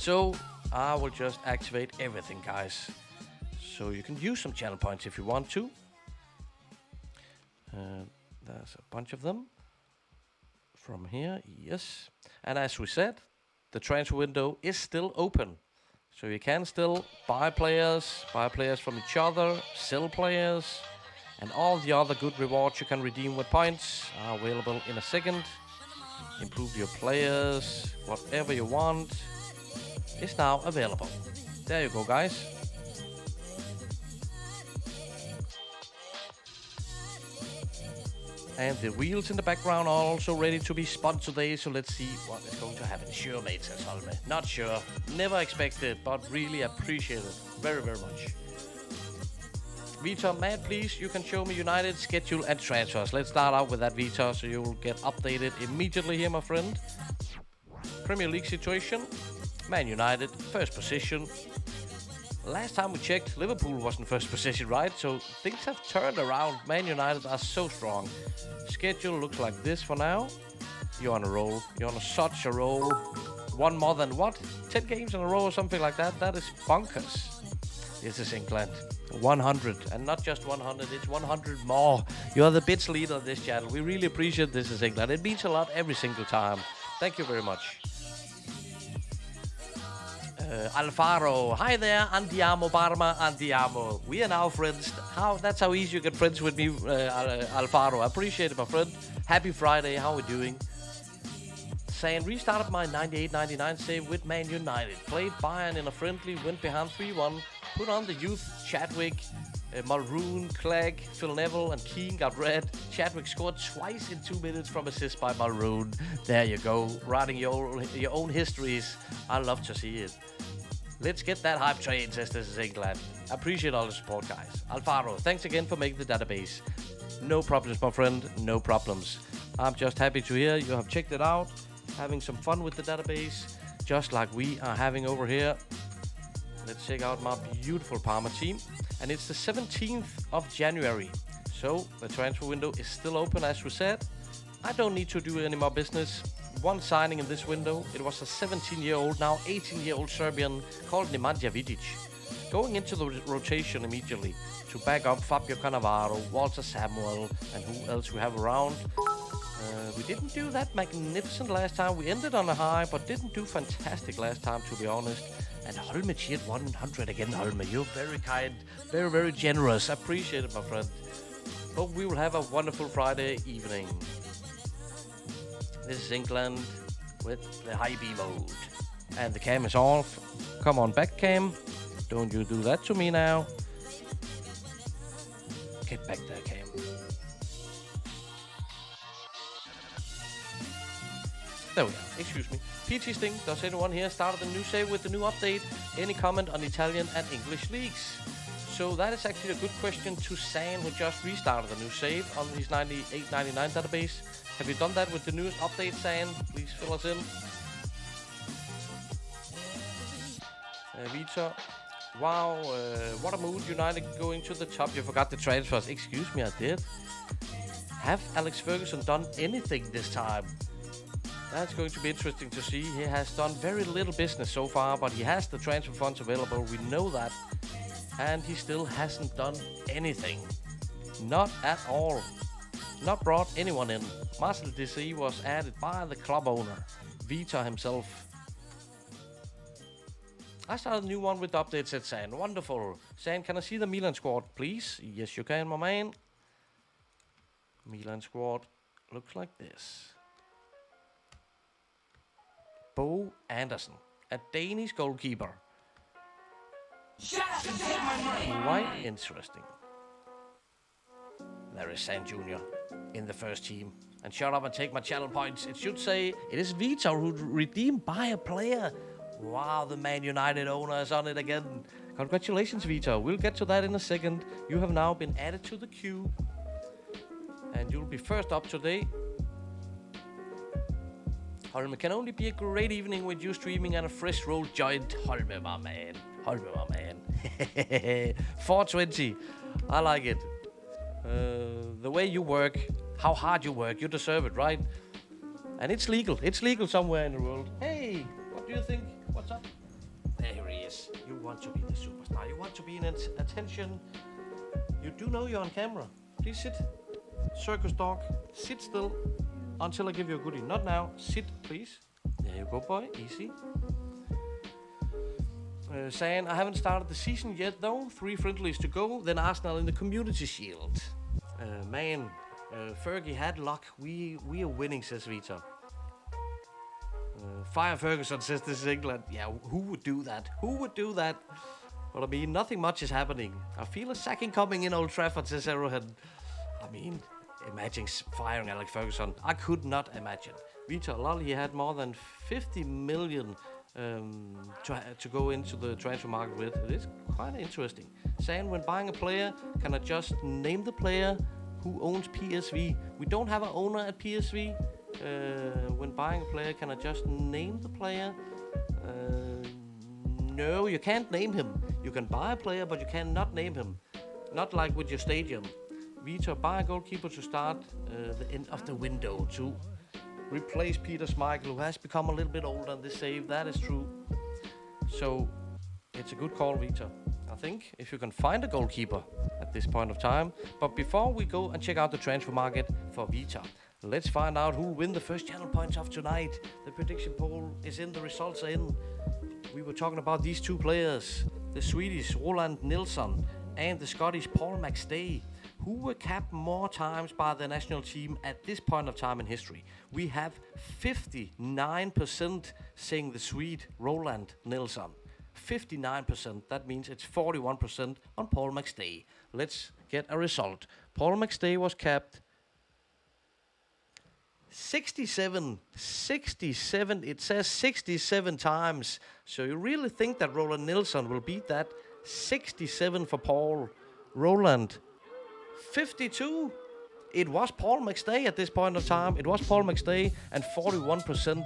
So I will just activate everything, guys. So you can use some channel points if you want to. There's a bunch of them from here, yes. And as we said, the transfer window is still open. So you can still buy players from each other, sell players, and all the other good rewards you can redeem with points are available in a second. Improve your players, whatever you want is now available. There you go, guys. And the wheels in the background are also ready to be spun today, so let's see what is going to happen. Sure, mate, says Holme. Not sure. Never expected, but really appreciate it. Very, very much. Vitor, Matt, please, you can show me United schedule and transfers. Let's start out with that, Vitor, so you'll get updated immediately here, my friend. Premier League situation. Man United, first position. Last time we checked, Liverpool was in first position, right? So things have turned around. Man United are so strong. Schedule looks like this for now. You're on a roll. You're on such a roll. One more than what? 10 games in a row or something like that? That is bonkers. This is England. 100. And not just 100, it's 100 more. You're the bits leader of this channel. We really appreciate This is England. It means a lot every single time. Thank you very much. Alfaro, hi there, Andiamo Parma, Andiamo. We are now friends. That's how easy you get friends with me, Alfaro. I appreciate it, my friend. Happy Friday, how are we doing? Saying restarted my 98-99 save with Man United. Played Bayern in a friendly, went behind 3-1. Put on the youth, Chadwick, Mulroon, Clegg, Phil Neville, and Keane got red. Chadwick scored twice in 2 minutes from assist by Mulroon. There you go, writing your own histories. I love to see it. Let's get that hype train, says This is England. I appreciate all the support, guys. Alfaro, thanks again for making the database. No problems, my friend, no problems. I'm just happy to hear you have checked it out, having some fun with the database, just like we are having over here. Let's check out my beautiful Parma team. And it's the 17th of January. So the transfer window is still open, as we said. I don't need to do any more business. One signing in this window. It was a 17-year-old, now 18-year-old Serbian called Nemanja Vidic. Going into the rotation immediately to back up Fabio Cannavaro, Walter Samuel, and who else we have around. We didn't do that magnificent last time. We ended on a high, but didn't do fantastic last time, to be honest. And Holme cheered 100 again, Holme. You're very kind, very, very generous. I appreciate it, my friend. Hope we will have a wonderful Friday evening. This is England with the high B mode. And the cam is off. Come on back, cam. Don't you do that to me now. Get back there, cam. There we are. Excuse me. PT Sting, does anyone here started a new save with the new update? Any comment on Italian and English leagues? So that is actually a good question to San, who just restarted a new save on his 98-99 database. Have you done that with the newest update, San? Please fill us in. Vita. Wow, what a mood. United going to the top. You forgot the transfers. Excuse me, I did. Have Alex Ferguson done anything this time? That's going to be interesting to see. He has done very little business so far, but he has the transfer funds available. We know that. And he still hasn't done anything. Not at all. Not brought anyone in. Marcel DC was added by the club owner, Vita himself. I started a new one with updates, said San. Wonderful. San, can I see the Milan squad, please? Yes, you can, my man. Milan squad looks like this. Bo Anderson, a Danish goalkeeper. Quite interesting. There is San Jr. in the first team. And shut up and take my channel points. It should say it is Vitor who redeemed by a player. Wow, the Man United owner is on it again. Congratulations, Vitor. We'll get to that in a second. You have now been added to the queue. And you'll be first up today. Holme, can only be a great evening with you streaming and a fresh roll joint. Holme, my man. Holme, my man. 420. I like it. The way you work, how hard you work, you deserve it, right? And it's legal. It's legal somewhere in the world. Hey, what do you think? What's up? There he is. You want to be the superstar. You want to be in attention. You do know you're on camera. Please sit. Circus dog. Sit still until I give you a goodie. Not now. Sit, please. There you go, boy. Easy. Saying, I haven't started the season yet, though. 3 friendlies to go. Then Arsenal in the Community Shield. Man, Fergie had luck. We are winning, says Vita. Fire Ferguson, says this is England. Yeah, who would do that? Who would do that? But I mean, nothing much is happening. I feel a sacking coming in Old Trafford, says Arrowhead. I mean, imagine firing Alex Ferguson. I could not imagine. Vita, lol, he had more than 50 million to go into the transfer market with. It is quite interesting. Saying when buying a player, can I just name the player who owns PSV? We don't have an owner at PSV. When buying a player, can I just name the player? No, you can't name him. You can buy a player, but you cannot name him. Not like with your stadium. Vita, buy a goalkeeper to start the end of the window to replace Peter Schmeichel, who has become a little bit older on this save. That is true. So it's a good call, Vita. I think if you can find a goalkeeper at this point of time. But before we go and check out the transfer market for Vita, let's find out who will win the first channel points of tonight. The prediction poll is in, the results are in. We were talking about these 2 players, the Swedish Roland Nilsson and the Scottish Paul McStay, who were capped more times by the national team at this point of time in history. We have 59% saying the Swede Roland Nilsson. 59%, that means it's 41% on Paul McStay. Let's get a result. Paul McStay was capped 67, it says 67 times. So you really think that Roland Nilsson will beat that? 67 for Paul. Roland, 52. It was Paul McStay at this point of time. It was Paul McStay, and 41%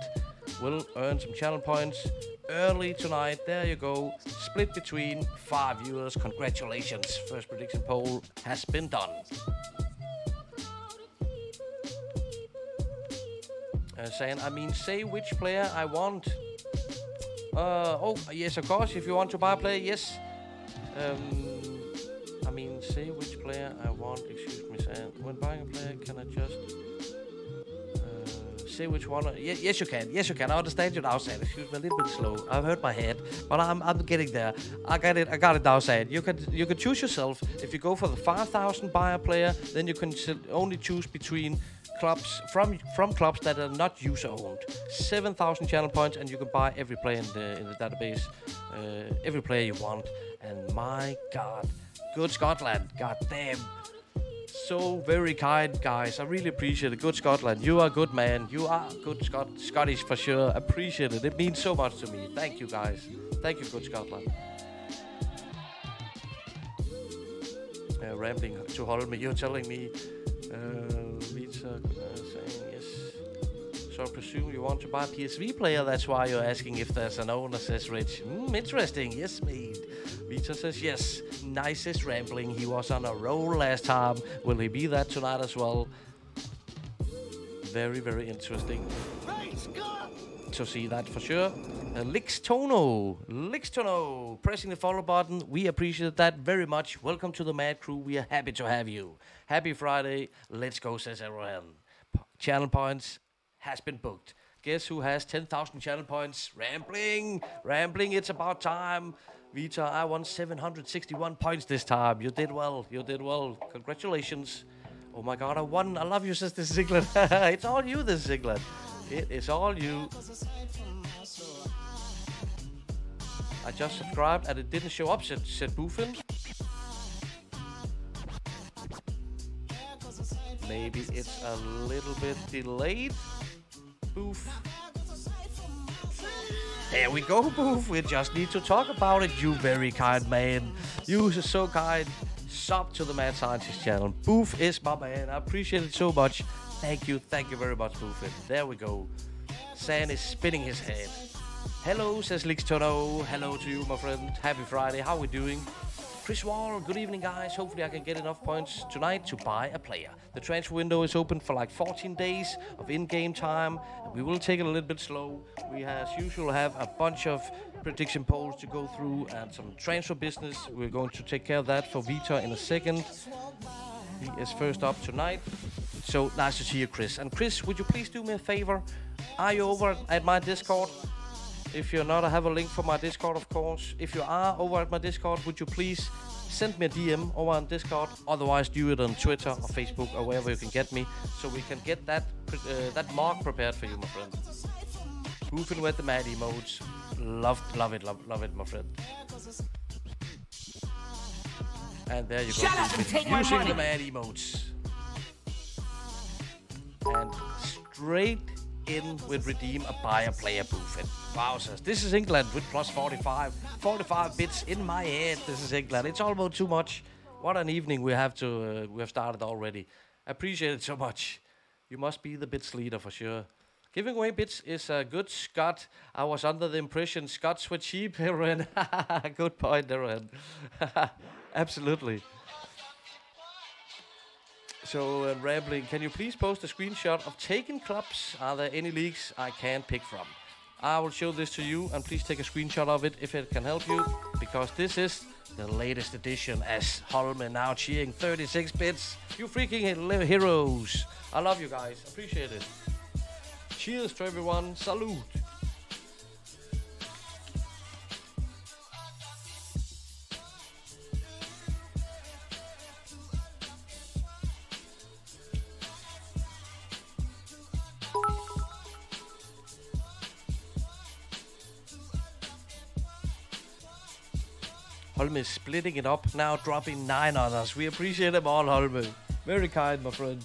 will earn some channel points early tonight. There you go. Split between 5 viewers. Congratulations. First prediction poll has been done. Saying, I mean, say which player I want. Oh, yes, of course. If you want to buy a player, yes. I mean, say which player I want. Excuse me, saying, when buying a player, can I just say which one? Yes, you can. Yes, you can. I understand you now, saying. Excuse me, a little bit slow. I've hurt my head, but I'm getting there. I got it now, saying. You can choose yourself. If you go for the 5,000 buyer player, then you can only choose between clubs from clubs that are not user owned. 7,000 channel points, and you can buy every player in the database, every player you want. And my God, good Scotland, God damn, so very kind, guys. I really appreciate it. Good Scotland, you are a good man. You are good Scottish for sure. Appreciate it. It means so much to me. Thank you, guys. Thank you, good Scotland. Rambling to hold me. You're telling me. Vita saying yes. So I presume you want to buy a PSV player. That's why you're asking if there's an owner, says Rich. Interesting. Yes, mate. Vita says yes. Nicest rambling. He was on a roll last time. Will he be that tonight as well? Very, very interesting to see that for sure. Lixtono, pressing the follow button. We appreciate that very much. Welcome to the Mad Crew. We are happy to have you. Happy Friday. Let's go, says everyone. Channel points has been booked. Guess who has 10,000 channel points? Rambling. It's about time. Vita, I won 761 points this time. You did well. Congratulations. Oh my God, I won. I love you, says this is England. It's all you, this is England. It is all you. I just subscribed and it didn't show up, said Boofin. Maybe it's a little bit delayed. Boof. There we go, Boof. We just need to talk about it. You very kind man. You are so kind. Sub to the Mad Scientist channel. Boof is my man. I appreciate it so much. Thank you very much, Boofin. There we go. San is spinning his head. Hello, says Lixtono. Hello to you, my friend. Happy Friday. How are we doing? Chris Wall, good evening, guys. Hopefully I can get enough points tonight to buy a player. The transfer window is open for like 14 days of in-game time. And we will take it a little bit slow. We, as usual, have a bunch of prediction polls to go through and some transfer business. We're going to take care of that for Vita in a second. He is first up tonight. So nice to see you, Chris. And Chris, would you please do me a favor? Are you over at my Discord? If you're not, I have a link for my Discord, of course. If you are over at my Discord, would you please send me a DM over on Discord? Otherwise, do it on Twitter or Facebook or wherever you can get me, so we can get that mark prepared for you, my friend. Moving with the mad emotes. Love it, my friend. And there you go. Shut up and take my using money. the mad emotes. And straight in with redeem a buyer player Buffett. Wowzers. This is England with plus 45. 45 bits in my head. This is England. It's almost too much. What an evening we have started already. I appreciate it so much. You must be the bits leader for sure. Giving away bits is a good Scott. I was under the impression Scots were cheap, Heroin. Good point, Heroin. Absolutely. So, rambling, can you please post a screenshot of taken clubs? Are there any leagues I can pick from? I will show this to you, and please take a screenshot of it if it can help you, because this is the latest edition, as Holme now cheering 36 bits. You freaking heroes. I love you guys. Appreciate it. Cheers to everyone. Salute. Holme is splitting it up, now dropping 9 others. We appreciate them all, Holme. Very kind, my friend.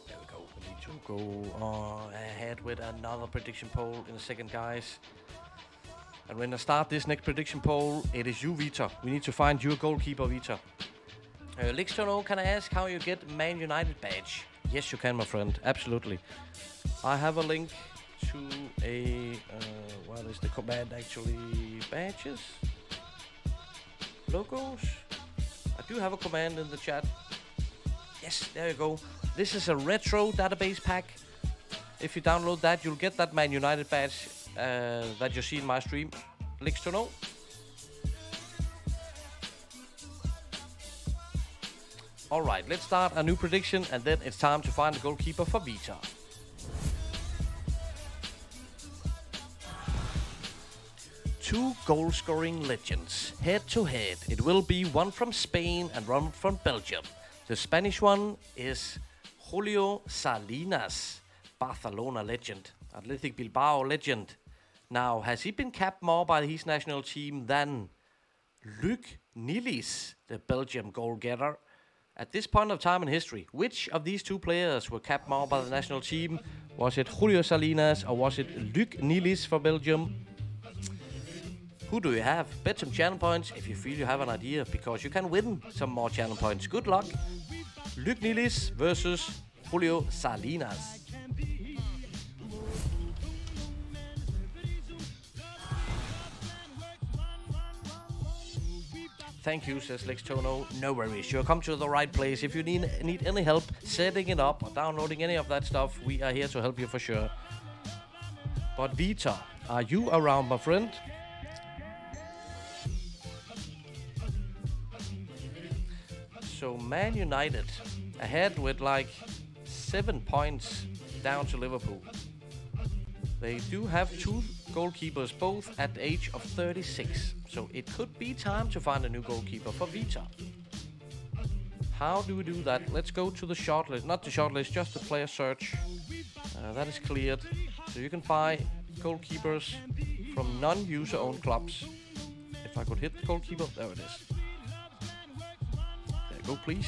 There we go. We need to go ahead with another prediction poll in a second, guys. And when I start this next prediction poll, it is you, Vita. We need to find your goalkeeper, Vita. Lixtono, can I ask how you get Man United badge? Yes, you can, my friend. Absolutely. I have a link to a... what is the command actually? Badges? Logos? I do have a command in the chat. Yes, there you go. This is a retro database pack. If you download that, you'll get that Man United badge that you see in my stream. Links to know. Alright, let's start a new prediction, and then it's time to find the goalkeeper for Vita. Two goal-scoring legends, head-to-head. It will be one from Spain and one from Belgium. The Spanish one is Julio Salinas, Barcelona legend, Athletic Bilbao legend. Now, has he been capped more by his national team than Luc Nilis, the Belgium goal-getter? At this point of time in history, which of these two players were capped more by the national team? Was it Julio Salinas or was it Luc Nilis for Belgium? Who do you have? Bet some channel points if you feel you have an idea, because you can win some more channel points. Good luck. Luc Nilis versus Julio Salinas. Thank you, says Lex Tono. No worries, you'll come to the right place. If you need any help setting it up or downloading any of that stuff, we are here to help you for sure. But Vita, are you around, my friend? So Man United ahead with like 7 points down to Liverpool. They do have two goalkeepers, both at the age of 36. So it could be time to find a new goalkeeper for Vita. How do we do that? Let's go to the shortlist. Not the shortlist, just the player search. That is cleared. So you can buy goalkeepers from non-user owned clubs. If I could hit the goalkeeper, there it is. There you go, please.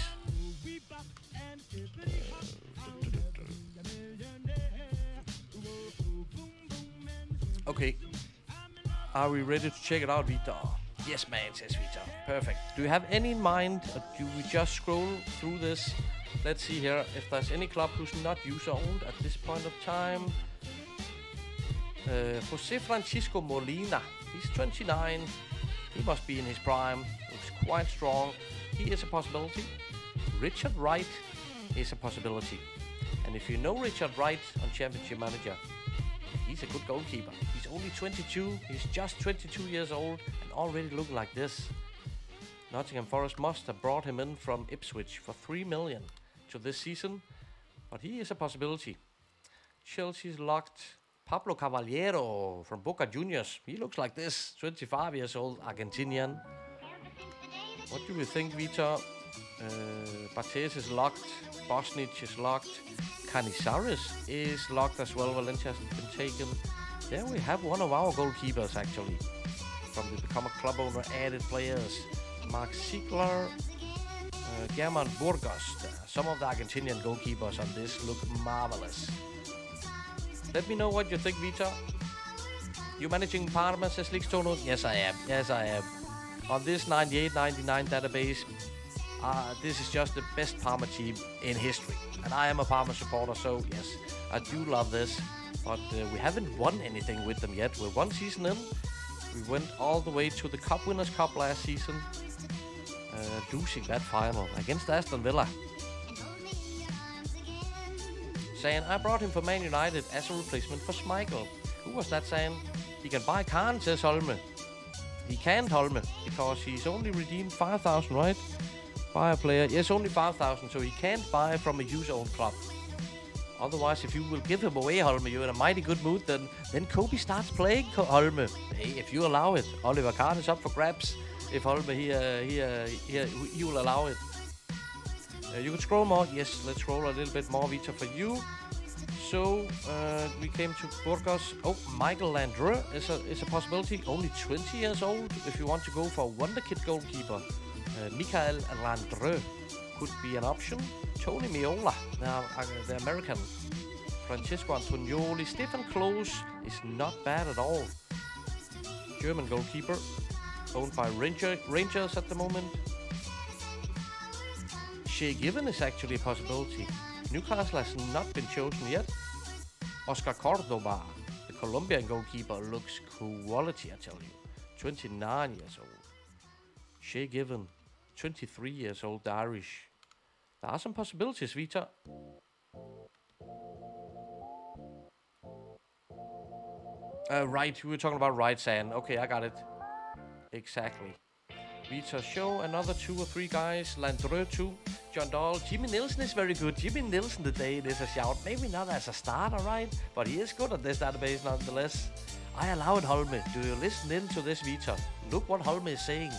Okay. Are we ready to check it out, Vita? Yes, man, says Vita. Perfect. Do you have any in mind, or do we just scroll through this? Let's see here if there's any club who's not user-owned at this point of time. Jose Francisco Molina. He's 29. He must be in his prime. Looks quite strong. He is a possibility. Richard Wright is a possibility. And if you know Richard Wright on Championship Manager, he's a good goalkeeper. He's only 22. He's just 22 years old and already looking like this. Nottingham Forest must have brought him in from Ipswich for 3 million to this season, but he is a possibility. Chelsea's locked Pablo Caballero from Boca Juniors. He looks like this, 25 years old, Argentinian. What do we think, Vita? Bates is locked. Bosnich is locked. Canizares is locked as well. Valencia has been taken. There we have one of our goalkeepers, actually. From the Become a Club Owner added players. Mark Ziegler, German Burgos. Some of the Argentinian goalkeepers on this look marvelous. Let me know what you think, Vita. You managing Parma, says Lixtono? Yes, I am. Yes, I am. On this 98-99 database, this is just the best Parma team in history. And I am a Parma supporter, so yes, I do love this. But we haven't won anything with them yet. We're one season in. We went all the way to the Cup Winners' Cup last season, losing that final against Aston Villa. Saying, I brought him for Man United as a replacement for Schmeichel. Who was that saying? He can buy Khan, says Holme. He can't, Holme, because he's only redeemed 5,000, right? Buy a player. Yes, only 5,000, so he can't buy from a user-owned club. Otherwise, if you will give him away, Holme, you're in a mighty good mood, then Kobe starts playing Holme. Hey, if you allow it. Oliver Kahn is up for grabs. If Holme, he will allow it. You can scroll more. Yes, let's scroll a little bit more, Vita, for you. So, we came to Burgos. Oh, Michael Landreau is a possibility. Only 20 years old. If you want to go for a wonderkid goalkeeper, Michael Landreau could be an option. Tony Meola, the American. Francesco Antonioli. Stefan Klose is not bad at all. German goalkeeper. Owned by Rangers at the moment. Shea Given is actually a possibility. Newcastle has not been chosen yet. Oscar Cordoba, the Colombian goalkeeper, looks quality, I tell you. 29 years old. Shea Given, 23 years old, the Irish. There are some possibilities, Vita. Right, we were talking about right, San. Okay, I got it. Exactly. Vita, show another 2 or 3 guys. Landreau 2. John Dahl. Jimmy Nielsen is very good. Jimmy Nielsen today is a shout. Maybe not as a starter, right? But he is good at this database nonetheless. I allow it, Holme. Do you listen in to this, Vita? Look what Holme is saying.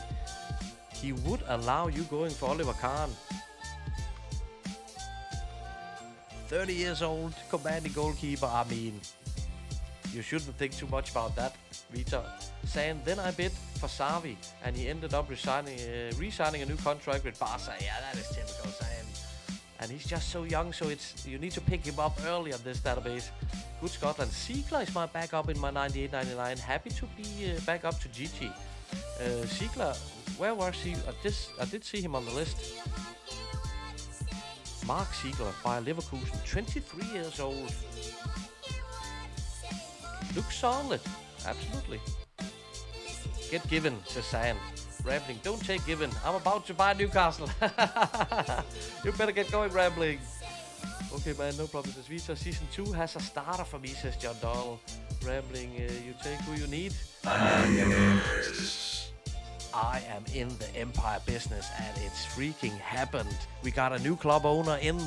He would allow you going for Oliver Kahn. 30 years old, commanding goalkeeper. I mean, you shouldn't think too much about that, Vita. Saying, then I bid for Xavi, and he ended up re-signing a new contract with Barca. Yeah, that is typical, saying. And he's just so young, so you need to pick him up early on this database. Good Scotland. Ziegler is my backup in my 98-99. Happy to be back up to GT. Ziegler, where was he? I did see him on the list. Mark Ziegler by Leverkusen, 23 years old. Looks solid, absolutely. Get Given, says Sam. Rambling, don't take Given. I'm about to buy Newcastle. You better get going, Rambling. Okay, man, no problem, says Vita. Season 2 has a starter for me, says John Dahl. Rambling, you take who you need. I am in the Empire business, and it's freaking happened. We got a new club owner in.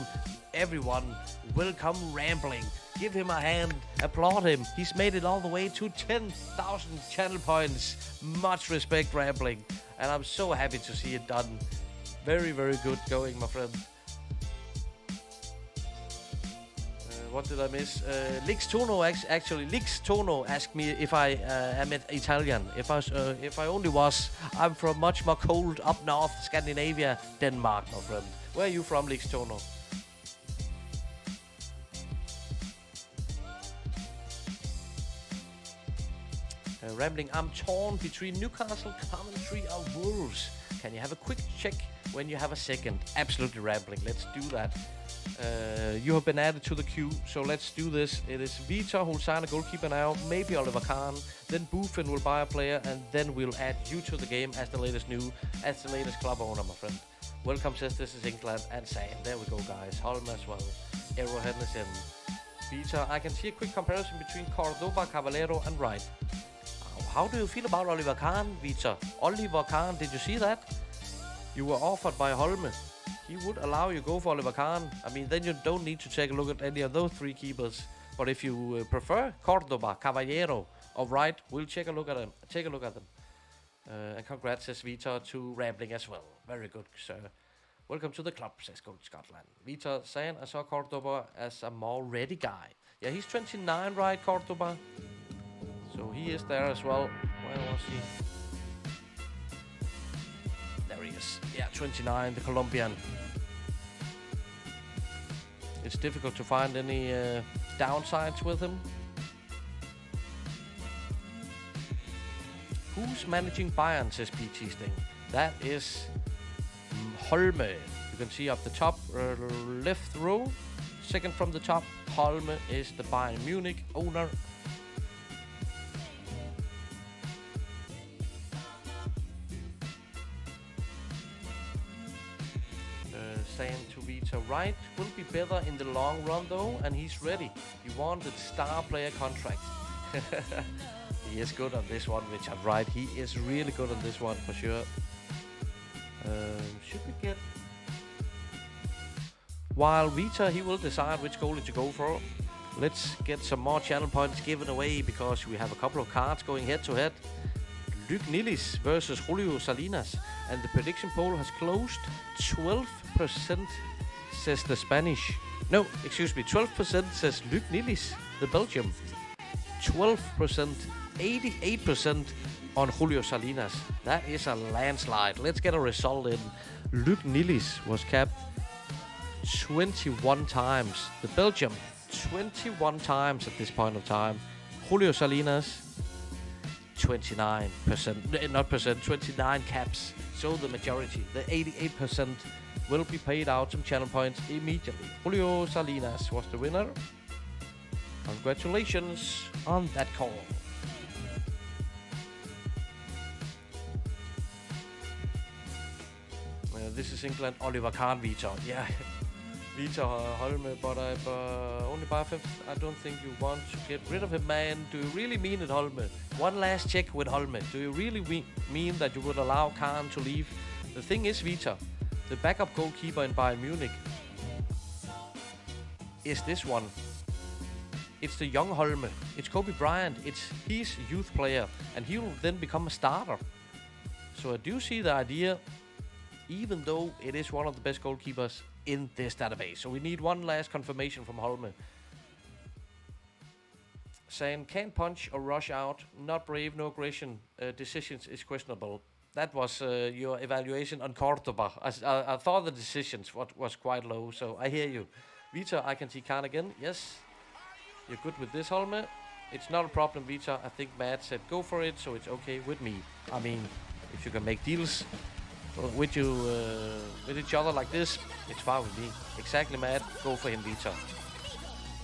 Everyone, welcome Rambling. Give him a hand, applaud him. He's made it all the way to 10,000 channel points. Much respect, Rambling. And I'm so happy to see it done. Very, very good going, my friend. What did I miss? Lixtono Lixtono asked me if I am Italian. If I only was, I'm from much more cold up north, Scandinavia, Denmark, my friend. Where are you from, Lixtono? Rambling, I'm torn between Newcastle, Coventry, or Wolves. Can you have a quick check when you have a second? Absolutely, Rambling. Let's do that. You have been added to the queue, so let's do this. It is Vitor who'll sign a goalkeeper now, maybe Oliver Kahn, then Buffon will buy a player, and then we'll add you to the game as the latest club owner, my friend. Welcome, says this is England, and Sam. There we go, guys. Holm as well. Arrowhead is in. Vitor, I can see a quick comparison between Cordoba, Caballero, and Wright. How do you feel about Oliver Kahn, Vitor? Oliver Kahn, did you see that? You were offered by Holme. He would allow you go for Oliver Kahn. I mean, then you don't need to take a look at any of those three keepers. But if you prefer Cordoba, Caballero, or Wright, we'll take a look at them. And congrats, says Vitor, to Rambling as well. Very good, sir. Welcome to the club, says Gold Scotland. Vitor saying I saw Cordoba as a more ready guy. Yeah, he's 29, right, Cordoba? So he is there as well. Where was he? There he is. Yeah, 29, the Colombian. It's difficult to find any downsides with him. Who's managing Bayern, says PT Sting. That is Holme. You can see up the top left row. Second from the top, Holme is the Bayern Munich owner. Saying to Vitor, Wright will be better in the long run though, and he's ready. He wanted star player contract. He is good on this one, Richard Wright. He is really good on this one for sure. Should we get... While Vitor, he will decide which goalie to go for. Let's get some more channel points given away because we have a couple of cards going head to head. Luc Nilis versus Julio Salinas, and the prediction poll has closed. 12% says the Spanish. No, excuse me, 12% says Luc Nilis, the Belgium. 12%, 88% on Julio Salinas. That is a landslide. Let's get a result in. Luc Nilis was capped 21 times. The Belgium, 21 times at this point of time. Julio Salinas, 29%, not percent, 29 caps. So the majority, the 88%, will be paid out some channel points immediately. Julio Salinas was the winner. Congratulations on that call. This is England, Oliver Kahn, Vitor. Yeah, Vitor Holme, but only by 5th. I don't think you want to get rid of him, man. Do you really mean it, Holme? One last check with Holme. Do you really mean that you would allow Kahn to leave? The thing is, Vitor, the backup goalkeeper in Bayern Munich is this one. It's the young Holme. It's Kobe Bryant. It's his youth player, and he will then become a starter. So I do see the idea, even though it is one of the best goalkeepers in this database. So we need one last confirmation from Holme. Saying, can't punch or rush out, not brave, no aggression, decisions is questionable. That was your evaluation on Cordoba. I thought the decisions was quite low, so I hear you. Vitor, I can see Kahn again. Yes, you're good with this, Holme. It's not a problem, Vitor. I think Matt said go for it, so it's okay with me. I mean, if you can make deals with each other like this, it's fine with me. Exactly, Matt. Go for him, Vitor.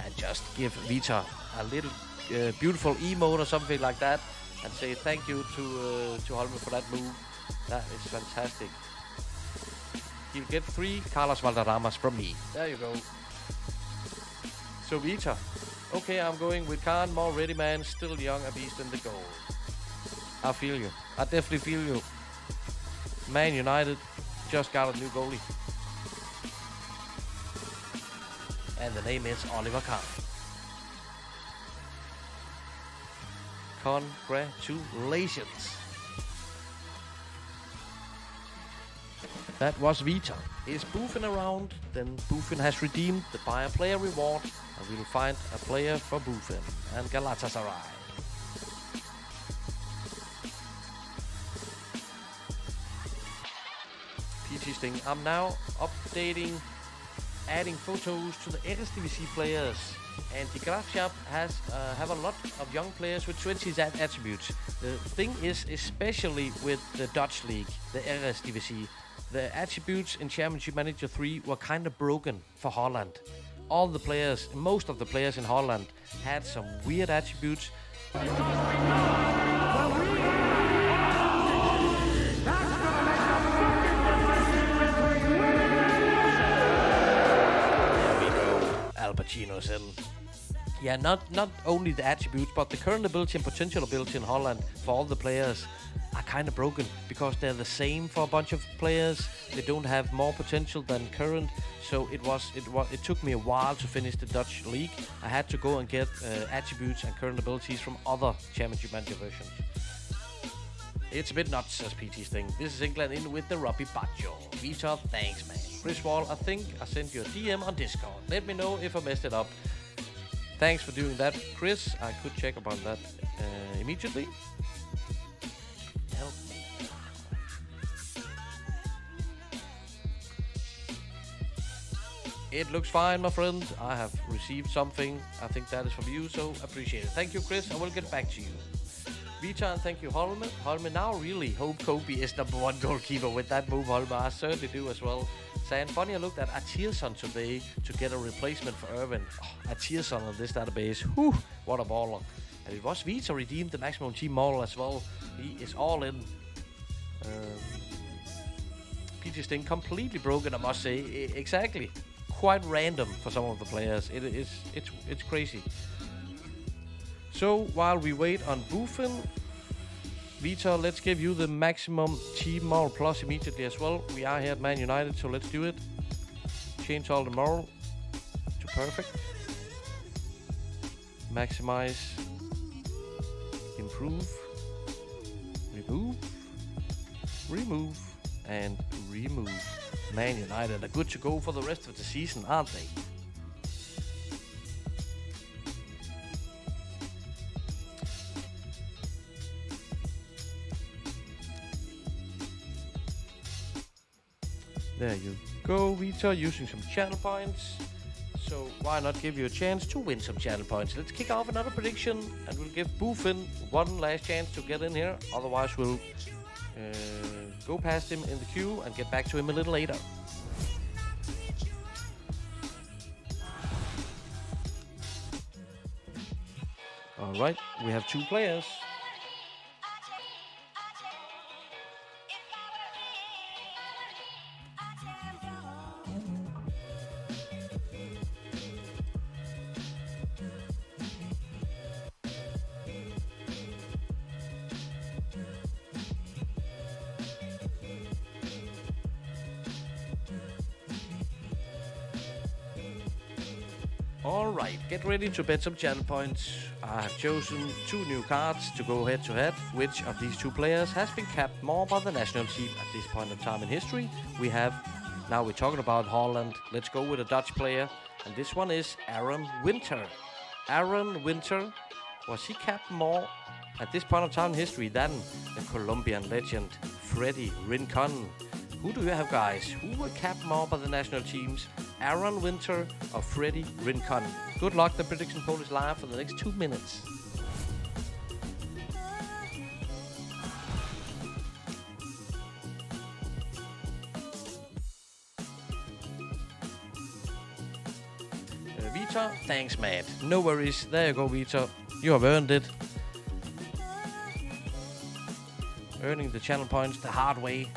And just give Vitor a little beautiful emote or something like that, and say thank you to Holme for that move. That is fantastic. He'll get 3 Carlos Valderramas from me. There you go. So Vitor, okay, I'm going with Kahn, more ready man, still young, a beast in the goal. I feel you. I definitely feel you. Man United just got a new goalie. And the name is Oliver Kahn. Congratulations. That was Vitor. Is Buffon around? Then Buffon has redeemed the buyer player reward, and we will find a player for Buffon and Galatasaray. PT Sting. I'm now updating, adding photos to the Eredivisie players. And the graph shop has have a lot of young players with 20 attributes. The thing is, especially with the Dutch league, the Eredivisie, the attributes in Championship Manager 3 were kind of broken for Holland. All the players, most of the players in Holland had some weird attributes. Al Pacino's in. Yeah, not only the attributes, but the current ability and potential ability in Holland for all the players are kind of broken because they're the same for a bunch of players. They don't have more potential than current, so it took me a while to finish the Dutch league. I had to go and get attributes and current abilities from other Championship Manager versions. It's a bit nuts as PT's thing. This is England in with the Robbie Baggio. Vitor, thanks man. Chris Wall, I think I sent you a DM on Discord. Let me know if I messed it up. Thanks for doing that, Chris. I could check about that immediately. Help me. It looks fine, my friend. I have received something. I think that is from you, so appreciate it. Thank you, Chris. I will get back to you. Vita, and thank you, Holme. Holme, now really hope Kobe is #1 goalkeeper with that move, Holme. I certainly do as well. Saying funny, I looked at Atirson today to get a replacement for Irvin. Oh, Atirson on this database. Whew, what a baller. And it was Vita redeemed the maximum team model as well. He is all in. PT's thing completely broken, I must say. Exactly. Quite random for some of the players. It's crazy. So while we wait on Buffon, Vita, let's give you the maximum team moral plus immediately as well. We are here at Man United, so let's do it. Change all the moral to perfect. Maximize. Improve. Remove. Remove. And remove. Man United are good to go for the rest of the season, aren't they? There you go, Vita, using some channel points. So why not give you a chance to win some channel points? Let's kick off another prediction, and we'll give Buffon one last chance to get in here. Otherwise, we'll go past him in the queue and get back to him a little later. All right, we have 2 players. Alright, get ready to bet some channel points. I have chosen 2 new cards to go head to head. Which of these 2 players has been capped more by the national team at this point in time in history? Now we're talking about Holland. Let's go with a Dutch player. And this one is Aaron Winter. Aaron Winter, was he capped more at this point in time in history than the Colombian legend Freddy Rincon? Who do you have, guys? Who were capped more by the national teams? Aaron Winter or Freddy Rincon? Good luck. The prediction poll is live for the next 2 minutes. Vita, thanks, Matt. No worries. There you go, Vita. You have earned it. Earning the channel points the hard way.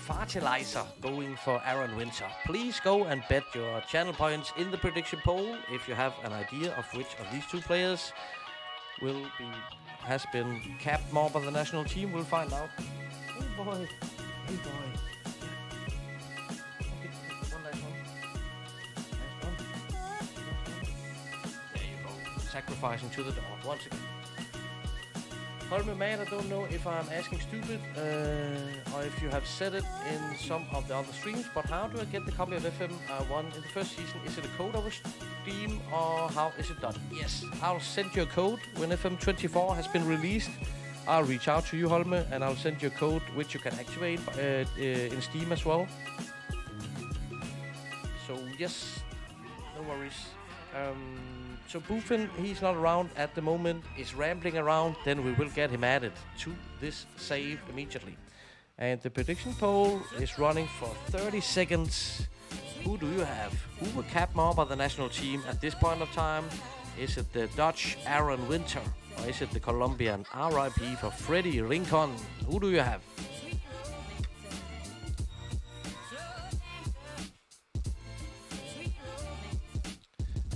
Fertilizer going for Aaron Winter. Please go and bet your channel points in the prediction poll if you have an idea of which of these 2 players has been capped more by the national team. We'll find out. Oh boy. Hey boy. Okay, one last one. Last one. There you go. Sacrificing to the dog once again. Holme, man, I don't know if I'm asking stupid or if you have said it in some of the other streams, but how do I get the copy of FM1 in the first season? Is it a code over Steam or how is it done? Yes, I'll send you a code when FM24 has been released. I'll reach out to you, Holme, and I'll send you a code which you can activate in Steam as well. Yes, no worries. So Buffin, he's not around at the moment. He's rambling around. Then we will get him added to this save immediately. And the prediction poll is running for 30 seconds. Who do you have? Who will cap more by the national team at this point of time? Is it the Dutch Aaron Winter? Or is it the Colombian RIP for Freddy Rincon? Who do you have?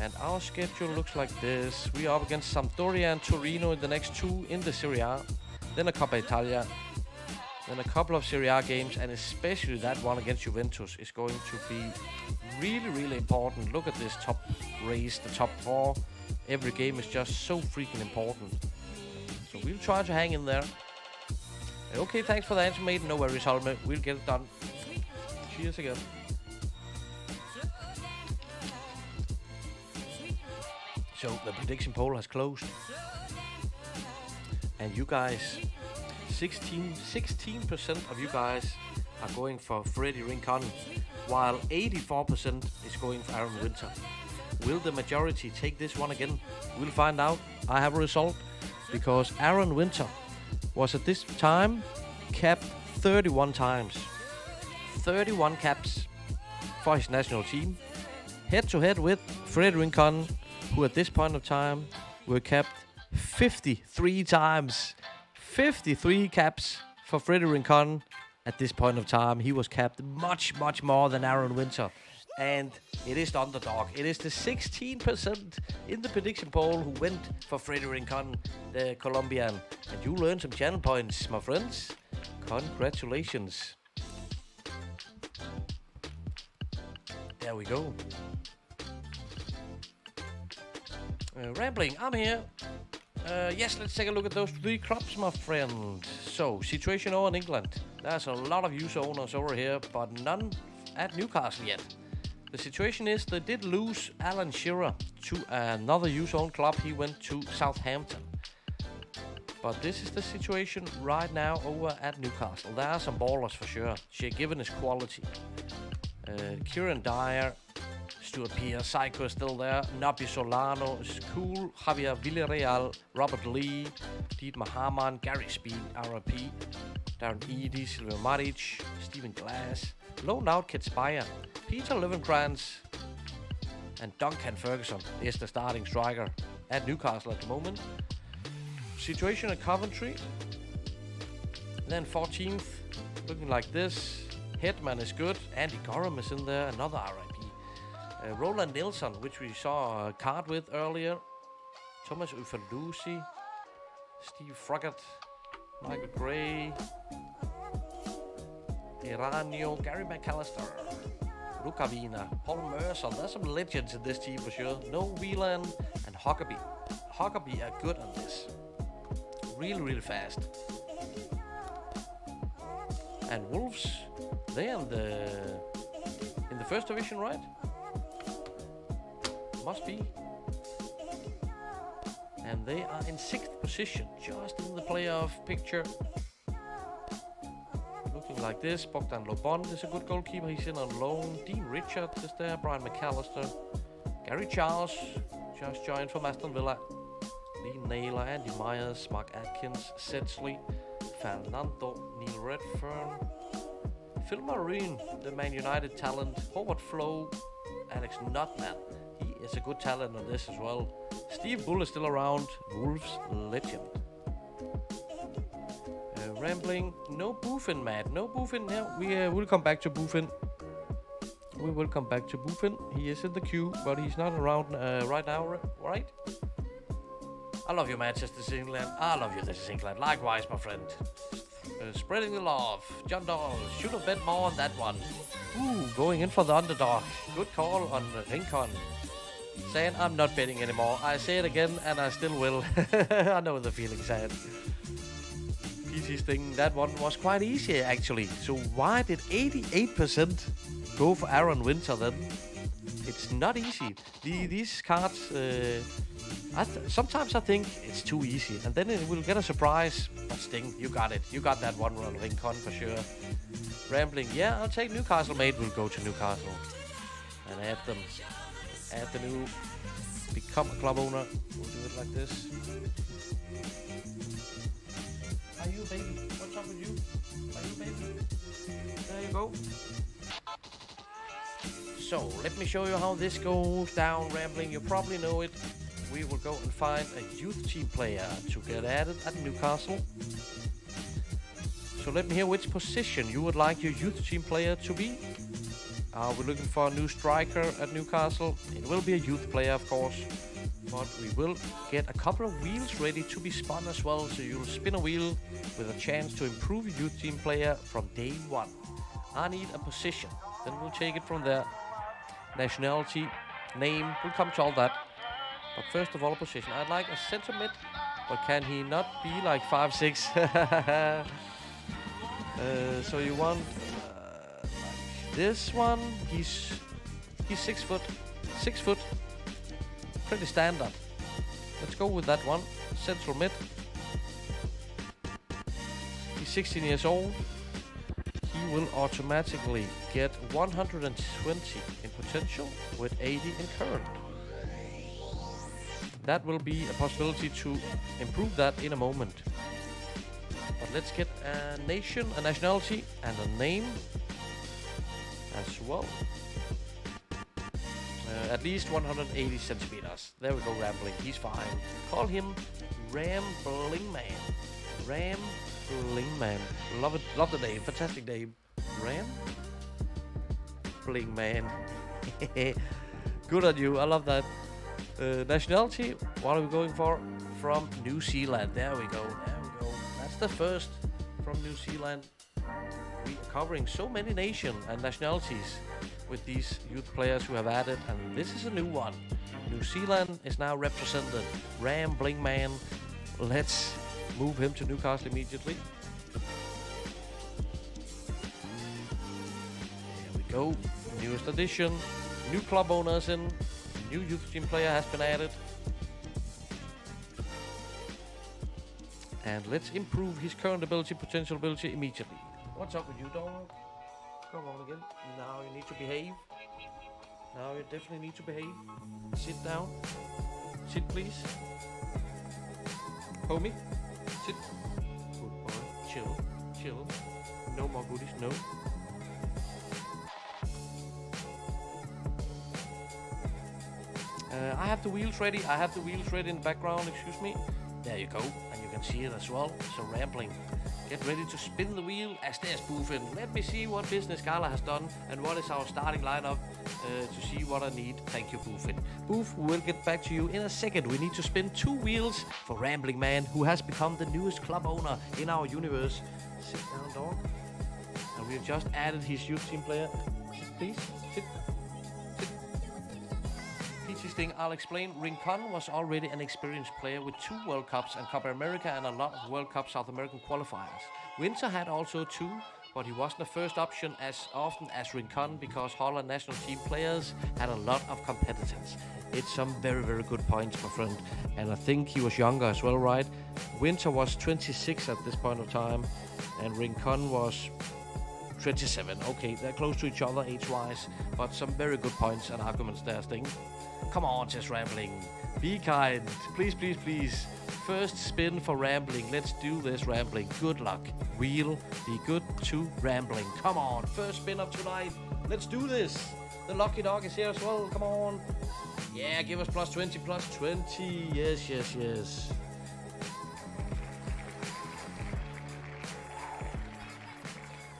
And our schedule looks like this. We are up against Sampdoria and Torino in the next 2 in the Serie A. Then a Coppa Italia. Then a couple of Serie A games. And especially that one against Juventus is going to be really, really important. Look at this top race, the top 4. Every game is just so freaking important. So we'll try to hang in there. Okay, thanks for the answer, mate. No worries, Holme. We'll get it done. Cheers again. So the prediction poll has closed. And you guys, 16% of you guys are going for Freddy Rincon, while 84% is going for Aaron Winter. Will the majority take this one again? We'll find out. I have a result, because Aaron Winter was at this time capped 31 times. 31 caps for his national team. Head to head with Freddy Rincon, who at this point of time were capped 53 times. 53 caps for Freddy Rincon. At this point of time, he was capped much, much more than Aaron Winter. And it is the underdog. It is the 16% in the prediction poll who went for Freddy Rincon, the Colombian. And you learned some channel points, my friends. Congratulations. There we go. Rambling, I'm here. Yes, let's take a look at those 3 crops, my friend. So, situation over in England. There's a lot of youth owners over here, but none at Newcastle yet. The situation is they did lose Alan Shearer to another youth-owned club. He went to Southampton. But this is the situation right now over at Newcastle. There are some ballers for sure. Shea Given is quality. Kieran Dyer, Stuart Pearce, Psycho is still there. Nabi Solano is cool. Javier Villarreal, Robert Lee, Dietmar Hamann, Gary Speed, RP, Darren Eady, Silvio Maric, Stephen Glass, loaned out Kit Spire, Peter Löwenkrantz, and Duncan Ferguson is the starting striker at Newcastle at the moment. Situation at Coventry. Then 14th, looking like this. Hetman is good. Andy Gorham is in there, another RIP. Roland Nilsson, which we saw a card with earlier. Thomas Ufalusi, Steve Froggatt, Michael Gray, Iranio, Gary McAllister, Rukavina, Paul Mercer. There's some legends in this team for sure. Noel Whelan and Huckabee. Huckabee are good on this. Really, really fast. And Wolves, they're in the first division, right? Must be. And they are in 6th position, just in the playoff picture. Looking like this. Bogdan Lobond is a good goalkeeper. He's in on loan. Dean Richards is there. Brian McAllister. Gary Charles just joined from Aston Villa. Lee Naylor, Andy Myers, Mark Atkins, Sedgley, Fernando, Neil Redfern, Phil Marine, the Man United talent, Howard Flo, Alex Nutman. He is a good talent on this as well. Steve Bull is still around, Wolves legend. Rambling, no Buffin, Matt, no Buffin. Yeah, we will come back to Buffin. We will come back to Buffin. He is in the queue, but he's not around right now, right? I love you, Manchester England. I love you, this is England. Likewise, my friend. Spreading the love. John Doll, should have bet more on that one. Ooh, going in for the underdog. Good call on Rincon. Saying I'm not betting anymore. I say it again, and I still will. I know the feeling, sad. PC's thing, that one was quite easy, actually. So why did 88% go for Aaron Winter then? It's not easy. These cards... sometimes I think it's too easy, and then it will get a surprise. But Sting, you got it. You got that one on Rincon for sure. Rambling, yeah, I'll take Newcastle, mate. We'll go to Newcastle. and add them. Add the new. Become a club owner. We'll do it like this. Are you a baby? What's up with you? Are you a baby? There you go. So, let me show you how this goes down, Rambling. You probably know it. We will go and find a youth team player to get added at Newcastle. So let me hear which position you would like your youth team player to be. We're looking for a new striker at Newcastle. It will be a youth player, of course. But we will get a couple of wheels ready to be spun as well. So you'll spin a wheel with a chance to improve your youth team player from day one. I need a position. Then we'll take it from there. Nationality, name, we'll come to all that. But first of all, a position. I'd like a center mid, but can he not be like 5'6"? So you want like this one? He's 6 foot. 6 foot. Pretty standard. Let's go with that one. Central mid. He's 16 years old. He will automatically get 120 in potential with 80 in current. That will be a possibility to improve that in a moment. But let's get a nation, a nationality, and a name as well. At least 180 centimeters. There we go, Rambling. He's fine. Call him Rambling Man. Rambling Man. Love it. Love the name. Fantastic name. Rambling Man. Good on you. I love that. Nationality. What are we going for? From New Zealand. There we go. There we go. That's the first from New Zealand. We are covering so many nations and nationalities with these youth players who have added, and this is a new one. New Zealand is now represented. Rambling Man. Let's move him to Newcastle immediately. There we go. Newest addition. New club owners in. New youth team player has been added. And let's improve his current ability, potential ability immediately. What's up with you, dog? Come on again. Now you need to behave. Now you definitely need to behave. Sit down. Sit, please. Homie. Sit. Good boy. Chill. Chill. No more goodies. No. I have the wheels ready. I have the wheels ready in the background. Excuse me. There you go. And you can see it as well. So Rambling. Get ready to spin the wheel as there's Boofin. Let me see what business Carla has done and what is our starting lineup to see what I need. Thank you, Boofin. Boof, we'll get back to you in a second. We need to spin 2 wheels for Rambling Man, who has become the newest club owner in our universe. Sit down, dog. And we've just added his youth team player. Sit, please. Sit. Peachy Sting, I'll explain. Rincon was already an experienced player with 2 World Cups and Copa America and a lot of World Cup South American qualifiers. Winter had also 2, but he wasn't the first option as often as Rincon because Holland national team players had a lot of competitors. It's some very, very good points, my friend. And I think he was younger as well, right? Winter was 26 at this point of time, and Rincon was 27. Okay, they're close to each other age-wise, but some very good points and arguments there, Sting. Come on, just Rambling. Be kind. Please, please, please. First spin for Rambling. Let's do this, Rambling. Good luck. Wheel, be good to Rambling. Come on. First spin of tonight. Let's do this. The lucky dog is here as well. Come on. Yeah, give us plus 20, plus 20. Yes, yes, yes.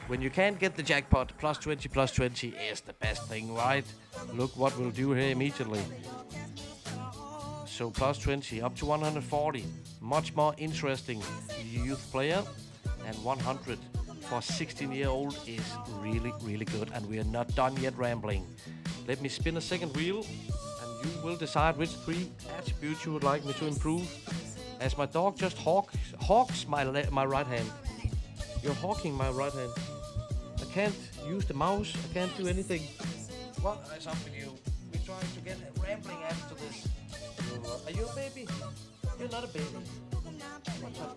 When you can't get the jackpot, plus 20 is the best thing, right? Look what we'll do here immediately. So plus 20, up to 140. Much more interesting youth player. And 100 for 16-year-old is really, really good. And we are not done yet, Rambling. Let me spin a second wheel. And you will decide which 3 attributes you would like me to improve. As my dog just hawks my right hand. You're hawking my right hand. I can't use the mouse. I can't do anything. What is up with you? We're trying to get a Rambling after this. Are you a baby? You're not a baby. What's up?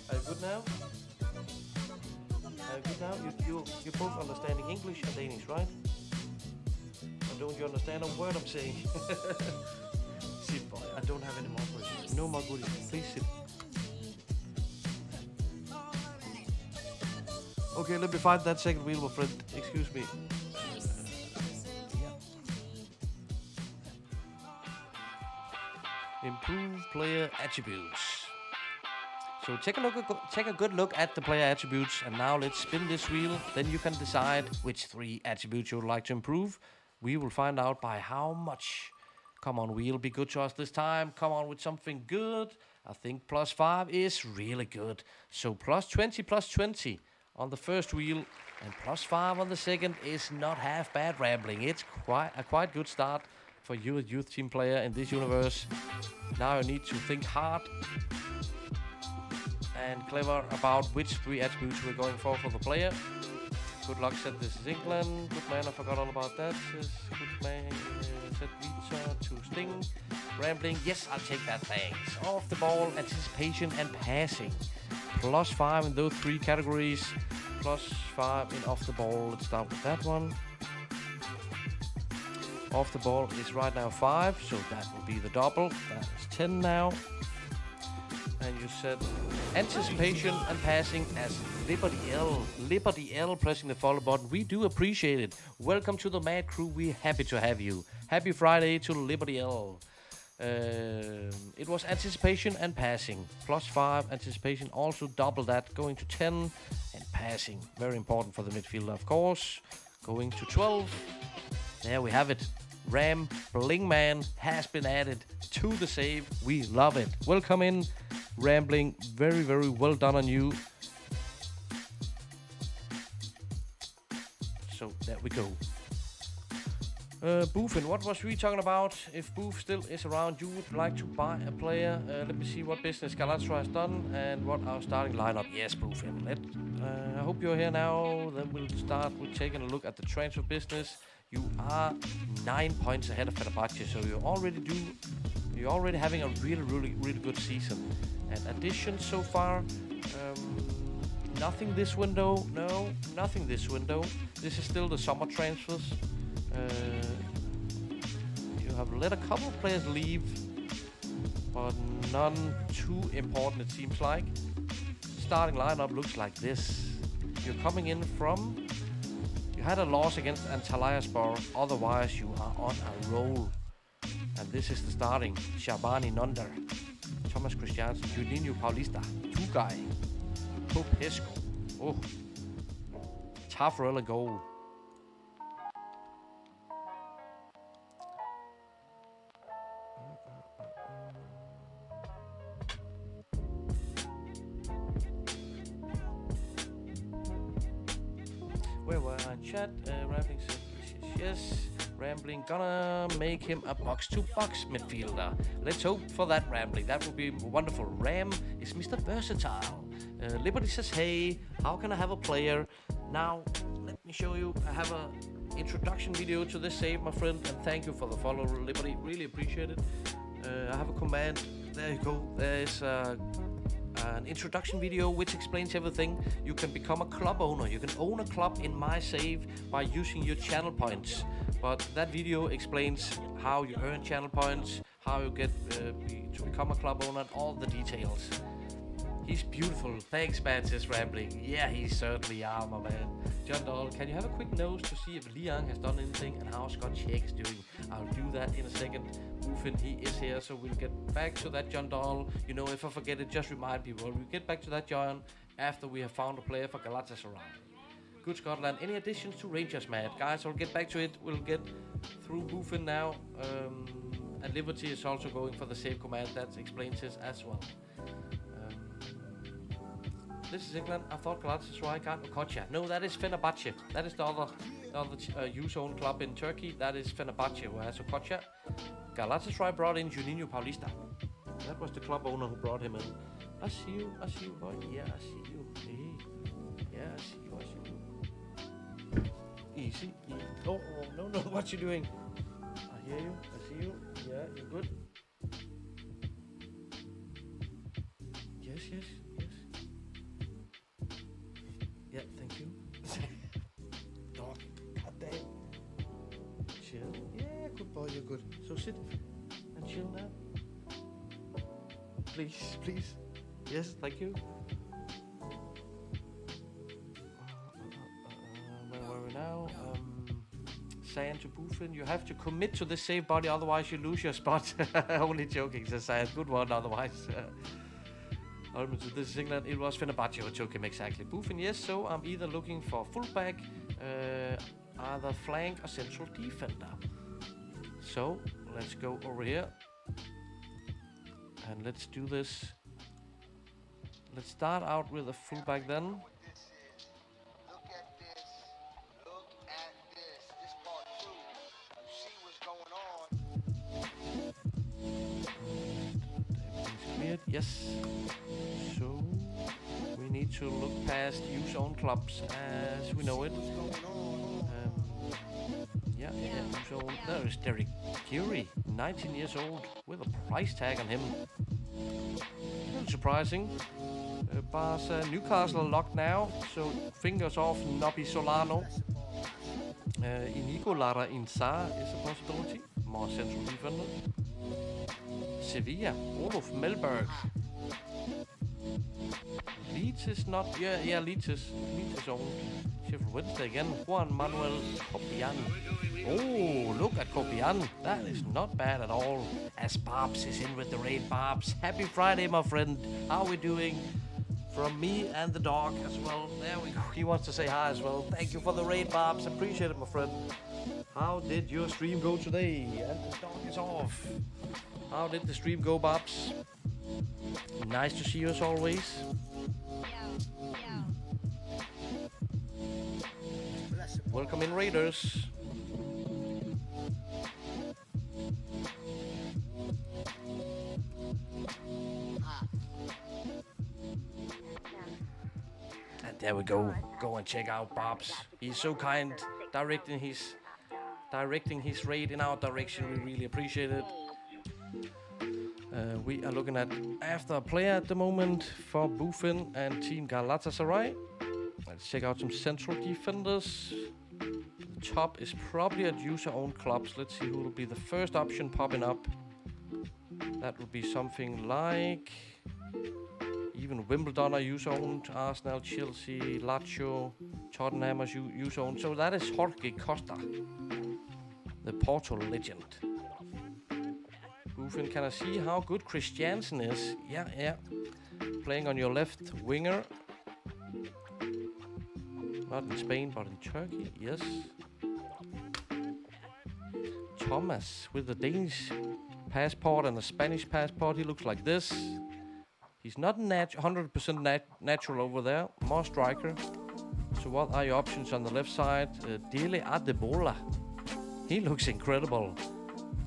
Are you good now? Good now. You're both understanding English and Danish, right? Or don't you understand a word I'm saying? Sit, boy. I don't have any more goodies. No more goodies. Please sit. Okay, let me find that second wheel, my friend. Excuse me. Improve player attributes. So take a good look at the player attributes, and now let's spin this wheel. Then you can decide which 3 attributes you would like to improve. We will find out by how much. Come on, wheel, be good to us this time. Come on with something good. I think +5 is really good. So +20, +20 on the first wheel, and +5 on the second is not half bad, Rambling. It's quite good start for you, a youth team player in this universe. Now you need to think hard and clever about which 3 attributes we're going for the player. Good luck, said this is England. Good man, I forgot all about that. Says good man, said Vita to Sting. Rambling, yes, I'll take that, thanks. Off the ball, anticipation and passing. +5 in those 3 categories. +5 in off the ball. Let's start with that one. Off the ball is right now 5, so that will be the double. That is 10 now. And you said anticipation and passing as Liberty L. Liberty L pressing the follow button. We do appreciate it. Welcome to the Mad Crew. We're happy to have you. Happy Friday to Liberty L. It was anticipation and passing. +5 anticipation, also double that, going to 10. And passing, very important for the midfielder, of course. Going to 12. There we have it. Rambling Man has been added to the save. We love it. Welcome in, Rambling. Very, very well done on you. So there we go. Boofin, what was we talking about? If Boof still is around, you would like to buy a player. Let me see what business Galatasaray has done and what our starting lineup. Yes, Boofin. I hope you're here now. Then we'll start with taking a look at the transfer business. You are 9 points ahead of Fenerbahce, so you're already having a really, really, really good season. And additions so far, nothing this window. No, nothing this window. This is still the summer transfers. You have let a couple of players leave, but none too important, it seems like. Starting lineup looks like this. You're coming in from... You had a loss against Antalyaspor, otherwise you are on a roll. And this is the starting. Shabani Nonder, Thomas Christiansen, Juninho Paulista, Tugay, Popesco. Oh, tough early goal. Where were I? Chat, Rambling said yes. Rambling gonna make him a box-to-box midfielder. Let's hope for that, Rambling. That would be wonderful. Ram is Mr. Versatile. Liberty says, hey, how can I have a player? Now, let me show you. I have a introduction video to this save, my friend, and thank you for the follow, Liberty. Really appreciate it. I have a command. There you go. There is an introduction video which explains everything. You can become a club owner. You can own a club in my save by using your channel points. But that video explains how you earn channel points, how you get to become a club owner, and all the details. He's beautiful. Thanks, man, says Rambling. Yeah, he certainly are, my man. John Dahl, can you have a quick nose to see if Liang has done anything and how Scott Sheik is doing? I'll do that in a second. Boofin, he is here, so we'll get back to that, John Dahl. You know, if I forget it, just remind people. We'll get back to that, John, after we have found a player for Galatasaray. Good Scotland. Any additions to Rangers, Matt? Guys, I'll get back to it. We'll get through Boofin now. And Liberty is also going for the save command. That explains this as well. This is England. I thought Galatasaray got Okocha. No, that is Fenerbahce. That is the other youth-owned club in Turkey. That is Fenerbahce, who has Okocha. Galatasaray brought in Juninho Paulista. That was the club owner who brought him in. I see you, boy. Yeah, I see you. Hey. Yeah, I see you. Easy. Oh, no, what you doing? I hear you. I see you. Yeah, you're good. Yes. Yeah, thank you. Oh, you're good. So sit and chill now. Please, please. Yes, thank you. Where were we now? Sand to Buffin. You have to commit to the save body, otherwise you lose your spot. Only joking, says Sand. Good one, otherwise. To this is England. It was Fenerbahce who took him exactly. Buffin, yes. So I'm either looking for fullback, either flank or central defender. So let's go over here and let's do this. Let's start out with a fullback then. Yes, so we need to look past use own clubs as we know it. Use own. There is Derek Curie, 19 years old, with a price tag on him. A little surprising. Barca, Newcastle locked now, so fingers off Nobby Solano. Inigo Lara Insar is a possibility. More central defender. Sevilla, Olof Melberg. Leeds is not... Yeah, Leeds is owned. Sheffield Wednesday again. Juan Manuel Copian. Oh, look at Copian. That is not bad at all. As Barbs is in with the raid. Barbs, happy Friday, my friend. How are we doing? From me and the dog as well. There we go. He wants to say hi as well. Thank you for the raid, Barbs. Appreciate it, my friend. How did your stream go today? And the dog is off. How did the stream go, Babs? Nice to see you as always. Yeah. Welcome in, Raiders. And there we go. Go and check out Babs. He's so kind, directing his raid in our direction. We really appreciate it. We are looking at after a player at the moment for Buffin and Team Galatasaray. Let's check out some central defenders. The top is probably at user-owned clubs. Let's see who will be the first option popping up. That would be something like even Wimbledon are user-owned, Arsenal, Chelsea, Lazio, Tottenham are user-owned. So that is Jorge Costa, the Porto legend. Buffin, can I see how good Christiansen is? Yeah. Playing on your left winger. Not in Spain, but in Turkey, yes. Thomas with the Danish passport and a Spanish passport. He looks like this. He's not 100% natural over there. More striker. So what are your options on the left side? Dele Adebola. He looks incredible.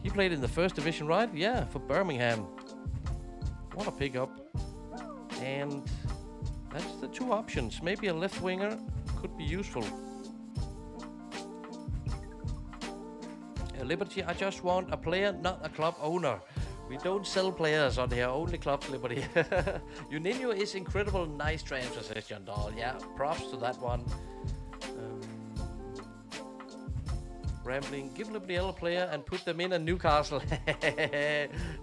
He played in the first division, right? Yeah, for Birmingham. What a pickup. And that's the two options. Maybe a left winger could be useful. Liberty, I just want a player, not a club owner. We don't sell players on here, only clubs, Liberty. Juninho is incredible. Nice transfer, says John Dahl. Yeah, props to that one. Rambling, give Liberty a player and put them in at Newcastle.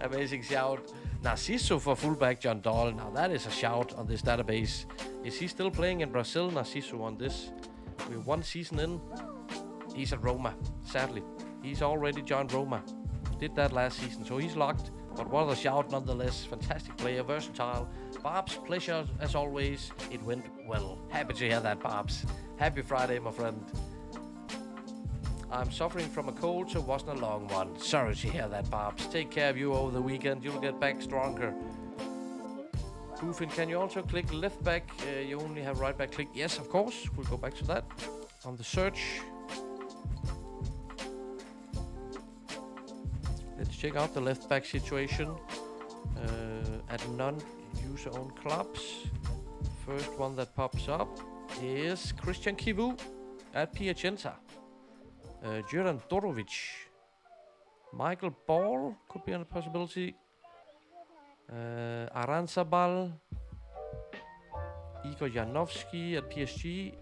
Amazing shout. Narciso for fullback, John Dahl. Now that is a shout on this database. Is he still playing in Brazil, Narciso, on this? We're one season in. He's at Roma, sadly. He's already joined Roma. Did that last season, so he's locked. But what a shout nonetheless. Fantastic player, versatile. Barbs, pleasure as always. It went well. Happy to hear that, Barbs. Happy Friday, my friend. I'm suffering from a cold, so it wasn't a long one. Sorry to hear that, Barbs. Take care of you over the weekend. You'll get back stronger. Buffin, can you also click left back? You only have right back click. Yes, of course. We'll go back to that. On the search. Let's check out the left back situation. At non-user-owned clubs. First one that pops up is Christian Kivu at Piacenza. Juran Dorovic. Michael Ball could be a possibility. Aranzabal. Igor Janovsky at PSG.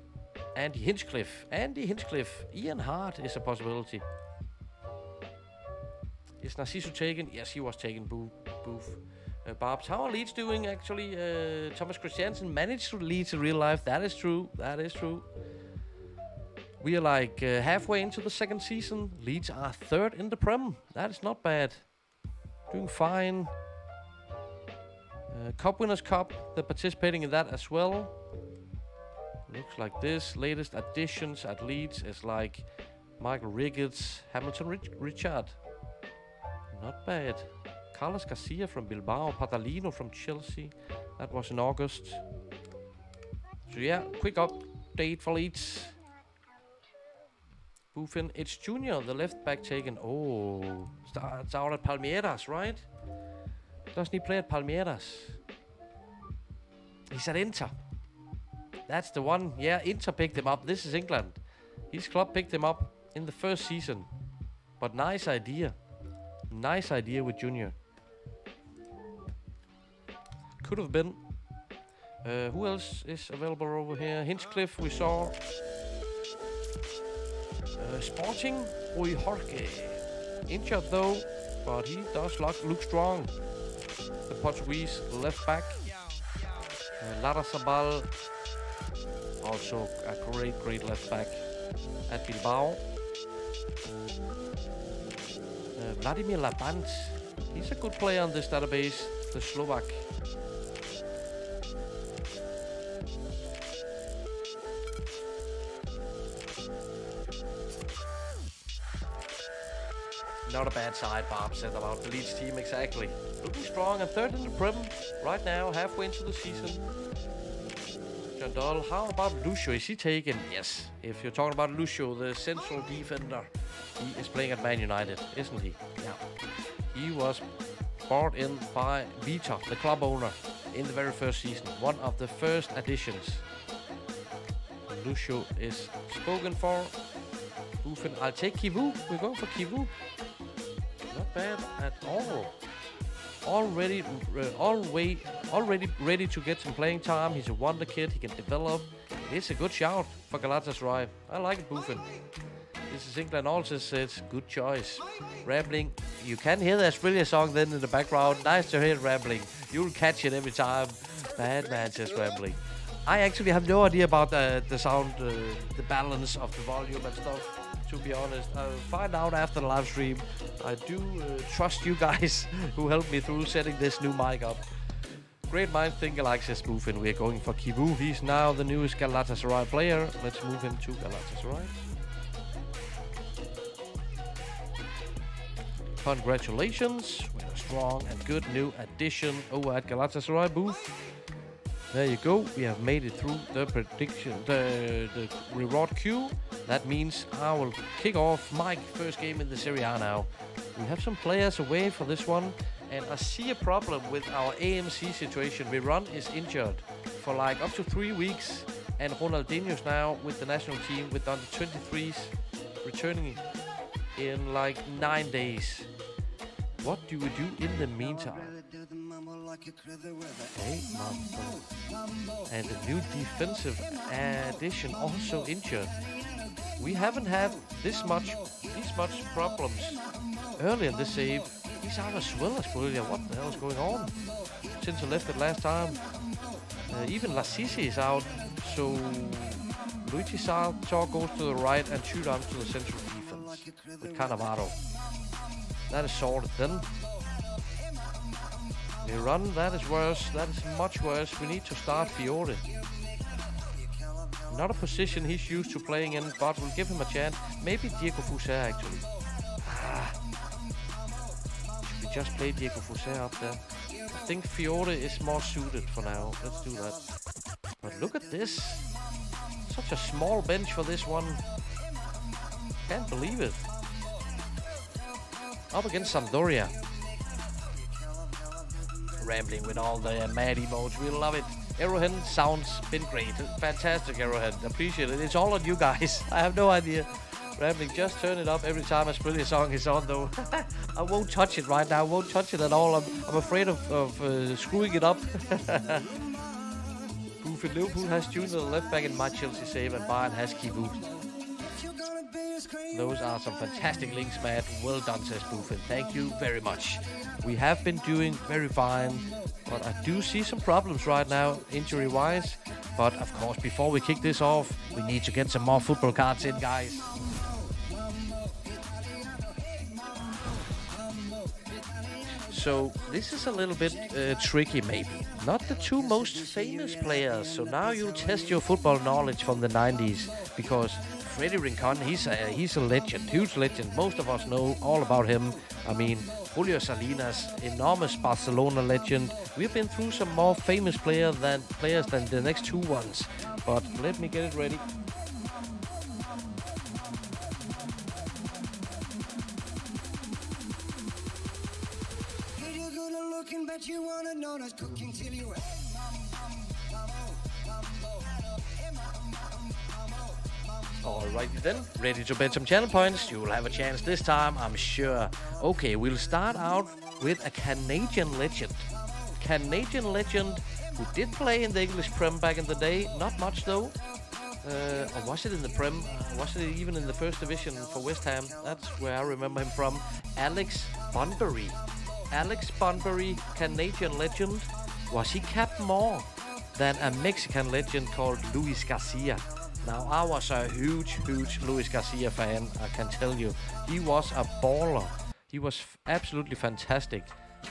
Andy Hinchcliffe. Ian Hart is a possibility. Is Narciso taken? Yes, he was taken. Boof. Barbs, how are Leeds doing actually? Thomas Christiansen managed to Leeds in real life. That is true. We are like halfway into the second season. Leeds are third in the Prem. That is not bad. Doing fine. Cup Winners' Cup. They're participating in that as well. Looks like this. Latest additions at Leeds is like Michael Ricketts, Hamilton Richard. Not bad. Carlos Garcia from Bilbao, Patalino from Chelsea. That was in August. So yeah, quick update for Leeds. Buffin, it's Junior, the left back taken. Oh, starts out at Palmeiras, right? Doesn't he play at Palmeiras? He's at Inter. That's the one. Yeah, Inter picked him up. This is England. His club picked him up in the first season. But nice idea. Nice idea with Junior. Could have been. Who else is available over here? Hinchcliffe, we saw. Sporting, Rui Jorge. Injured though, but he does look strong. The Portuguese left back. Lara Sabal, also a great left back at Bilbao. Vladimir Labant, he's a good player on this database, the Slovak. Not a bad side, Bob said about the Leeds team, exactly. Looking strong and third in the Prem right now, halfway into the season. John Doll, how about Lucio? Is he taken? Yes. If you're talking about Lucio, the central defender, he is playing at Man United, isn't he? Yeah. He was brought in by Vita, the club owner, in the very first season. One of the first additions. Lucio is spoken for. Buffin, I'll take Kivu. We're going for Kivu. Not bad at all. Already ready to get some playing time. He's a wonder kid. He can develop. It is a good shout for Galatasaray. I like it, Buffin. This is England also says good choice. Rambling. You can hear the Australia song then in the background. Nice to hear it rambling. You'll catch it every time. Bad man says rambling. I actually have no idea about the sound, the balance of the volume and stuff. To be honest, I'll find out after the live stream. I do trust you guys who helped me through setting this new mic up. Great mind think alike, says Buffin. We're going for Kivu. He's now the newest Galatasaray player. Let's move him to Galatasaray. Congratulations. We're a strong and good new addition over at Galatasaray, Booth. There you go. We have made it through the prediction, the reward queue. That means I will kick off my first game in the Serie A now. We have some players away for this one, and I see a problem with our AMC situation. Viron is injured for like up to 3 weeks, and Ronaldinho's now with the national team with under 23s returning in like 9 days. What do we do in the meantime? Okay, and the new defensive addition also injured. We haven't had these much problems early in this save. He's out as well as Bolivia. What the hell is going on? Since I left it last time. Even Lassisi is out. So Luigi Sartor goes to the right and shoot on to the central defense with Cannavaro. That is sorted then. We run, that is worse. That is much worse. We need to start Fiore. Not a position he's used to playing in, but we'll give him a chance. Maybe Diego Fuser actually. Should we just play Diego Fuser up there? I think Fiore is more suited for now. Let's do that. But look at this. Such a small bench for this one. Can't believe it. Up against Sampdoria. Rambling with all the mad emotes. We love it. Arrowhead sounds been great. Fantastic, Arrowhead. Appreciate it. It's all on you guys. I have no idea. Rambling, just turn it up every time a Sprilly song is on, though. I won't touch it right now. I won't touch it at all. I'm afraid of screwing it up. Buffin, Liverpool has Junior the left back in my Chelsea save, and Bayern has Kivu. Those are some fantastic links, Matt. Well done, says Bluefin. Thank you very much. We have been doing very fine, but I do see some problems right now, injury-wise. But, of course, before we kick this off, we need to get some more football cards in, guys. So, this is a little bit tricky, maybe. Not the two most famous players, so now you'll test your football knowledge from the 90s, because Freddy Rincon, he's a legend, huge legend. Most of us know all about him. I mean, Julio Salinas, enormous Barcelona legend. We've been through some more famous players than the next two ones. But let me get it ready. Alrighty then, ready to bet some channel points? You'll have a chance this time, I'm sure. Okay, we'll start out with a Canadian legend. Canadian legend who did play in the English Prem back in the day. Not much though. Or was it in the Prem? Was it even in the first division for West Ham? That's where I remember him from. Alex Bunbury. Alex Bunbury, Canadian legend. Was he capped more than a Mexican legend called Luis Garcia? Now, I was a huge Luis Garcia fan, I can tell you. He was a baller. He was absolutely fantastic.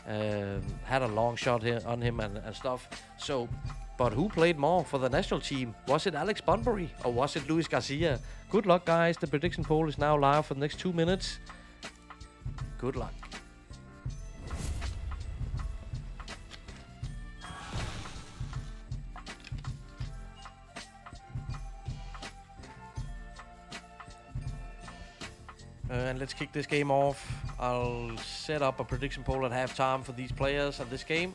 Had a long shot here on him and stuff. So, but who played more for the national team? Was it Alex Bunbury or was it Luis Garcia? Good luck, guys. The prediction poll is now live for the next 2 minutes. Good luck. And let's kick this game off. I'll set up a prediction poll at halftime for these players of this game.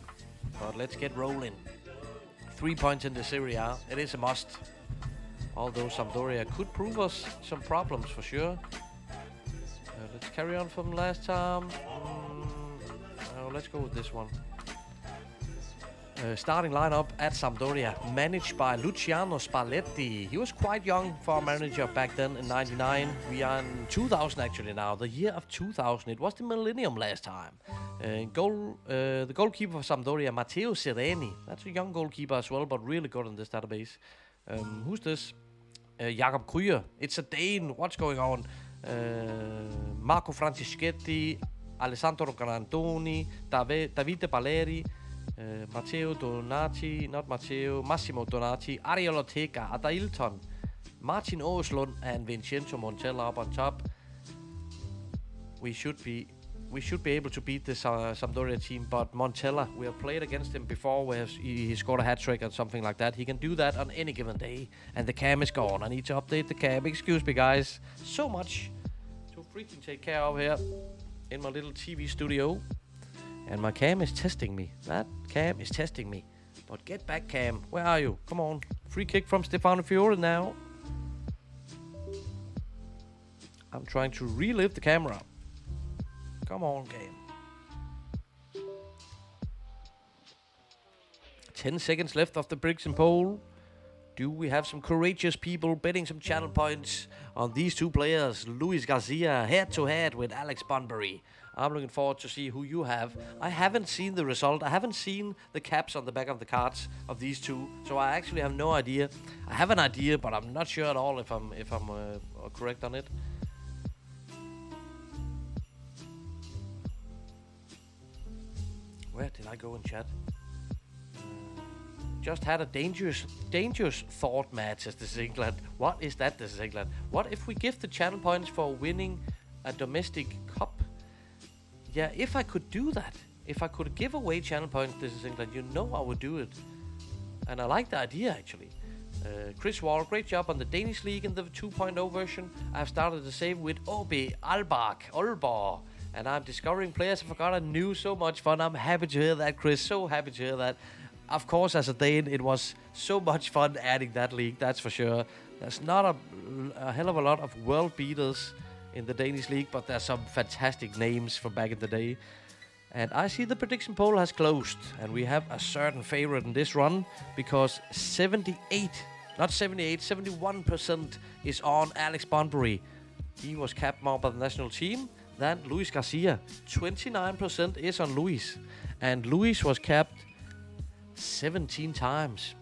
But let's get rolling. 3 points in the Serie A. It is a must. Although Sampdoria could prove us some problems for sure. Let's carry on from last time. Let's go with this one. Starting lineup at Sampdoria, managed by Luciano Spalletti. He was quite young for a manager back then in 99. We are in 2000 actually now, the year of 2000. It was the millennium last time. The goalkeeper for Sampdoria, Matteo Sereni. That's a young goalkeeper as well, but really good in this database. Who's this? Jakob Krüger. It's a Dane. What's going on? Marco Franceschetti, Alessandro Grandoni, Davide Baleri, Matteo Donati, Massimo Donati, Ariel Ortega, Adailton, Martin Åslund, and Vincenzo Montella up on top. We should be able to beat this Sampdoria team, but Montella, we have played against him before where he scored a hat-trick or something like that. He can do that on any given day, and the cam is gone. I need to update the cam. Excuse me, guys. So much to freaking take care of here in my little TV studio. And my cam is testing me. That cam is testing me. But get back, cam. Where are you? Come on. Free kick from Stefano Fiore now. I'm trying to relive the camera. Come on, cam. 10 seconds left of the prediction poll. Do we have some courageous people betting some channel points on these two players? Luis Garcia head-to-head with Alex Bunbury. I'm looking forward to see who you have. I haven't seen the result. I haven't seen the caps on the back of the cards of these two, so I actually have no idea. I have an idea, but I'm not sure at all if I'm correct on it. Where did I go in chat? Just had a dangerous thought, Matt, says this is England. What is that, this is England? What if we give the channel points for winning a domestic cup? Yeah, if I could do that, if I could give away channel points, this is England, you know I would do it. And I like the idea, actually. Chris Wall, great job on the Danish League in the 2.0 version. I've started the same with OB Aalborg. And I'm discovering players I forgot I knew. So much fun. I'm happy to hear that, Chris. So happy to hear that. Of course, as a Dane, it was so much fun adding that league, that's for sure. There's not a hell of a lot of world beaters in the Danish league, but there's some fantastic names from back in the day. And I see the prediction poll has closed, and we have a certain favorite in this run, because 78 Not 78, 71% is on Alex Bunbury. He was capped more by the national team than Luis Garcia. 29% is on Luis. And Luis was capped 17 times.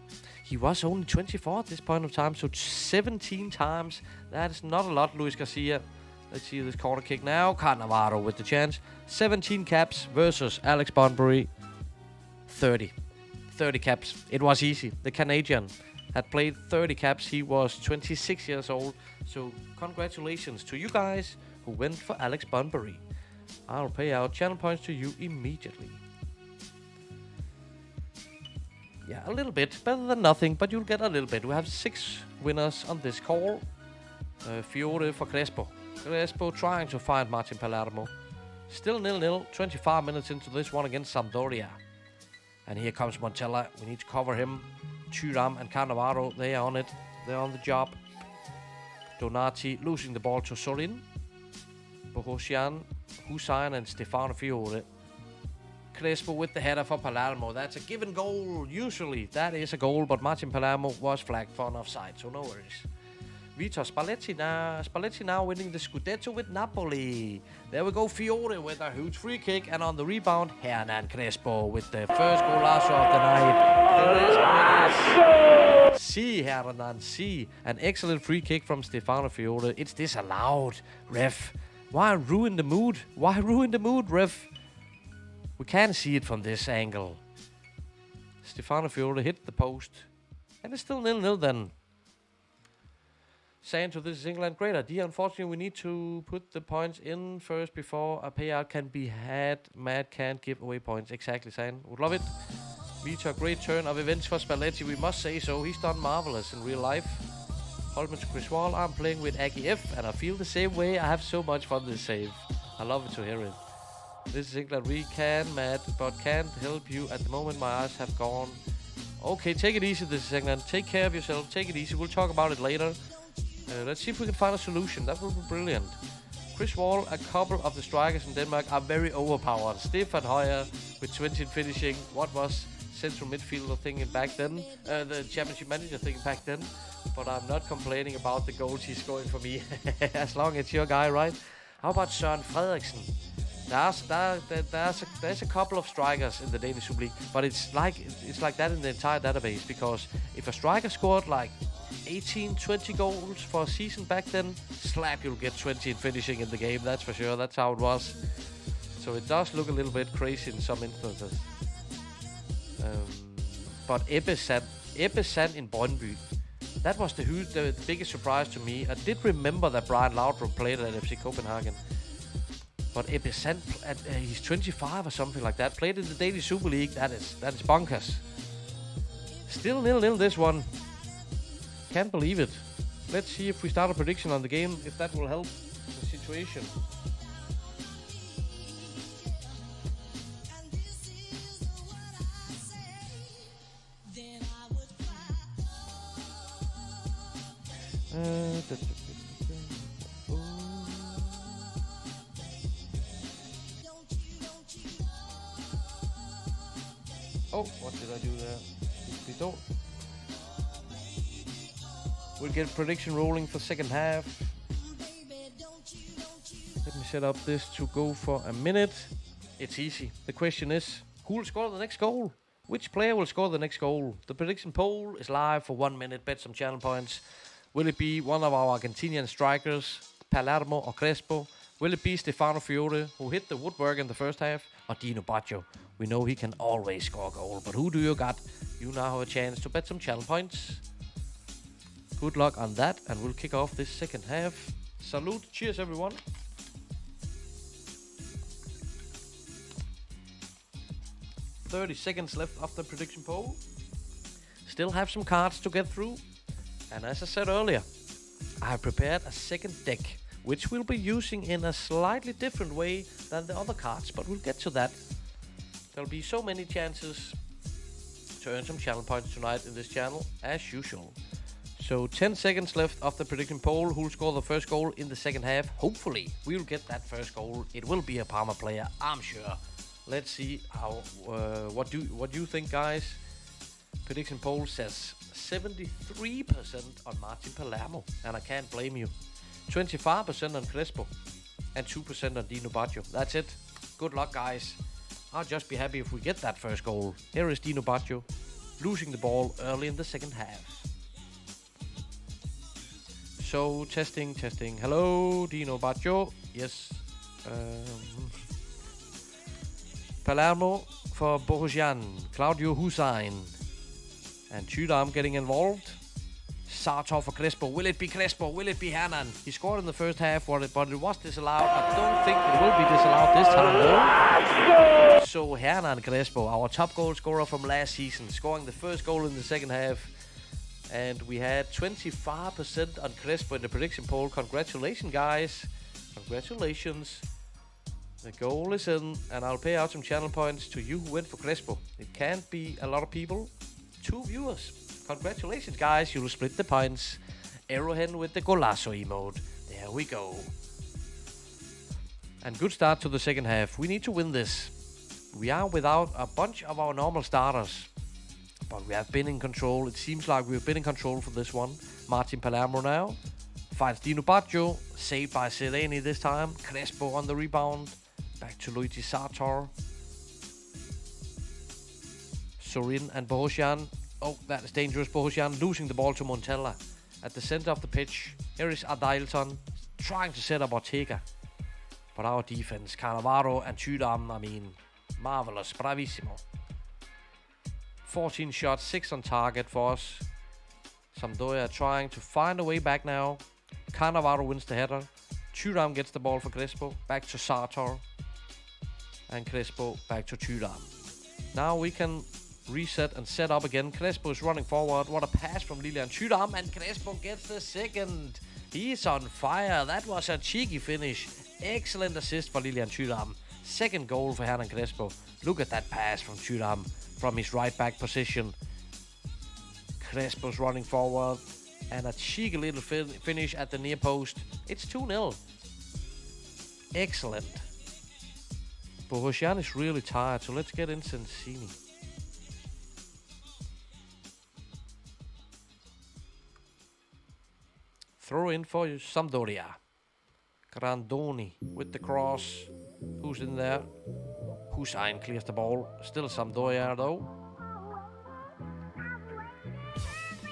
He was only 24 at this point of time, so 17 times. That is not a lot, Luis Garcia. Let's see this corner kick now. Cannavaro with the chance. 17 caps versus Alex Bunbury. 30 caps. It was easy. The Canadian had played 30 caps. He was 26 years old. So congratulations to you guys who went for Alex Bunbury. I'll pay out channel points to you immediately. Yeah, a little bit. Better than nothing, but you'll get a little bit. We have 6 winners on this call. Fiore for Crespo. Crespo trying to find Martin Palermo. Still 0-0. 25 minutes into this one against Sampdoria. And here comes Montella. We need to cover him. Thuram and Cannavaro, they are on it. They're on the job. Donati losing the ball to Sorin. Bohosian, Hussein and Stefano Fiore. Crespo with the header for Palermo. That's a given goal. Usually that is a goal, but Martin Palermo was flagged for an offside, so no worries. Vitor Spalletti now winning the Scudetto with Napoli. There we go, Fiore with a huge free kick, and on the rebound, Hernan Crespo with the first golazo of the night. See, Hernan, see. An excellent free kick from Stefano Fiore. It's disallowed, ref. Why ruin the mood? Why ruin the mood, ref? We can't see it from this angle. Stefano Fiore hit the post. And it's still 0-0 then. Santo, this is England. Great idea. Unfortunately, we need to put the points in first before a payout can be had. Matt can't give away points. Exactly, San. Would love it. Vitor, great turn of events for Spalletti. We must say so. He's done marvelous in real life. Holman to Chris Wall. I'm playing with Aggie F, and I feel the same way. I have so much fun this save. I love it to hear it. This is England. We can, Matt, but can't help you at the moment. My eyes have gone. Okay, take it easy. This is England. Take care of yourself. Take it easy. We'll talk about it later. Let's see if we can find a solution. That would be brilliant. Chris Wall, a couple of the strikers in Denmark are very overpowered. Stefan Højer with 20 finishing. What was central midfielder thinking back then? The championship manager thinking back then. But I'm not complaining about the goals he's scoring for me. As long as it's your guy, right? How about Søren Frederiksen? There's a couple of strikers in the Danish Super League, but it's like that in the entire database, because if a striker scored like 18, 20 goals for a season back then, slap, you'll get 20 in finishing in the game, that's for sure. That's how it was. So it does look a little bit crazy in some instances. But Ebbe Sand in Brøndby, that was the biggest surprise to me. I did remember that Brian Laudrup played at FC Copenhagen. But Ebbe Sand, he's 25 or something like that, played in the Danish Super League. That is bonkers. Still 0-0 this one. Can't believe it. Let's see if we start a prediction on the game, if that will help the situation. Oh, what did I do there? We'll get prediction rolling for second half. Let me set up this to go for a minute. It's easy. The question is, who will score the next goal? Which player will score the next goal? The prediction poll is live for 1 minute. Bet some channel points. Will it be one of our Argentinian strikers, Palermo or Crespo? Will it be Stefano Fiore, who hit the woodwork in the first half, or Dino Baggio? We know he can always score a goal, but who do you got? You now have a chance to bet some channel points. Good luck on that, and we'll kick off this second half. Salute. Cheers, everyone. "30 seconds left of the prediction poll. Still have some cards to get through. And as I said earlier, I have prepared a second deck, which we'll be using in a slightly different way than the other cards, but we'll get to that. There'll be so many chances to earn some channel points tonight in this channel, as usual. So 10 seconds left of the prediction poll. Who'll score the first goal in the second half? Hopefully, we'll get that first goal. It will be a Parma player, I'm sure. Let's see how. What do you think, guys? Prediction poll says 73% on Martin Palermo, and I can't blame you. 25% on Crespo, and 2% on Dino Baggio. That's it. Good luck, guys. I'll just be happy if we get that first goal. Here is Dino Baggio, losing the ball early in the second half. So, testing. Hello, Dino Baggio. Yes. Palermo for Bohusian. Claudio Hussein. And Tudam getting involved. Sartor for Crespo. Will it be Crespo? Will it be Hernan? He scored in the first half, but it was disallowed. I don't think it will be disallowed this time, though. So Hernan Crespo, our top goal scorer from last season, scoring the first goal in the second half. And we had 25% on Crespo in the prediction poll. Congratulations, guys. Congratulations. The goal is in, and I'll pay out some channel points to you who went for Crespo. It can't be a lot of people. 2 viewers. Congratulations, guys. You'll split the points. Arrowhead with the golazo emote. There we go. And good start to the second half. We need to win this. We are without a bunch of our normal starters, but we have been in control. It seems like we've been in control for this one. Martin Palermo now finds Dino Baggio, saved by Seleni this time. Crespo on the rebound. Back to Luigi Sartor. Sorin and Bohusian. Oh, that is dangerous. Bohusian losing the ball to Montella at the center of the pitch. Here is Adailton trying to set up Ortega. But our defense, Cannavaro and Tudam, I mean, marvelous, bravissimo. 14 shots, 6 on target for us. Sampdoria trying to find a way back now. Cannavaro wins the header. Tudam gets the ball for Crespo. Back to Sartor. And Crespo back to Tudam. Now we can reset and set up again. Crespo is running forward. What a pass from Lilian Tudam. And Crespo gets the second. He's on fire. That was a cheeky finish. Excellent assist for Lilian Tudam. Second goal for Hernan Crespo. Look at that pass from Tudam from his right back position. Crespo's running forward. And a cheeky little finish at the near post. It's 2-0. Excellent. Bohusian is really tired, so let's get in Sensini. Throw in for Sampdoria. Grandoni with the cross. Who's in there? Hussein clears the ball. Still Sampdoria though.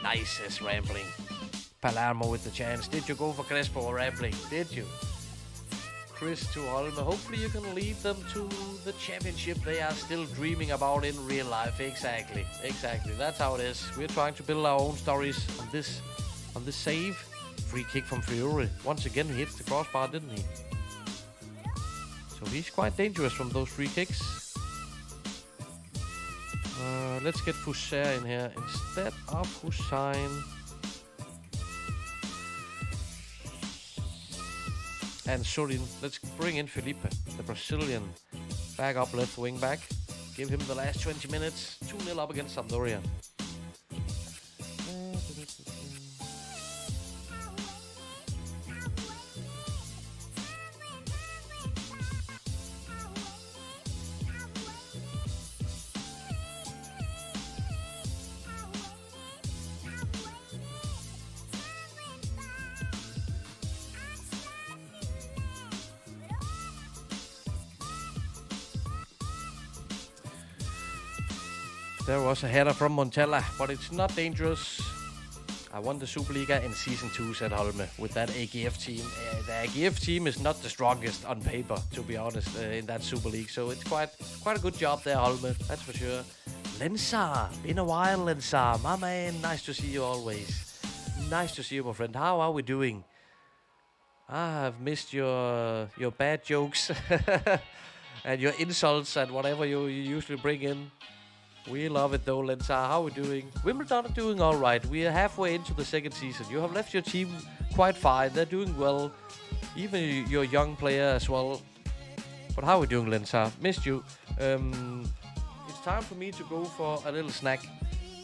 Nice as rambling. Palermo with the chance. Did you go for Crespo or rambling? Did you? Chris to Holme. Hopefully you can lead them to the championship they are still dreaming about in real life. Exactly. That's how it is. We're trying to build our own stories on this save. Free kick from Fiore. Once again, he hits the crossbar, didn't he? So he's quite dangerous from those free kicks. Let's get Fusser in here instead of Hussein. And Sorin. Let's bring in Felipe, the Brazilian. Back up left wing back. Give him the last 20 minutes. 2-0 up against Sampdoria. There was a header from Montella, but it's not dangerous. I won the Superliga in Season 2, said Holme, with that AGF team. The AGF team is not the strongest on paper, to be honest, in that Super League. So it's quite a good job there, Holme, that's for sure. Lensar, been a while, Lensar. My man, nice to see you always. Nice to see you, my friend. How are we doing? I have missed your bad jokes and your insults and whatever you usually bring in. We love it though, Lensar. How are we doing? Wimbledon are doing all right. We are halfway into the second season. You have left your team quite fine. They're doing well. Even your young player as well. But how are we doing, Lensar? Missed you. It's time for me to go for a little snack.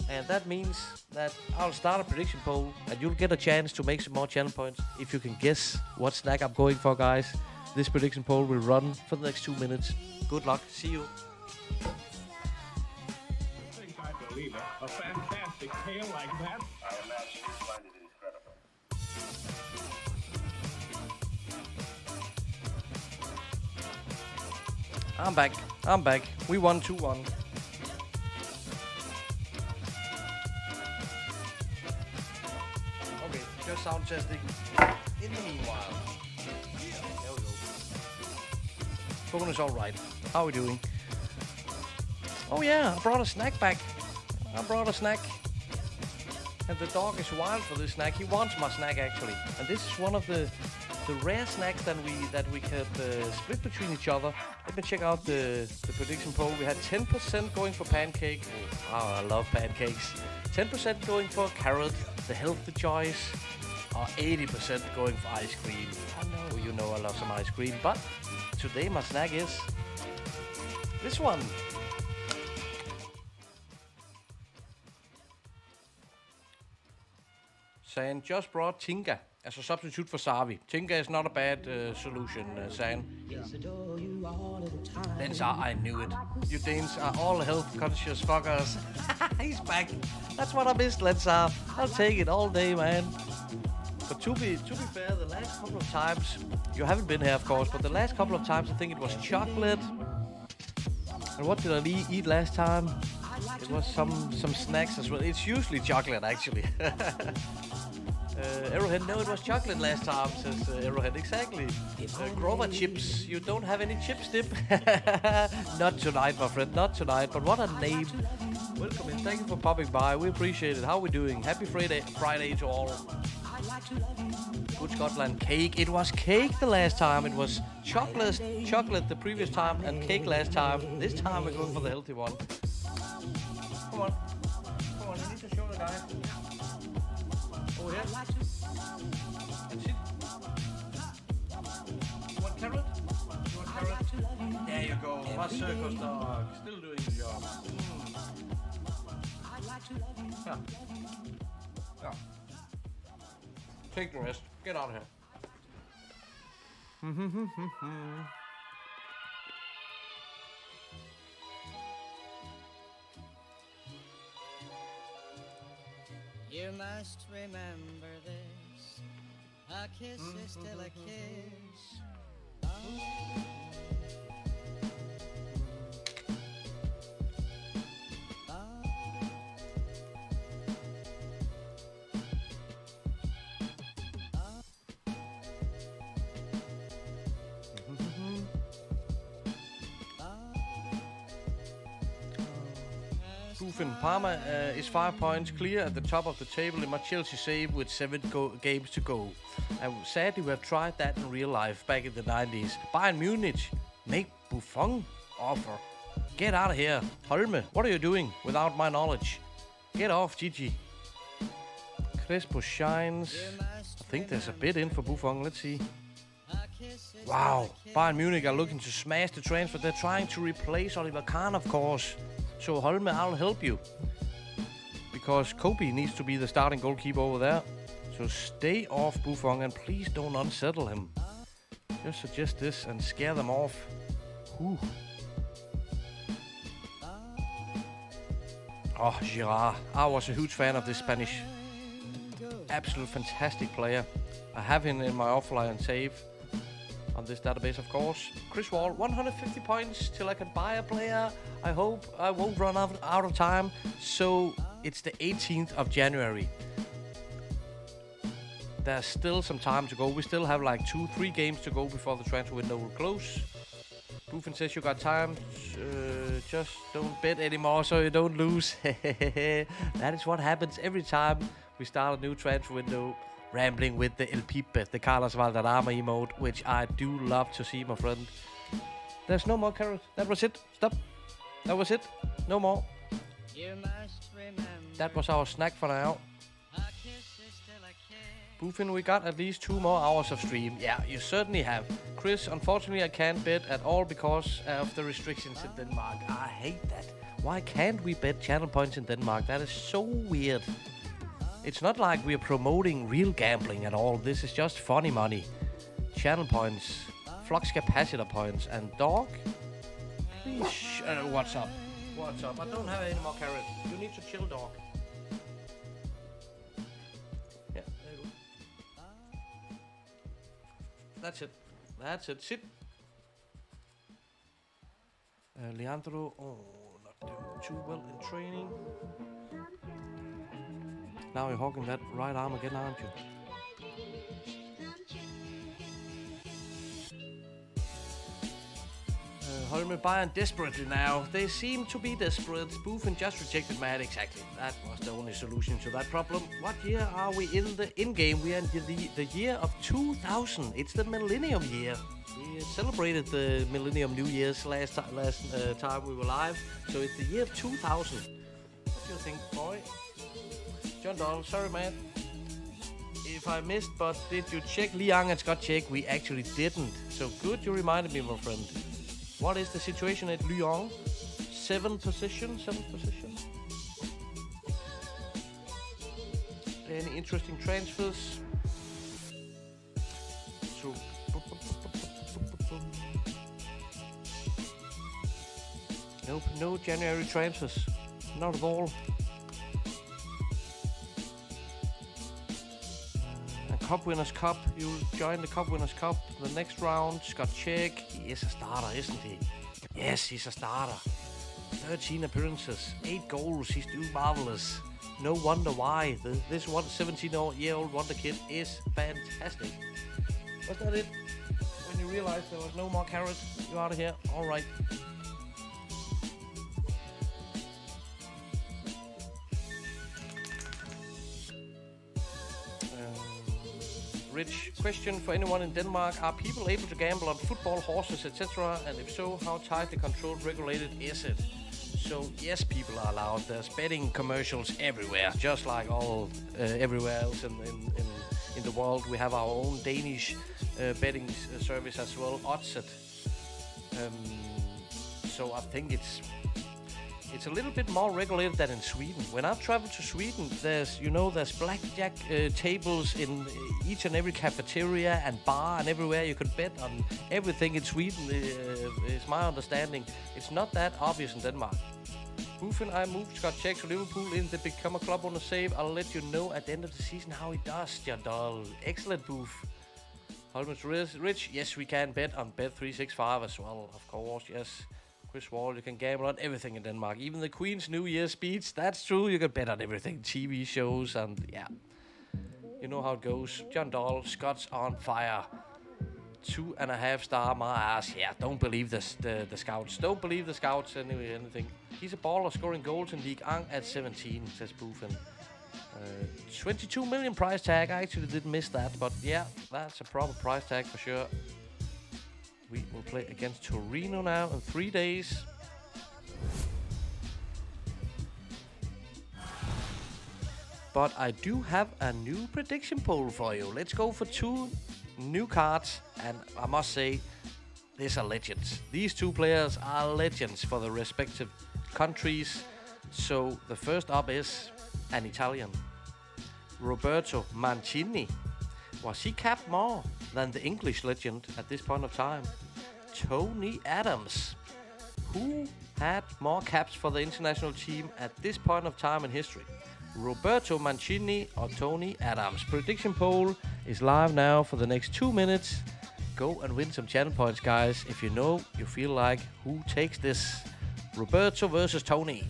And that means that I'll start a prediction poll. And you'll get a chance to make some more channel points. If you can guess what snack I'm going for, guys. This prediction poll will run for the next 2 minutes. Good luck. See you. A fantastic big tail like that? I imagine you find it incredible. I'm back. We won 2-1. Okay, just sound testing. In the meanwhile. There we go. Phone is alright. How are we doing? Oh yeah, I brought a snack back. And the dog is wild for this snack. He wants my snack actually. And this is one of the rare snacks that we could split between each other. Let me check out the prediction poll. We had 10% going for pancake. Oh, I love pancakes. 10% going for carrot, the healthy choice. Or 80% going for ice cream. I know you know I love some ice cream, but today my snack is this one. San just brought Tinga as a substitute for Savi. Tinga is not a bad solution, San. Then I knew it. You Danes are all health-conscious fuckers. He's back. That's what I missed, Lensar. I'll take it all day, man. But to be fair, the last couple of times, you haven't been here, of course, but the last couple of times, I think it was chocolate. And what did I eat last time? It was some snacks as well. It's usually chocolate, actually. Arrowhead, no, it was chocolate last time, says Arrowhead. Exactly. Grover chips. You don't have any chips, Dip? Not tonight, my friend. Not tonight. But what a name. Welcome in. Thank you for popping by. We appreciate it. How are we doing? Happy Friday to all. Good Scotland. Cake. It was cake the last time. It was chocolate the previous time and cake last time. This time we're going for the healthy one. Come on. You need to show the guy. Over here. That's it. You want carrot? There you go. My circus dog. Still doing the job. Yeah. Take the rest. Get out of here. You must remember this. A kiss is still a kiss. Parma is 5 points clear at the top of the table in my Chelsea save with 7 games to go. And sadly, we have tried that in real life back in the 90s. Bayern Munich, make Buffon offer. Get out of here. Holme, what are you doing without my knowledge? Get off, Gigi. Crespo shines. I think there's a bid in for Buffon. Let's see. Wow. Bayern Munich are looking to smash the transfer. They're trying to replace Oliver Kahn, of course. So Holme, I'll help you. Because Kobe needs to be the starting goalkeeper over there. So stay off Buffon and please don't unsettle him. Just suggest this and scare them off. Whew. Oh, Girard. I was a huge fan of this Spanish. Absolute fantastic player. I have him in my offline save. On this database, of course. Chris Wall, 150 points till I can buy a player. I hope I won't run out of time. So it's the 18th of January. There's still some time to go. We still have like 2-3 games to go before the transfer window will close. Buffon says you got time. Just don't bet anymore so you don't lose. That is what happens every time we start a new transfer window. Rambling with the El Pipe, the Carlos Valderrama emote, which I do love to see, my friend. There's no more carrot. That was it. Stop. That was it. No more. That was our snack for now. Buffon, we got at least 2 more hours of stream. Yeah, you certainly have. Chris, unfortunately, I can't bet at all because of the restrictions in Denmark. I hate that. Why can't we bet channel points in Denmark? That is so weird. It's not like we're promoting real gambling at all. This is just funny money. Channel points, flux capacitor points, and dog. Please, what's up? What's up? I don't have any more carrot. You need to chill, dog. That's it. That's it. Sit. Leandro, not doing too well in training. Now you're hogging that right arm again, aren't you? Holme Bayern desperately now. They seem to be desperate. Buffen just rejected Matt. Exactly. That was the only solution to that problem. What year are we in the in-game? We are in the year of 2000. It's the Millennium year. We celebrated the Millennium New Year's last time we were live. So it's the year of 2000. What do you think, boy? John Dahl, sorry, man. If I missed, but did you check Liang and Scott check? We actually didn't. So good you reminded me, my friend. What is the situation at Lyon? 7th position. Any interesting transfers? So, nope, no January transfers. Not at all. Cup Winners' Cup. You'll join the Cup Winners' Cup the next round. Scott Check. He is a starter, isn't he? Yes, he's a starter. 13 appearances, 8 goals. He's doing marvelous. No wonder why. This 17-year-old wonder kid is fantastic. Was that it? When you realized there was no more carrot, you're out of here. All right. Rich question for anyone in Denmark. Are people able to gamble on football, horses, etc.? And if so, how tightly controlled, regulated is it? So, yes, people are allowed. There's betting commercials everywhere, just like all everywhere else in the world. We have our own Danish betting service as well, Oddset. So I think it's a little bit more regulated than in Sweden. When I travel to Sweden, there's blackjack tables in each and every cafeteria and bar and everywhere. You can bet on everything in Sweden, is my understanding. It's not that obvious in Denmark. Buffen, I moved Scott Check to Liverpool in the Become a Club on the save. I'll let you know at the end of the season how he does, Jadal. Excellent, Boof. Holmes Rich, yes, we can bet on Bet365 as well, of course, yes. Chris Wall, you can gamble on everything in Denmark. Even the Queen's New Year speech, that's true. You can bet on everything. TV shows and, yeah. You know how it goes. John Dahl, Scott's on fire. 2.5 star, my ass. Yeah, don't believe the scouts. Don't believe the scouts anyway, anything. He's a baller scoring goals in League 1 at 17, says Buffen. 22 million price tag. I actually did miss that, but yeah, that's a proper price tag for sure. We will play against Torino now in 3 days. But I do have a new prediction poll for you. Let's go for 2 new cards. And I must say, these are legends. These 2 players are legends for the respective countries. So the first up is an Italian. Roberto Mancini. Was he capped more than the English legend at this point of time? Tony Adams. Who had more caps for the international team at this point of time in history? Roberto Mancini or Tony Adams? Prediction poll is live now for the next 2 minutes. Go and win some channel points, guys. If you feel like, who takes this? Roberto versus Tony.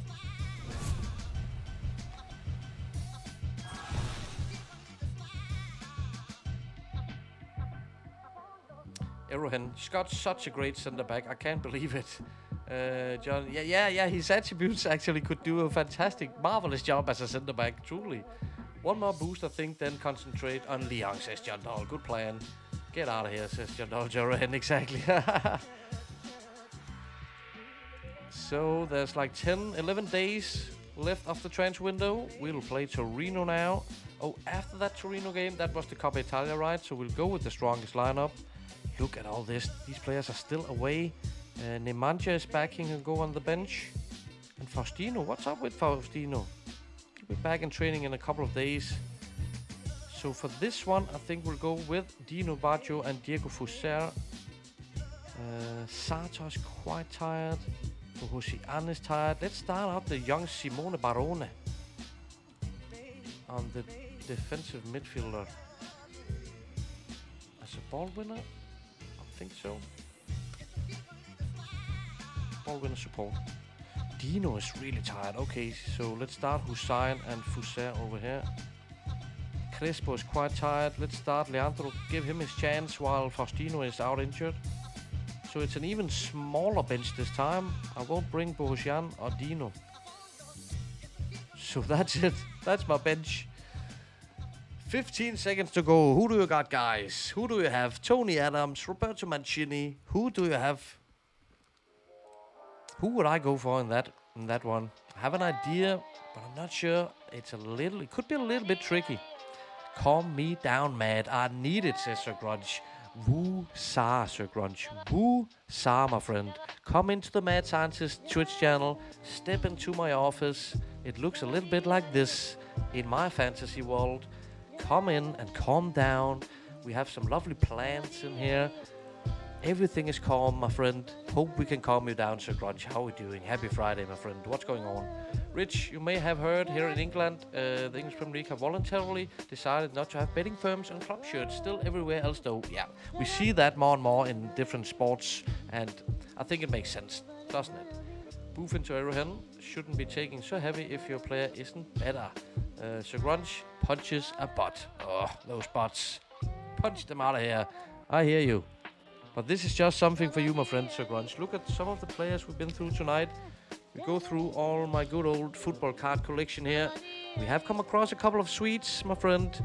Erohen, Scott's such a great centre-back. I can't believe it. John, yeah, his attributes actually could do a fantastic, marvelous job as a centre-back, truly. One more boost, I think, then concentrate on Lyon, says John Dahl. Good plan. Get out of here, says John Dahl. Erohen, exactly. So, there's like 10, 11 days left of the transfer window. We'll play Torino now. Oh, after that Torino game, that was the Coppa Italia, right? So, we'll go with the strongest lineup. Look at all this. These players are still away. Nemanja is back. He can go on the bench. And Faustino. What's up with Faustino? He'll be back in training in a couple of days. So for this one, I think we'll go with Dino Baggio and Diego Fuser. Sartor's quite tired. Hosian is tired. Let's start out the young Simone Barone on the defensive midfielder. As a ball winner, think so. Ball winner support. Dino is really tired. Okay, so let's start Hussein and Fuser over here. Crespo is quite tired. Let's start Leandro. Give him his chance while Faustino is out injured. So it's an even smaller bench this time. I won't bring Bohosian or Dino. So that's it. That's my bench. 15 seconds to go. Who do you got, guys? Who do you have? Tony Adams, Roberto Mancini. Who do you have? Who would I go for in that one? I have an idea, but I'm not sure. It could be a little bit tricky. Calm me down, Matt. I need it, says Sir Grunch. Woo Sa, Sir Grunch. Woo Sa, my friend. Come into the Mad Scientist Twitch channel. Step into my office. It looks a little bit like this in my fantasy world. Come in and calm down. We have some lovely plants in here. Everything is calm, my friend. Hope we can calm you down, Sir Grunch. How are we doing? Happy Friday, my friend. What's going on? Rich, you may have heard here in England, the English Premier League have voluntarily decided not to have betting firms and club shirts. Still everywhere else, though. Yeah, we see that more and more in different sports, and I think it makes sense, doesn't it? Boof into Aerohen shouldn't be taking so heavy if your player isn't better. Sir Grunch punches a butt. Oh, those butts. Punch them out of here. I hear you. But this is just something for you, my friend, Sir Grunch. Look at some of the players we've been through tonight. We go through all my good old football card collection here. We have come across a couple of Swedes, my friend.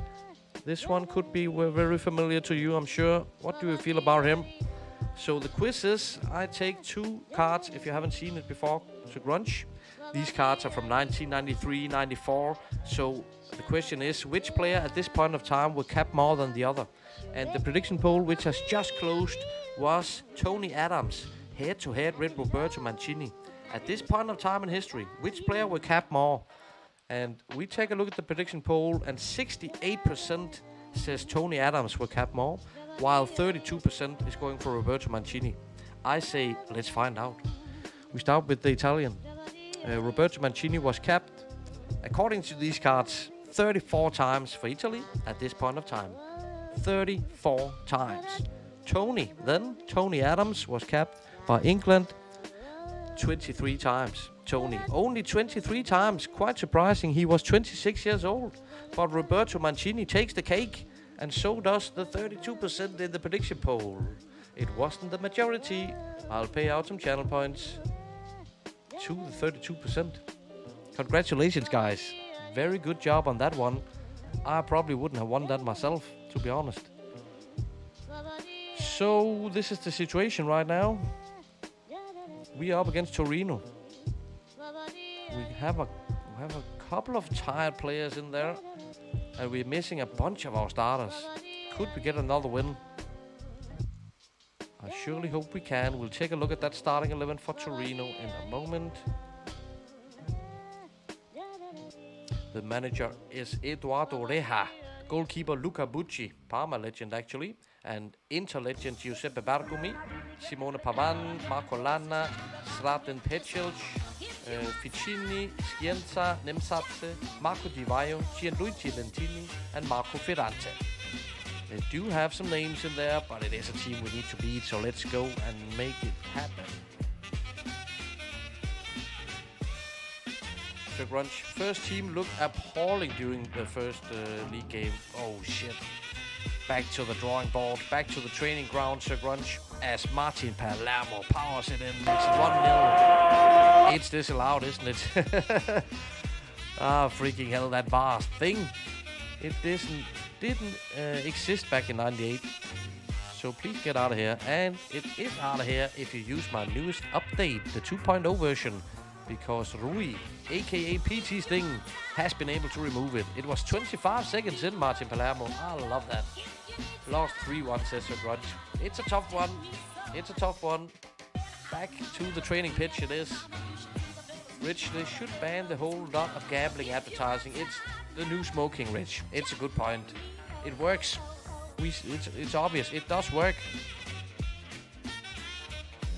This one could be very familiar to you, I'm sure. What do you feel about him? So the quiz is, I take 2 cards if you haven't seen it before, Sir Grunch. These cards are from 1993, 94. So the question is, which player at this point of time will cap more than the other? And the prediction poll, which has just closed, was Tony Adams head-to-head with Roberto Mancini. At this point of time in history, which player will cap more? And we take a look at the prediction poll, and 68% says Tony Adams will cap more, while 32% is going for Roberto Mancini. I say, let's find out. We start with the Italian. Roberto Mancini was capped, according to these cards, 34 times for Italy at this point of time. 34 times. Tony Adams was capped by England 23 times. Tony, only 23 times. Quite surprising. He was 26 years old. But Roberto Mancini takes the cake, and so does the 32% in the prediction poll. It wasn't the majority. I'll pay out some channel points to the 32%. Congratulations, guys. Very good job on that one. I probably wouldn't have won that myself, to be honest. So this is the situation right now. We are up against Torino. We have a couple of tired players in there, and we're missing a bunch of our starters. Could we get another win? I surely hope we can. We'll take a look at that starting 11 for Torino in a moment. The manager is Eduardo Reja. Goalkeeper Luca Bucci, Parma legend actually, and Inter legend Giuseppe Bergomi, Simone Pavan, Marco Lana, Sraten Pecic, Ficini, Scienza, Nemsatse, Marco Di Vaio, Gianluigi Lentini, and Marco Ferrante. They do have some names in there, but it is a team we need to beat, so let's go and make it happen. Sir Grunch, first team looked appalling during the first league game. Oh shit. Back to the drawing board, back to the training ground, Sir Grunch, as Martin Palermo powers it in. It's 1-0. It's disallowed, isn't it? Ah, freaking hell, that vast thing. It didn't exist back in 98. So please get out of here. And it is out of here if you use my newest update, the 2.0 version. Because Rui, aka PT Sting, has been able to remove it. It was 25 seconds in, Martin Palermo. I love that. Lost 3-1, says Sir Grunch. It's a tough one. It's a tough one. Back to the training pitch it is. Rich, they should ban the whole lot of gambling advertising. It's the new smoking, Rich. It's a good point. It works. It's obvious. It does work.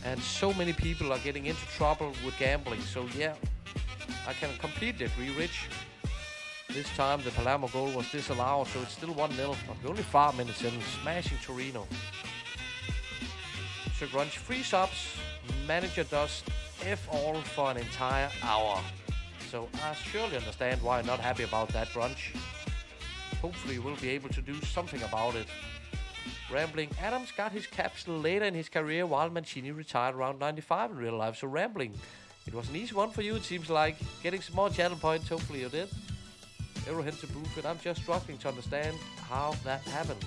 And so many people are getting into trouble with gambling. So yeah, I can completely agree, Rich. This time the Palermo goal was disallowed, so it's still 1-0. But we're only 5 minutes in, smashing Torino. So Grunge, free subs. Manager does F all for an entire hour. So I surely understand why you're not happy about that, Grunge. Hopefully we'll be able to do something about it. Rambling. Adams got his caps later in his career while Mancini retired around 95 in real life. So Rambling, it was an easy one for you, it seems like. Getting some more channel points, hopefully you did. Arrowhead to proof it. I'm just struggling to understand how that happened.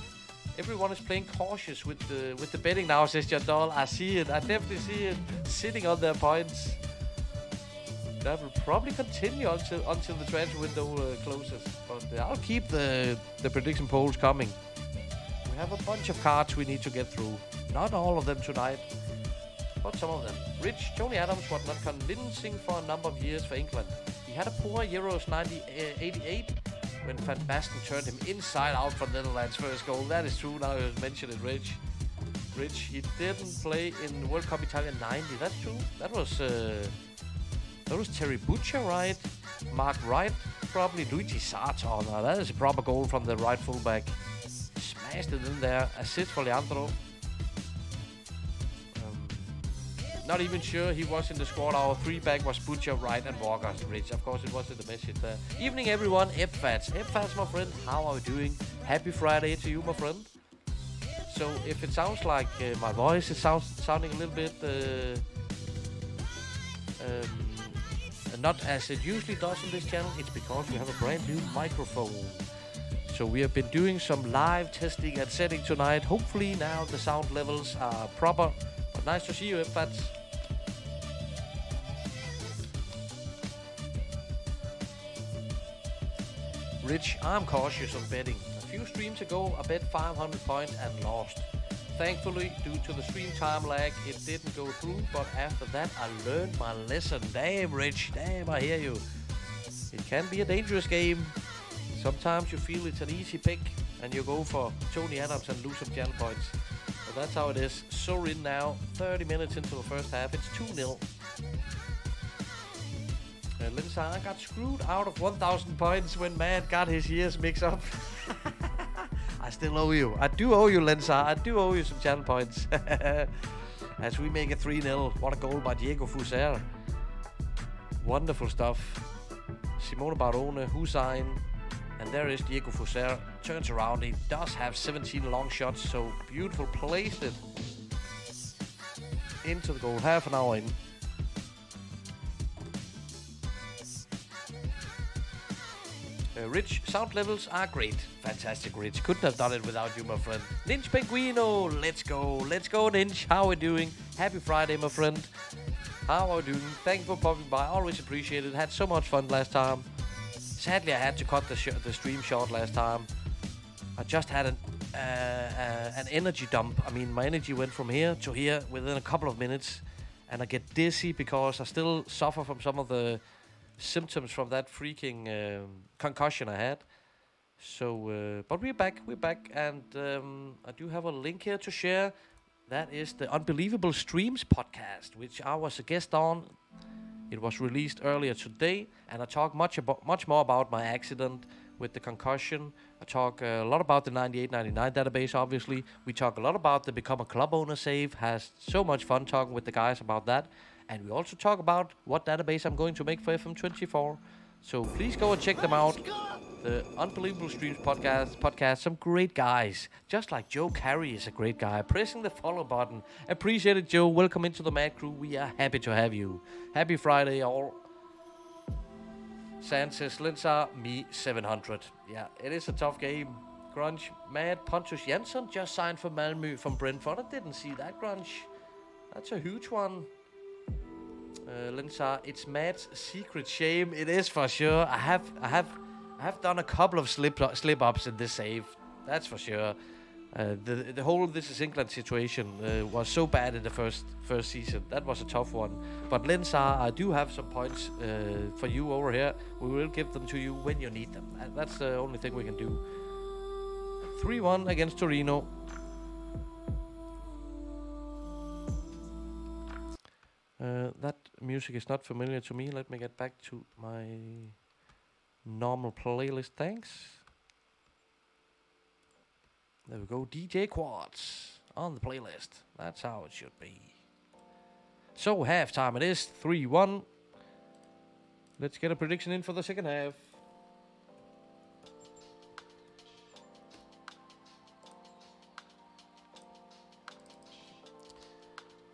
Everyone is playing cautious with the betting now, says Jadol. I see it. I definitely see it. Sitting on their points. That will probably continue until the transfer window closes. But I'll keep the prediction polls coming. We have a bunch of cards we need to get through. Not all of them tonight, but some of them. Rich, Tony Adams was not convincing for a number of years for England. He had a poor Euros 88 when Van Basten turned him inside out for Netherlands' first goal. That is true, now you mention it, Rich. Rich, he didn't play in World Cup Italia 90. That's true. That was Terry Butcher, right? Mark Wright, probably. Luigi Sato. Now that is a proper goal from the right fullback. Smashed it in there. Assist for Leandro. Not even sure he was in the squad. Our three-back was Butcher, Wright, and Walker. Rich, of course, it was in the message there. Evening, everyone. F-Fats. F-Fats, my friend. How are you doing? Happy Friday to you, my friend. So, if it sounds like my voice is sounding a little bit not as it usually does on this channel, it's because we have a brand new microphone. So we have been doing some live testing and setting tonight. Hopefully now the sound levels are proper. But nice to see you, F-Fats. Rich, I'm cautious on betting. A few streams ago, I bet 500 points and lost. Thankfully, due to the stream time lag, it didn't go through, but after that, I learned my lesson. Damn, Rich, damn, I hear you. It can be a dangerous game. Sometimes you feel it's an easy pick, and you go for Tony Adams and lose some channel points. But that's how it is. So in now, 30 minutes into the first half, it's 2-0. Linsar got screwed out of 1,000 points when Matt got his years mixed up. I still owe you. I do owe you, Linsar. I do owe you some channel points. As we make it 3-0. What a goal by Diego Fuser. Wonderful stuff. Simone Barone, Hussein. And there is Diego Fuser. Turns around. He does have 17 long shots. So beautiful. Placed it into the goal. Half an hour in. Rich, sound levels are great. Fantastic, Rich. Couldn't have done it without you, my friend. Ninja Penguino, let's go. Let's go, Ninja. How are we doing? Happy Friday, my friend. How are we doing? Thank you for popping by. Always appreciate it. Had so much fun last time. Sadly, I had to cut the stream short last time. I just had an energy dump. I mean, my energy went from here to here within a couple of minutes. And I get dizzy because I still suffer from some of the symptoms from that freaking concussion I had. So, but we're back, and I do have a link here to share. That is the Unbelievable Streams podcast, which I was a guest on. It was released earlier today, and I talk much more about my accident with the concussion. I talk a lot about the 98-99 database, obviously. We talk a lot about the Become a Club Owner save. Has so much fun talking with the guys about that. And we also talk about what database I'm going to make for FM24. So please go and check them out. The Unbelievable Streams podcast. Some great guys. Just like Joe Carey is a great guy. Pressing the follow button. Appreciate it, Joe. Welcome into the Mad Crew. We are happy to have you. Happy Friday, all. Sand says, Linsar, me 700. Yeah, it is a tough game. Grunge, Mad, Pontus Jansson just signed for Malmö from Brentford. I didn't see that, Grunge. That's a huge one. Linsar, it's Matt's secret shame. It is for sure. I have done a couple of slip ups in this save. That's for sure. The whole This Is England situation was so bad in the first season. That was a tough one. But Linsar, I do have some points for you over here. We will give them to you when you need them. That's the only thing we can do. 3-1 against Torino. That music is not familiar to me. Let me get back to my normal playlist. Thanks. There we go. DJ Quads. on the playlist. That's how it should be. So, halftime it is, 3-1. Let's get a prediction in for the second half.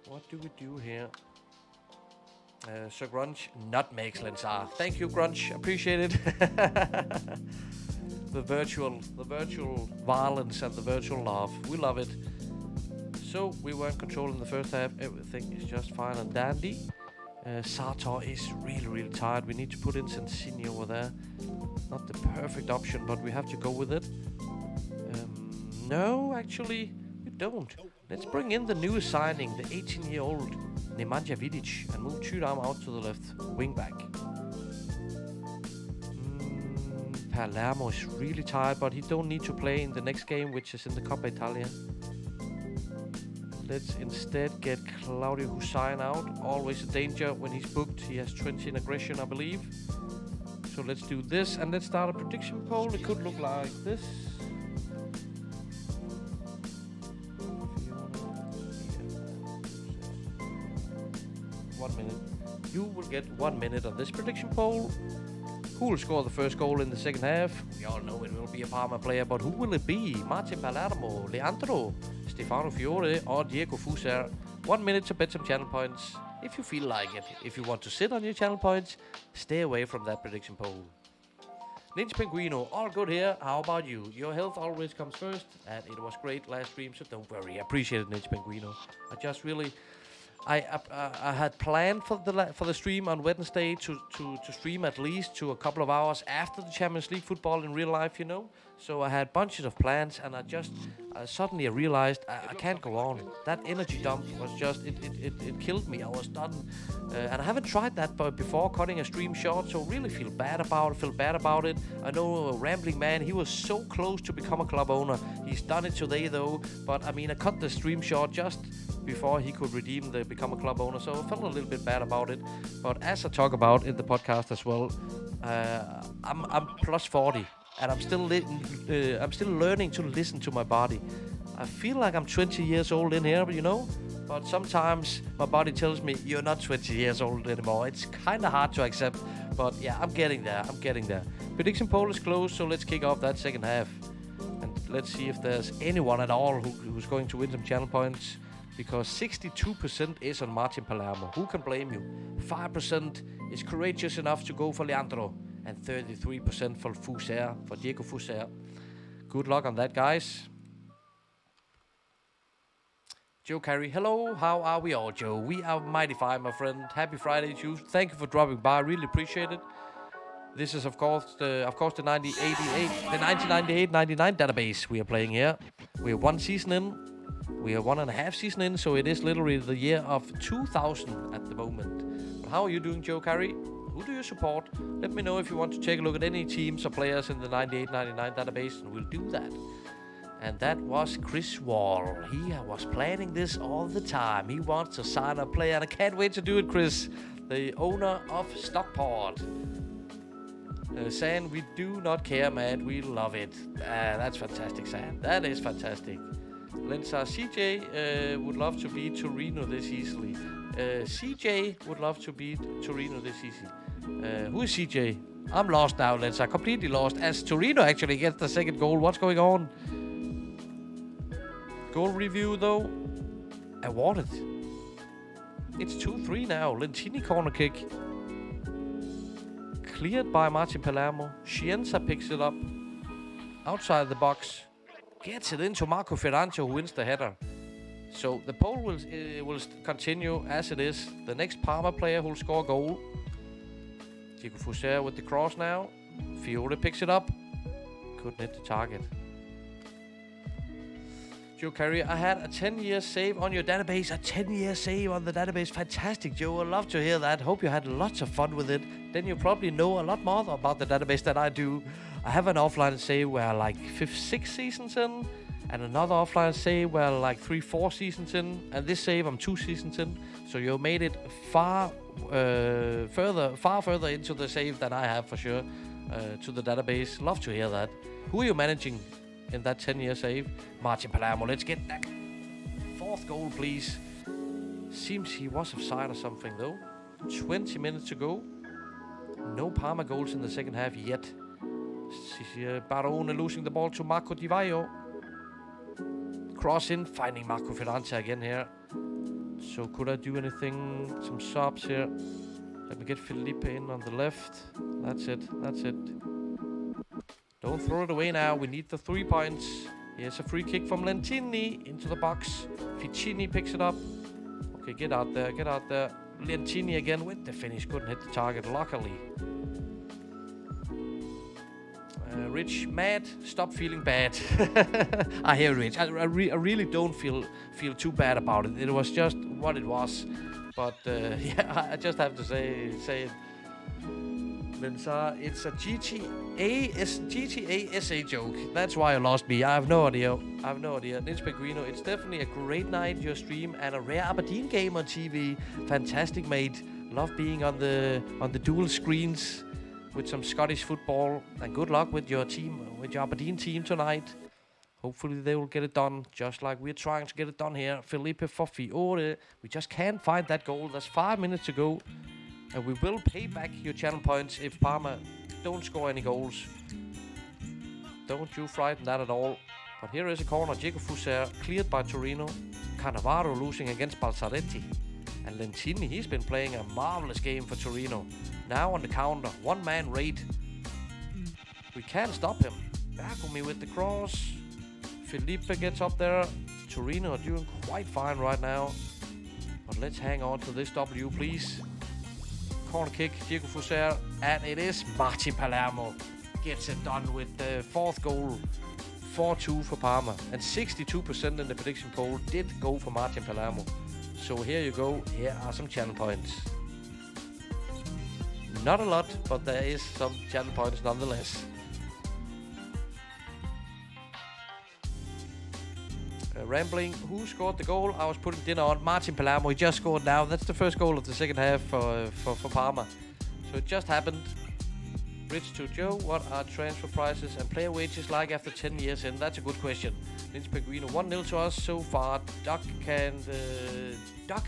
What do we do here? Sir Grunch, nutmegs, Lensar. Thank you, Grunch. Appreciate it. the virtual violence and the virtual love. We love it. So we weren't controlling the first half. Everything is just fine and dandy. Sartor is really tired. We need to put in Sensini over there. Not the perfect option, but we have to go with it. No, actually, we don't. Let's bring in the newest signing, the 18-year-old Nemanja Vidic, and move Tudam out to the left wing back. Palermo is really tired, but he don't need to play in the next game, which is in the Coppa Italia. Let's instead get Claudio Hussein out. Always a danger when he's booked. He has 20 in aggression, I believe. So let's do this, and let's start a prediction poll. It could look like this. 1 minute. You will get 1 minute on this prediction poll. Who will score the first goal in the second half? We all know it will be a Parma player, but who will it be? Martin Palermo, Leandro, Stefano Fiore, or Diego Fuser? 1 minute to bet some channel points, if you feel like it. If you want to sit on your channel points, stay away from that prediction poll. Ninja Pinguino, all good here. How about you? Your health always comes first, and it was great last stream, so don't worry. I appreciate it, Ninja Pinguino. I just really... I had planned for the stream on Wednesday to stream at least to a couple of hours after the Champions League football in real life, you know. So I had bunches of plans, and I suddenly realized I can't go on. That energy dump was just it killed me. I was done, and I haven't tried that before, cutting a stream short. So really feel bad about it. I know Rambling Man, he was so close to become a club owner. He's done it today though. But I mean, I cut the stream short just before he could become a club owner, so I felt a little bit bad about it. But as I talk about in the podcast as well, I'm plus 40, and I'm still learning to listen to my body. I feel like I'm 20 years old in here, you know, but sometimes my body tells me you're not 20 years old anymore. It's kind of hard to accept, but yeah, I'm getting there. Prediction poll is closed, so let's kick off that second half, and let's see if there's anyone at all who's going to win some channel points. Because 62% is on Martin Palermo. Who can blame you? 5% is courageous enough to go for Leandro. And 33% for Fuser, for Diego Fuser. Good luck on that, guys. Joe Carey, hello. How are we all, Joe? We are mighty fine, my friend. Happy Friday to you. Thank you for dropping by. Really appreciate it. This is, of course, the 1998-99 database we are playing here. We are one season in. We are 1.5 season in, so it is literally the year of 2000 at the moment. But how are you doing, Joe Carey? Who do you support? Let me know if you want to take a look at any teams or players in the 98-99 database, and we'll do that. And that was Chris Wall. He was planning this all the time. He wants to sign a player, and I can't wait to do it, Chris. The owner of Stockport. San, we do not care, man. We love it. That's fantastic, San. That is fantastic. Lensar, CJ would love to beat Torino this easily. CJ would love to beat Torino this easy. Who is CJ? I'm lost now, Lensar. Completely lost. As Torino actually gets the second goal. What's going on? Goal review, though. Awarded. It's 2-3 now. Lentini corner kick. Cleared by Martin Palermo. Scienza picks it up. Outside the box. Gets it into Marco Ferrante, who wins the header. So the poll will continue as it is. The next Parma player who will score a goal. Diego Fuser with the cross now. Fiore picks it up. Couldn't hit the target. Joe Carey, I had a 10-year save on your database. A 10-year save on the database. Fantastic, Joe. I'd love to hear that. Hope you had lots of fun with it. Then you probably know a lot more about the database than I do. I have an offline save where like 5-6 seasons in, and another offline save where like 3-4 seasons in, and this save I'm 2 seasons in. So you made it far further into the save than I have for sure, to the database. Love to hear that. Who are you managing in that 10-year save? Martin Palermo. Let's get that. fourth goal, please. Seems he was offside or something, though. 20 minutes to go. No Parma goals in the second half yet. Barone losing the ball to Marco Di Vaio. Cross in, finding Marco Ferrante again here. So could I do anything? Some subs here. Let me get Felipe in on the left. That's it. Don't throw it away now. We need the 3 points. Here's a free kick from Lentini into the box. Ficini picks it up. Okay, get out there. Lentini again with the finish. Couldn't hit the target, luckily. Rich, mad. Stop feeling bad. I hear Rich. I really don't feel too bad about it. It was just what it was. But yeah, I just have to say it. It's a GTA SA joke. That's why you lost me. I have no idea. Nils Peguino, it's definitely a great night, your stream, and a rare Aberdeen game on TV. Fantastic, mate. Love being on the dual screens with some Scottish football. And good luck with your team, with your Aberdeen team tonight. Hopefully they will get it done, just like we're trying to get it done here. Felipe Foffiore. We just can't find that goal. There's 5 minutes to go. And we will pay back your channel points if Parma don't score any goals. Don't you frighten that at all. But here is a corner. Diego Fuser cleared by Torino. Cannavaro losing against Balzaretti. And Lentini, he's been playing a marvelous game for Torino. Now on the counter. One-man raid. We can't stop him. Bergomi with the cross. Felipe gets up there. Torino are doing quite fine right now. But let's hang on to this W, please. Corner kick, Diego Fuser, and it is Martin Palermo gets it done with the fourth goal. 4-2 for Parma, and 62% in the prediction poll did go for Martin Palermo. So here you go, here are some channel points. Not a lot, but there is some channel points nonetheless. Rambling, who scored the goal? I was putting dinner on. Martin Palermo, he just scored now. That's the first goal of the second half for Parma. So it just happened. Rich to Joe, what are transfer prices and player wages like after 10 years in? That's a good question. Nils Peguino, 1-0 to us so far. Duck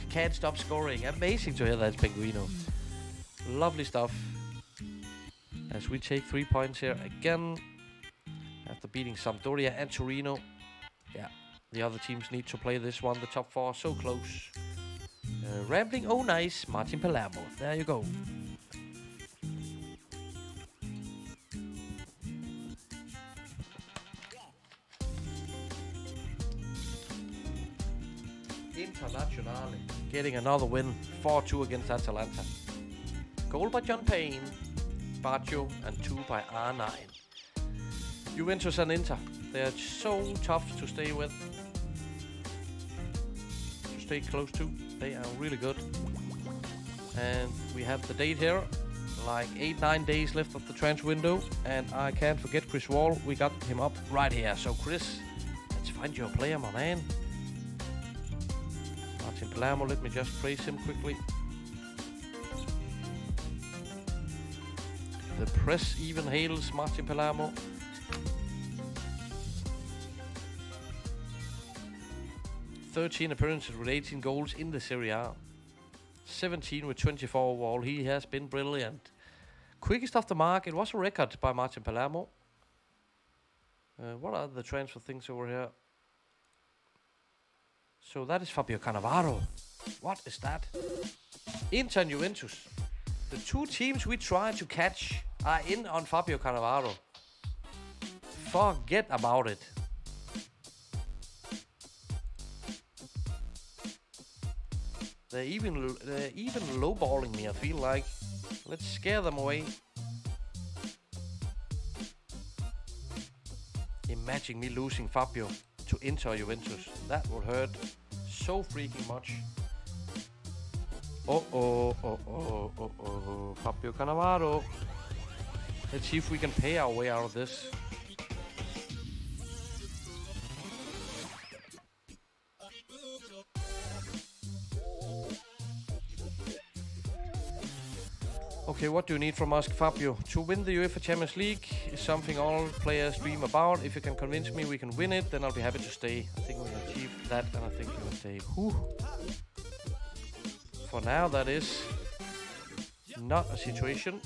can't stop scoring. Amazing to hear that, Peguino. Lovely stuff. As we take 3 points here again. After beating Sampdoria and Torino. Yeah. The other teams need to play this one. The top 4 so close. Rambling, oh nice. Martin Palermo. There you go. Internazionale. Getting another win. 4-2 against Atalanta. Goal by John Payne. Baggio and 2 by R9. Juventus and Inter. They are so tough to stay with. To stay close to. They are really good. And we have the date here. Like 8-9 days left of the transfer window. And I can't forget Chris Wall. We got him up right here. So Chris, let's find your player, my man. Martin Palermo, let me just praise him quickly. The press even hails Martin Palermo. 13 appearances with 18 goals in the Serie A. 17 with 24 overall. He has been brilliant. Quickest off the mark. It was a record by Martin Palermo. What are the transfer things over here? So that is Fabio Cannavaro. What is that? Inter and Juventus. The two teams we try to catch are in on Fabio Cannavaro. Forget about it. They're even lowballing me, I feel like. Let's scare them away. Imagine me losing Fabio to Inter Juventus. That would hurt so freaking much. Oh, Fabio Cannavaro. Let's see if we can pay our way out of this. Okay, what do you need from us, Fabio? To win the UEFA Champions League is something all players dream about. If you can convince me we can win it, then I'll be happy to stay. I think we can achieve that, and I think he will say, whew. For now, that is not a situation.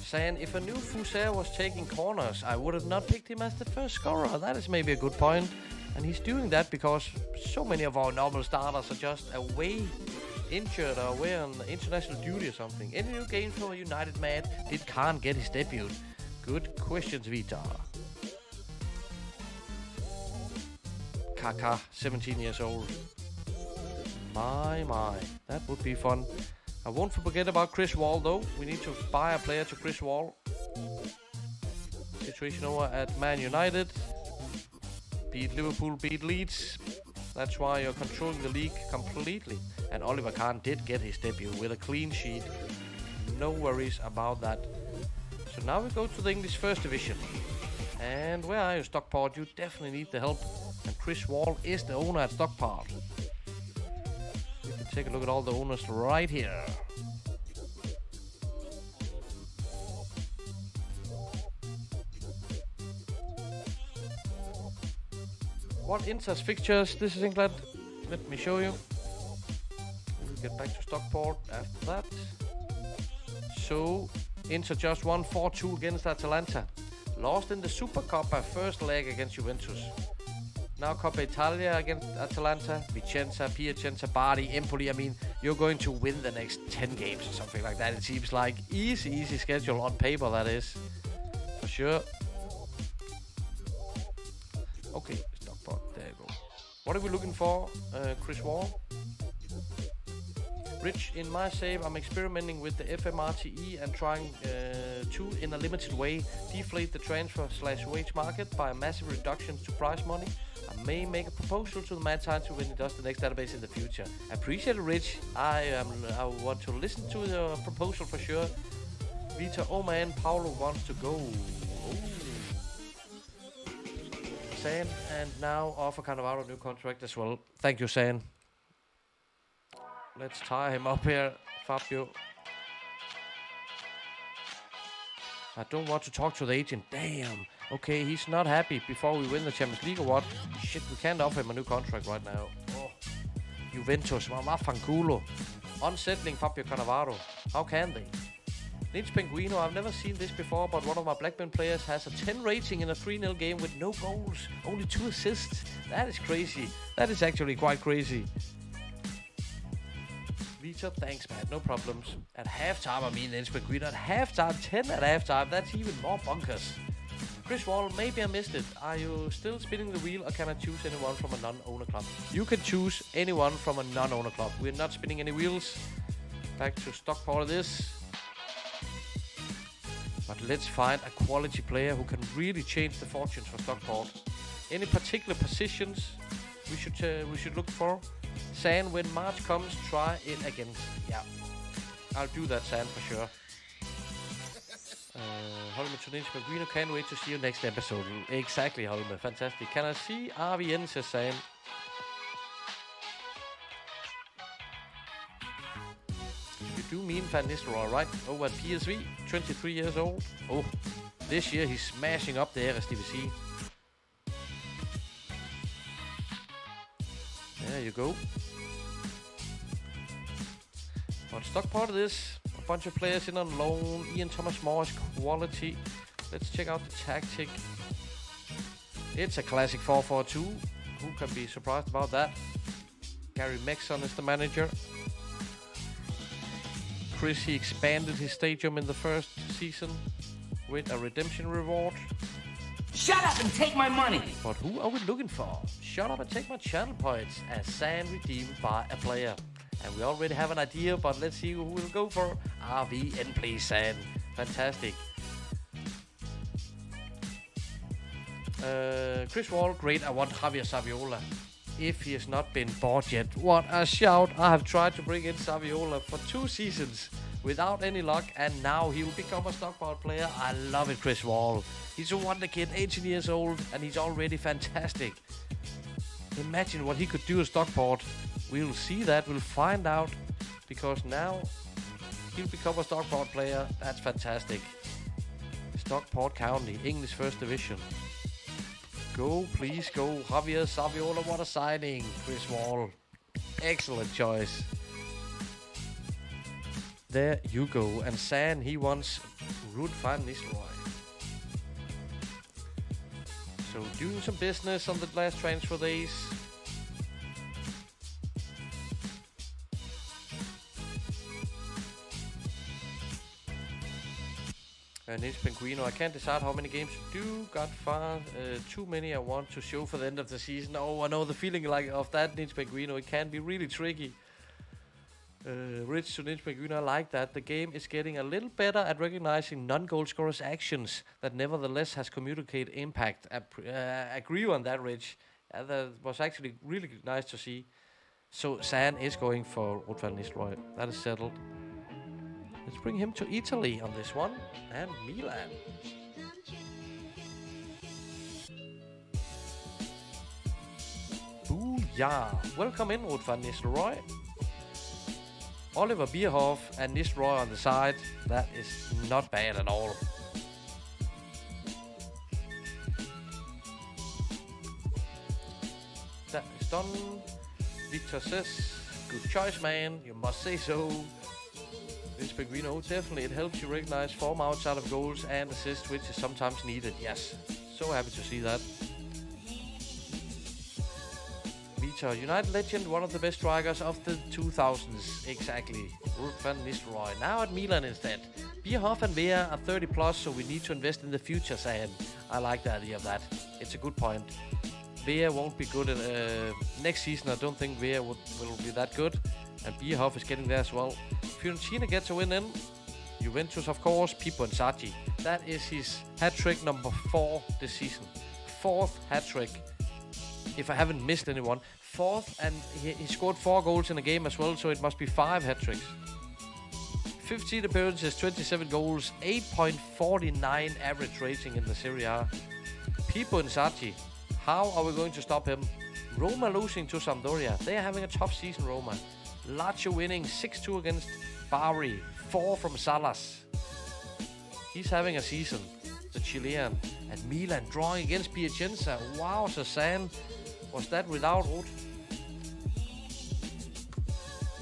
Saying, if I knew Fusser was taking corners, I would have not picked him as the first scorer. That is maybe a good point. And he's doing that because so many of our normal starters are just away, injured or away on international duty or something. Any new games for a United man can't get his debut? Good questions, Vita. Kaka, 17 years old. My. That would be fun. I won't forget about Chris Wall, though. We need to buy a player to Chris Wall. Situation over at Man United. Beat Liverpool, beat Leeds. That's why you're controlling the league completely. And Oliver Kahn did get his debut with a clean sheet. No worries about that. So now we go to the English First Division. And where are you, Stockport? You definitely need the help. And Chris Wall is the owner at Stockport. We can take a look at all the owners right here. What Inter's fixtures? This is England. Let me show you. We'll get back to Stockport after that. So, Inter just won 4-2 against Atalanta. Lost in the Super Coppa first leg against Juventus. Now Coppa Italia against Atalanta, Vicenza, Piacenza, Bari, Empoli. I mean, you're going to win the next 10 games or something like that. It seems like easy schedule on paper, that is. For sure. Okay. There you go. What are we looking for, Chris Wall? Rich, in my save, I'm experimenting with the FMRTE and trying to, in a limited way, deflate the transfer/wage market by massive reductions to prize money. I may make a proposal to the Mad Science when he does the next database in the future. Appreciate it, Rich. I want to listen to the proposal for sure. Vita, oh man, Paulo wants to go. San, and now offer Cannavaro a new contract as well. Thank you, San. Let's tie him up here, Fabio. I don't want to talk to the agent. Damn. Okay, he's not happy before we win the Champions League or what? Shit, we can't offer him a new contract right now. Oh. Juventus, mamma fanculo. Unsettling Fabio Cannavaro. How can they? Ninja Penguino, I've never seen this before, but one of my Blackburn players has a 10 rating in a 3-0 game with no goals, only 2 assists. That is crazy. That is actually quite crazy. Vita, thanks man, no problems. At halftime, I mean Ninja Penguino, at halftime, 10 at halftime, that's even more bonkers. Chris Wall, maybe I missed it. Are you still spinning the wheel or can I choose anyone from a non-owner club? You can choose anyone from a non-owner club. We're not spinning any wheels. Back to Stockport this. But let's find a quality player who can really change the fortunes for Stockport. Any particular positions we should look for? San, when March comes, try it again. Yeah, I'll do that, San, for sure. Holme to Ninja Penguino, can't wait to see you next episode. Exactly, Holme, fantastic. Can I see RVN, says San. You do mean Van Nistelrooy, right? Over at PSV, 23 years old. Oh, this year he's smashing up there as DVC. There you go. But Stockport it is. A bunch of players in on loan. Ian Thomas Morris, quality. Let's check out the tactic. It's a classic 4-4-2. Who can be surprised about that? Gary Mexon is the manager. Chris, he expanded his stadium in the first season with a redemption reward. Shut up and take my money! But who are we looking for? Shut up and take my channel points as San redeemed by a player. And we already have an idea, but let's see who we'll go for. RVN, please, San. Fantastic. Chris Wall, great. I want Javier Saviola. If he has not been bought yet. What a shout. I have tried to bring in Saviola for 2 seasons without any luck, and now he will become a Stockport player. I love it, Chris Wall. He's a wonder kid, 18 years old, and he's already fantastic. Imagine what he could do at Stockport. We'll see that, we'll find out, because now he'll become a Stockport player. That's fantastic. Stockport County, English First Division. Go, please go. Javier Saviola, what a signing. Chris Wall. Excellent choice. There you go. And San, he wants Ruud van Nistelrooy. So doing some business on the last transfer days. Nils Penguino, I can't decide how many games to do. Got far too many I want to show for the end of the season. Oh, I know the feeling like of that, Nils Penguino. It can be really tricky. Rich to Nils Penguino, I like that. The game is getting a little better at recognizing non-goal scorers' actions that nevertheless has communicated impact. Agree on that, Rich. That was actually really nice to see. So San is going for Ruud van Nistelrooy. That is settled. Let's bring him to Italy on this one. And Milan. Booyah. Welcome in, Ruud van Nistelrooy. Oliver Bierhoff and Nistelrooy on the side. That is not bad at all. That is done. Victor says, good choice, man. You must say so. This Pellegrino, definitely it helps you recognize form outside of goals and assists, which is sometimes needed. Yes, so happy to see that. Vitor, United legend, one of the best strikers of the 2000s. Exactly. Ruud van Nistelrooy. Now at Milan instead. Bierhoff and Vea are 30 plus, so we need to invest in the future, Sam. I like the idea of that. It's a good point. Vea won't be good next season. I don't think Vea will be that good. And Bierhoff is getting there as well. Fiorentina gets a win in. Juventus, of course. Pippo Inzaghi. That is his hat-trick number 4 this season. 4th hat-trick. If I haven't missed anyone. 4th, and he scored 4 goals in a game as well, so it must be 5 hat-tricks. 15 appearances, 27 goals, 8.49 average rating in the Serie A. Pippo Inzaghi. How are we going to stop him? Roma losing to Sampdoria. They are having a tough season, Roma. Lazio winning 6-2 against Bari. 4 from Salas. He's having a season, the Chilean. And Milan drawing against Piacenza. Wow, San. Was that without Ruud?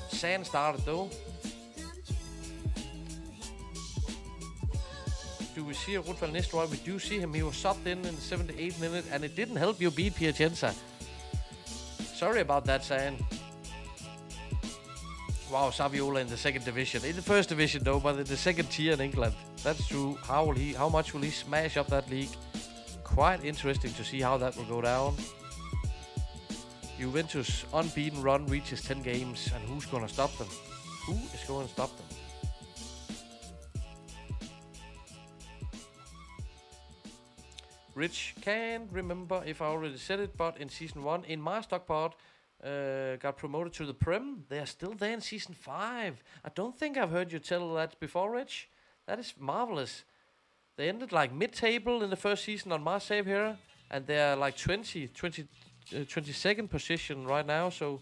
San started though. Do we see Ruud van Nistelrooy? We do see him. He was subbed in the 78th minute, and it didn't help you beat Piacenza. Sorry about that, San. Wow, Saviola in the 2nd division. In the 1st division, though, but in the 2nd tier in England. That's true. How much will he smash up that league? Quite interesting to see how that will go down. Juventus' unbeaten run reaches 10 games, and who's going to stop them? Who is going to stop them? Rich, can't remember if I already said it, but in Season 1, in my Stockport, got promoted to the Prem. They are still there in Season 5. I don't think I've heard you tell that before, Rich. That is marvelous. They ended like mid-table in the first season on my save here, and they're like 22nd position right now, so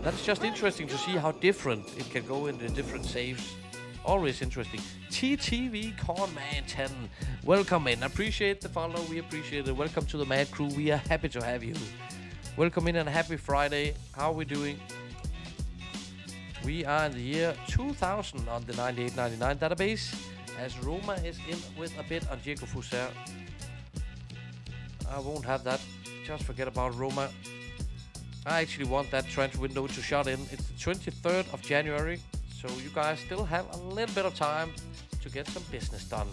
that's just interesting to see how different it can go in the different saves. Always interesting. TTV Cornman 10. Welcome in. Appreciate the follow. We appreciate it. Welcome to the Mad Crew. We are happy to have you. Welcome in and happy Friday. How are we doing? We are in the year 2000 on the 98-99 database, as Roma is in with a bit on Diego Fuser. I won't have that. Just forget about Roma. I actually want that transfer window to shut in. It's the 23rd of January. So you guys still have a little bit of time to get some business done.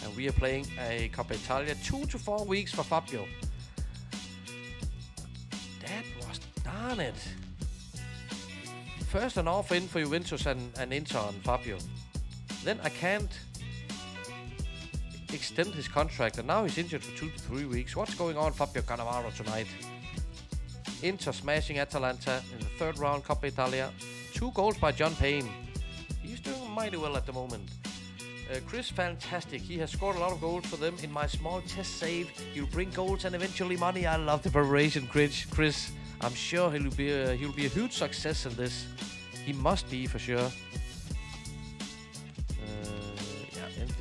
And we are playing a Coppa Italia 2 to 4 weeks for Fabio. That was darn it. First an off in for Juventus and Inter on Fabio. Then I can't extend his contract, and now he's injured for 2 to 3 weeks. What's going on, Fabio Cannavaro, tonight? Inter smashing Atalanta in the 3rd round Coppa Italia. 2 goals by John Payne. He's doing mighty well at the moment. Chris, fantastic. He has scored a lot of goals for them in my small test save. He'll bring goals and eventually money. I love the preparation, Chris. I'm sure he'll be a huge success in this. He must be for sure.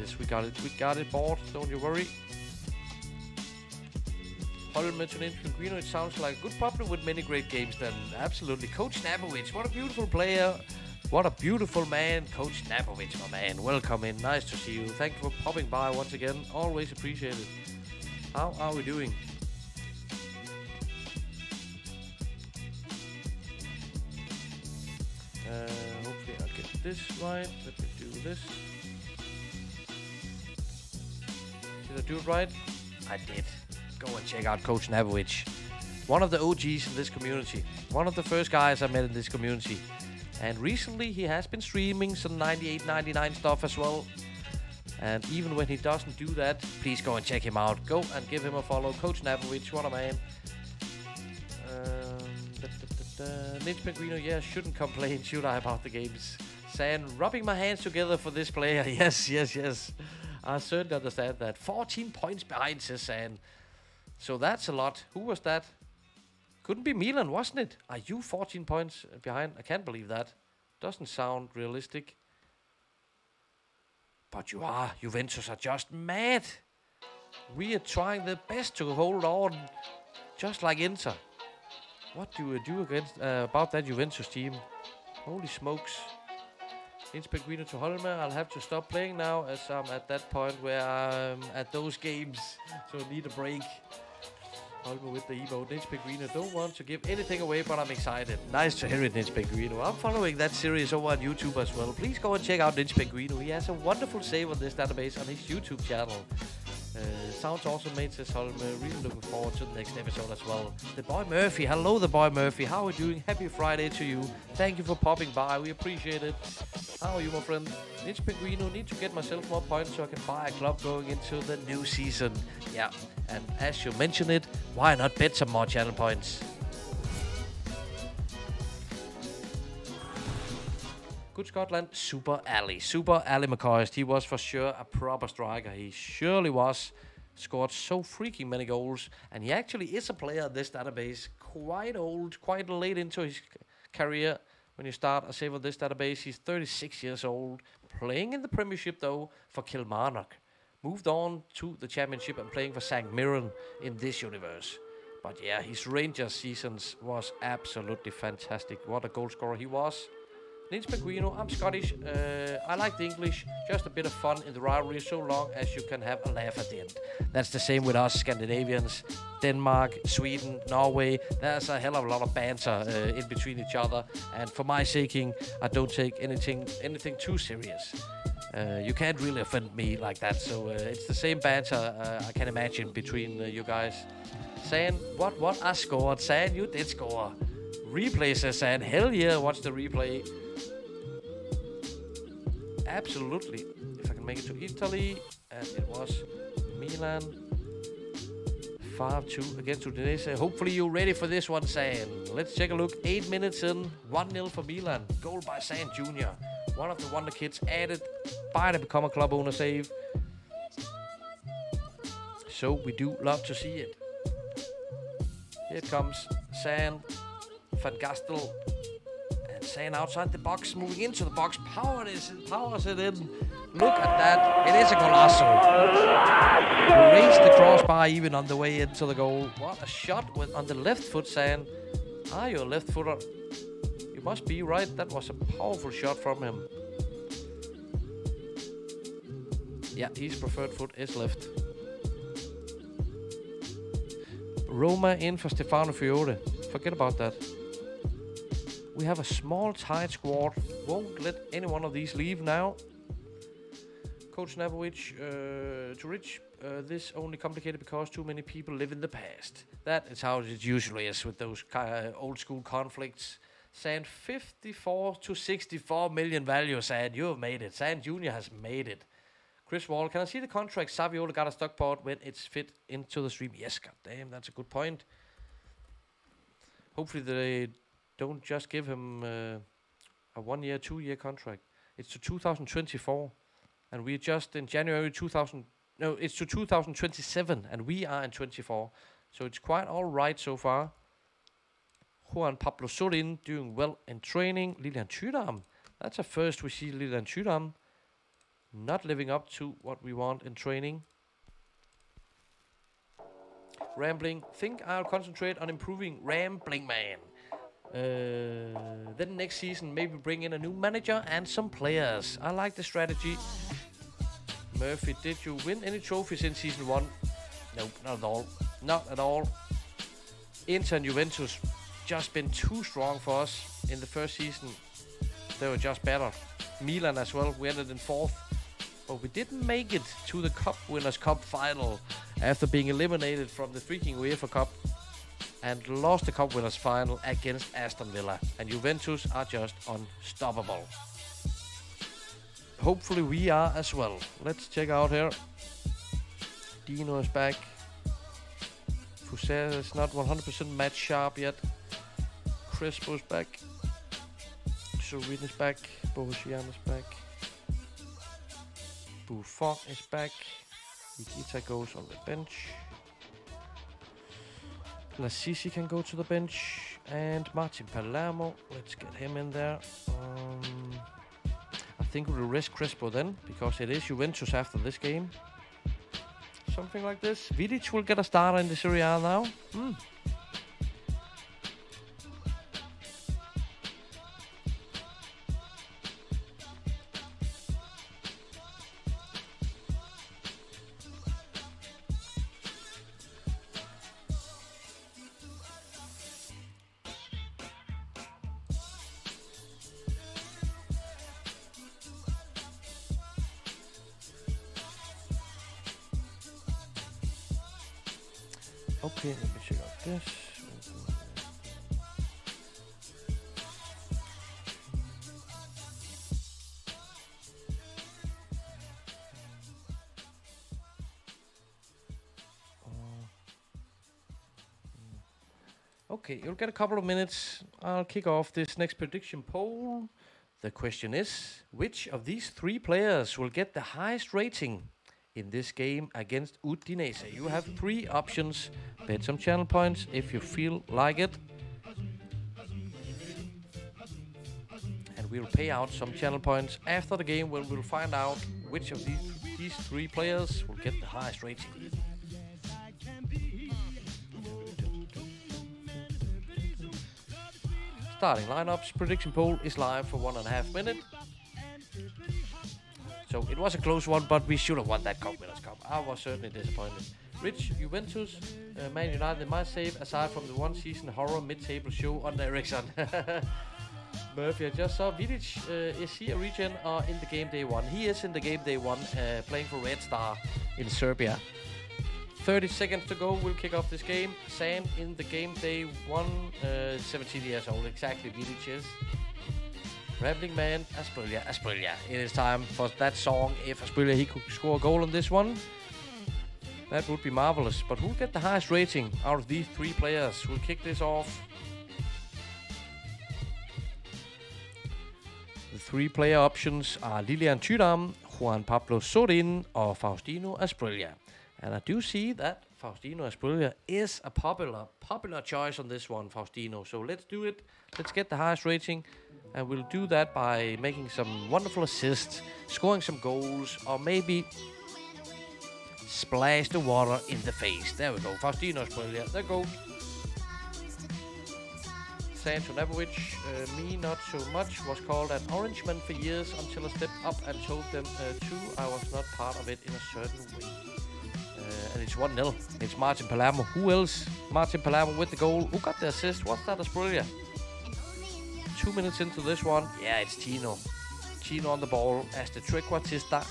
this. We got it. We got it, board. Don't you worry. Holme to Ninja Pinguino. It sounds like a good problem with many great games then. Absolutely. Coach Napovich. What a beautiful player. What a beautiful man. Coach Napovich, my man. Welcome in. Nice to see you. Thank you for popping by once again. Always appreciate it. How are we doing? Hopefully I'll get this right. Let me do this. Did I do it right? I did. Go and check out Coach Napovich. One of the OGs in this community. One of the first guys I met in this community. And recently he has been streaming some 98, 99 stuff as well. And even when he doesn't do that, please go and check him out. Go and give him a follow. Coach Napovich, what a man. Ninja Pinguino, yeah, shouldn't complain, should I, about the games. San, rubbing my hands together for this player. Yes, yes, yes. I certainly understand that. 14 points behind, says San. So that's a lot. Who was that? Couldn't be Milan, wasn't it? Are you 14 points behind? I can't believe that. Doesn't sound realistic. But you are. Juventus are just mad. We are trying the best to hold on. Just like Inter. What do you do against about that Juventus team? Holy smokes. Ninja Pinguino to Holme. I'll have to stop playing now as I'm at that point where I'm at those games. So I need a break. Holme with the emote. Ninja Pinguino. Don't want to give anything away, but I'm excited. Nice to hear it, Ninja Pinguino. I'm following that series over on YouTube as well. Please go and check out Ninja Pinguino. He has a wonderful save on this database on his YouTube channel. Sounds awesome, mate, says Holme. Really looking forward to the next episode as well. The boy Murphy. Hello, the boy Murphy. How are we doing? Happy Friday to you. Thank you for popping by. We appreciate it. How are you, my friend? Ninja Pinguino. Need to get myself more points so I can buy a club going into the new season. Yeah, and as you mentioned it, why not bet some more channel points? Good Scotland, Super Ali. Super Ali McCoist. He was for sure a proper striker. He surely was. Scored so freaking many goals. And he actually is a player in this database. Quite old, quite late into his career. When you start a save on this database, he's 36 years old. Playing in the Premiership, though, for Kilmarnock. Moved on to the Championship and playing for St. Mirren in this universe. But yeah, his Rangers seasons was absolutely fantastic. What a goal scorer he was. Ninja Pinguino, I'm Scottish. I like the English. Just a bit of fun in the rivalry so long as you can have a laugh at the end. That's the same with us Scandinavians. Denmark, Sweden, Norway. There's a hell of a lot of banter in between each other. And for my saking, I don't take anything too serious. You can't really offend me like that. So it's the same banter I can imagine between you guys. Saying, what? I scored. Saying, you did score. Replay, says San. Hell yeah, watch the replay. Absolutely. If I can make it to Italy. And it was Milan 5-2 against Udinese. Hopefully you're ready for this one, San. Let's take a look. 8 minutes in. 1-0 for Milan. Goal by San Jr. One of the wonder kids added by the Become a Club Owner save. So we do love to see it. Here it comes. San. Van Gastel. Saying outside the box, moving into the box, powers it in. Look at that, it is a golazo. Raised the crossbar even on the way into the goal. What a shot on the left foot, San. Are you a left footer? You must be, right? That was a powerful shot from him. Yeah, his preferred foot is left. Roma in for Stefano Fiore. Forget about that. We have a small, tight squad. Won't let any one of these leave now. Coach Napovich, to Rich, this only complicated because too many people live in the past. That is how it usually is with those old school conflicts. San 54 to 64 million value, San. You have made it. San Jr. has made it. Chris Wall, can I see the contract? Saviola got a Stockport when it's fit into the stream. Yes, goddamn, that's a good point. Hopefully they don't just give him a 1 year, 2 year contract. It's to 2024, and we're just in January 2000. No, it's to 2027, and we are in 24. So it's quite all right so far. Juan Pablo Sorin doing well in training. Lilian Thuram. That's a first we see Lilian Thuram. Not living up to what we want in training. Rambling. Think I'll concentrate on improving Rambling Man. Then next season, maybe bring in a new manager and some players. I like the strategy. Murphy, did you win any trophies in season 1? Nope, not at all. Not at all. Inter and Juventus just been too strong for us in the first season. They were just better. Milan as well, we ended in 4th. But we didn't make it to the Cup Winners' Cup final after being eliminated from the freaking UEFA Cup and lost the Cup Winners' final against Aston Villa. And Juventus are just unstoppable. Hopefully we are as well. Let's check out here. Dino is back. Fuser is not 100% match sharp yet. Crespo is back. Sorin is back. Bohosian is back. Buffon is back. Nikita goes on the bench. Lassisi can go to the bench. And Martin Palermo. Let's get him in there. I think we'll risk Crespo then, because it is Juventus after this game. Something like this. Vidic will get a starter in the Serie A now. Okay, let me check out this. Okay, you'll get a couple of minutes. I'll kick off this next prediction poll. The question is, which of these 3 players will get the highest rating in this game against Udinese? You have 3 options. Bet some channel points if you feel like it. And we'll pay out some channel points after the game when we'll find out which of these 3 players will get the highest rating. Starting lineups. Prediction poll is live for 1.5 minutes. So it was a close one, but we should have won that Cup Winners' Cup. I was certainly disappointed. Rich, Juventus, Man United, my save, aside from the one season horror mid-table show on Ericsson. Murphy, I just saw Vidic. Is he a regen or in the game day 1? He is in the game day 1, playing for Red Star in Serbia. 30 seconds to go, we'll kick off this game. Sam in the game day 1, 17 years old, exactly Vidic is. Rambling Man, Asprilla. It is time for that song. If Asprilla he could score a goal on this one, that would be marvelous. But who'll get the highest rating out of these 3 players? We'll kick this off. The 3 player options are Lilian Thuram, Juan Pablo Sorin, or Faustino Asprilla. And I do see that Faustino Asprilla is a popular choice on this one, Faustino. So let's do it. Let's get the highest rating. And we'll do that by making some wonderful assists, scoring some goals, or maybe splash the water in the face. There we go. Faustino Asprilla. There goes. Sancho Nabovic, me not so much, was called an orange man for years until I stepped up and told them too I was not part of it in a certain way. And it's 1-0. It's Martin Palermo. Who else? Martin Palermo with the goal. Who got the assist? What's that, Asprilla? 2 minutes into this one. Yeah, it's Tino. Tino on the ball as the trequartista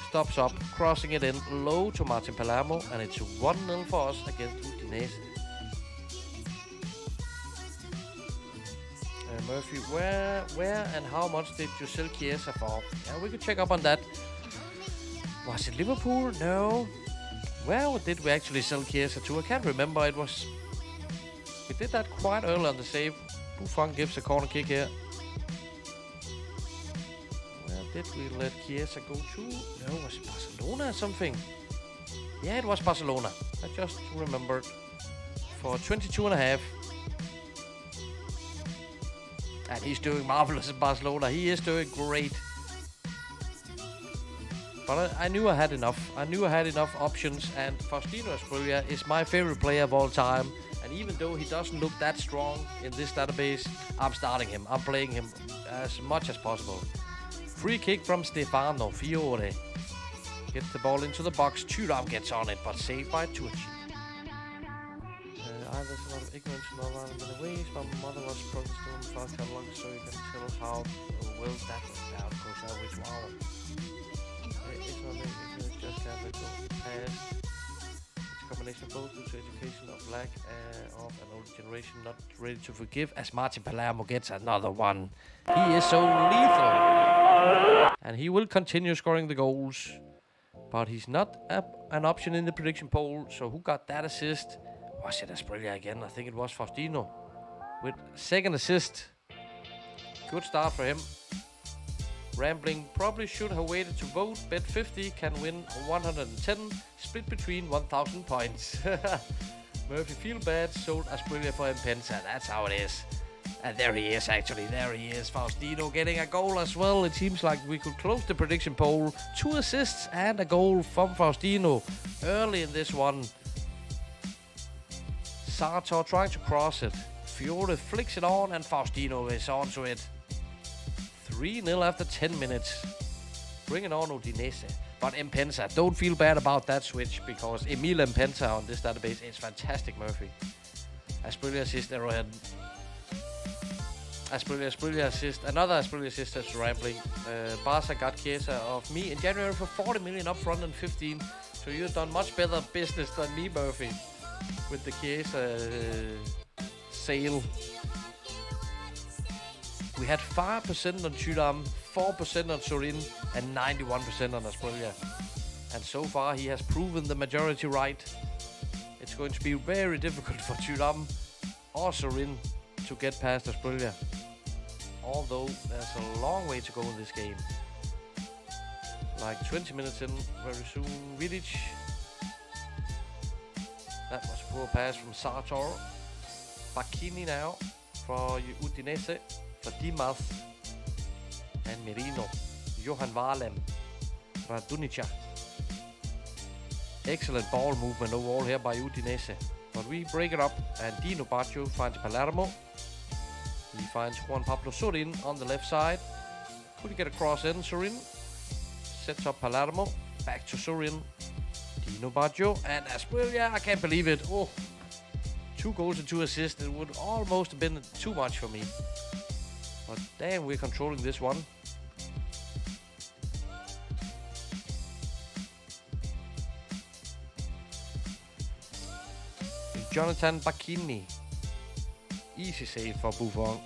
stops up, crossing it in low to Martin Palermo, and it's 1-0 for us against Udinese. Murphy, where and how much did you sell Chiesa for? Yeah, we could check up on that. Was it Liverpool? No. Where did we actually sell Chiesa to? I can't remember. It was... We did that quite early on the save. Buffon gives a corner kick here. Where did we let Chiesa go to? No, was it Barcelona or something? Yeah, it was Barcelona. I just remembered. For 22.5. And he's doing marvelous in Barcelona. He is doing great. But I knew I had enough. I knew I had enough options, and Faustino Asprilla is my favorite player of all time. And even though he doesn't look that strong in this database, I'm starting him. I'm playing him as much as possible. Free kick from Stefano Fiore. Gets the ball into the box. Thuram gets on it, but saved by Turci. There's a lot of ignorance in all around in ways. My mother was protesting fast how long, so you can tell how well that was down. Goes out which wow. It's not ignorance, just can't let go past. It's a combination of both due to education of lack of an older generation not ready to forgive, as Martin Palermo gets another one. He is so lethal. And he will continue scoring the goals. But he's not an option in the prediction poll, so who got that assist? Was it Asprilla again? I think it was Faustino. With second assist. Good start for him. Rambling probably should have waited to vote. Bet 50 can win 110. Split between 1,000 points. Murphy feel bad. Sold Asprilla for Impensa. That's how it is. And there he is, actually. There he is. Faustino getting a goal as well. It seems like we could close the prediction poll. 2 assists and a goal from Faustino early in this one. Sartor trying to cross it. Fiore flicks it on and Faustino is onto it. 3-0 after 10 minutes. Bring it on Udinese. But Impensa, don't feel bad about that switch because Emil Impensa on this database is fantastic, Murphy. Asprilla assist, Arrowhead. Asprilla assist. Another Asprilla assist as Rambling. Barca got Chiesa of me in January for 40 million up front and 15. So you've done much better business than me, Murphy. With the Chiesa sale. We had 5% on Thuram, 4% on Sorin, and 91% on Asprilla. And so far, he has proven the majority right. It's going to be very difficult for Thuram or Sorin to get past Asprilla. Although, there's a long way to go in this game. Like 20 minutes in, very soon. Vidic. That was a poor pass from Sartor. Bacchini now for Udinese. For Dimas and Merino. Johan Valem. Radunica. Excellent ball movement overall here by Udinese. But we break it up and Dino Baggio finds Palermo. He finds Juan Pablo Sorin on the left side. Could he get a cross in? Sorin sets up Palermo. Back to Sorin. Dino Baggio and Asprilla. I can't believe it. Oh, 2 goals and 2 assists. It would almost have been too much for me. But damn, we're controlling this one. Jonathan Bacchini. Easy save for Buffon.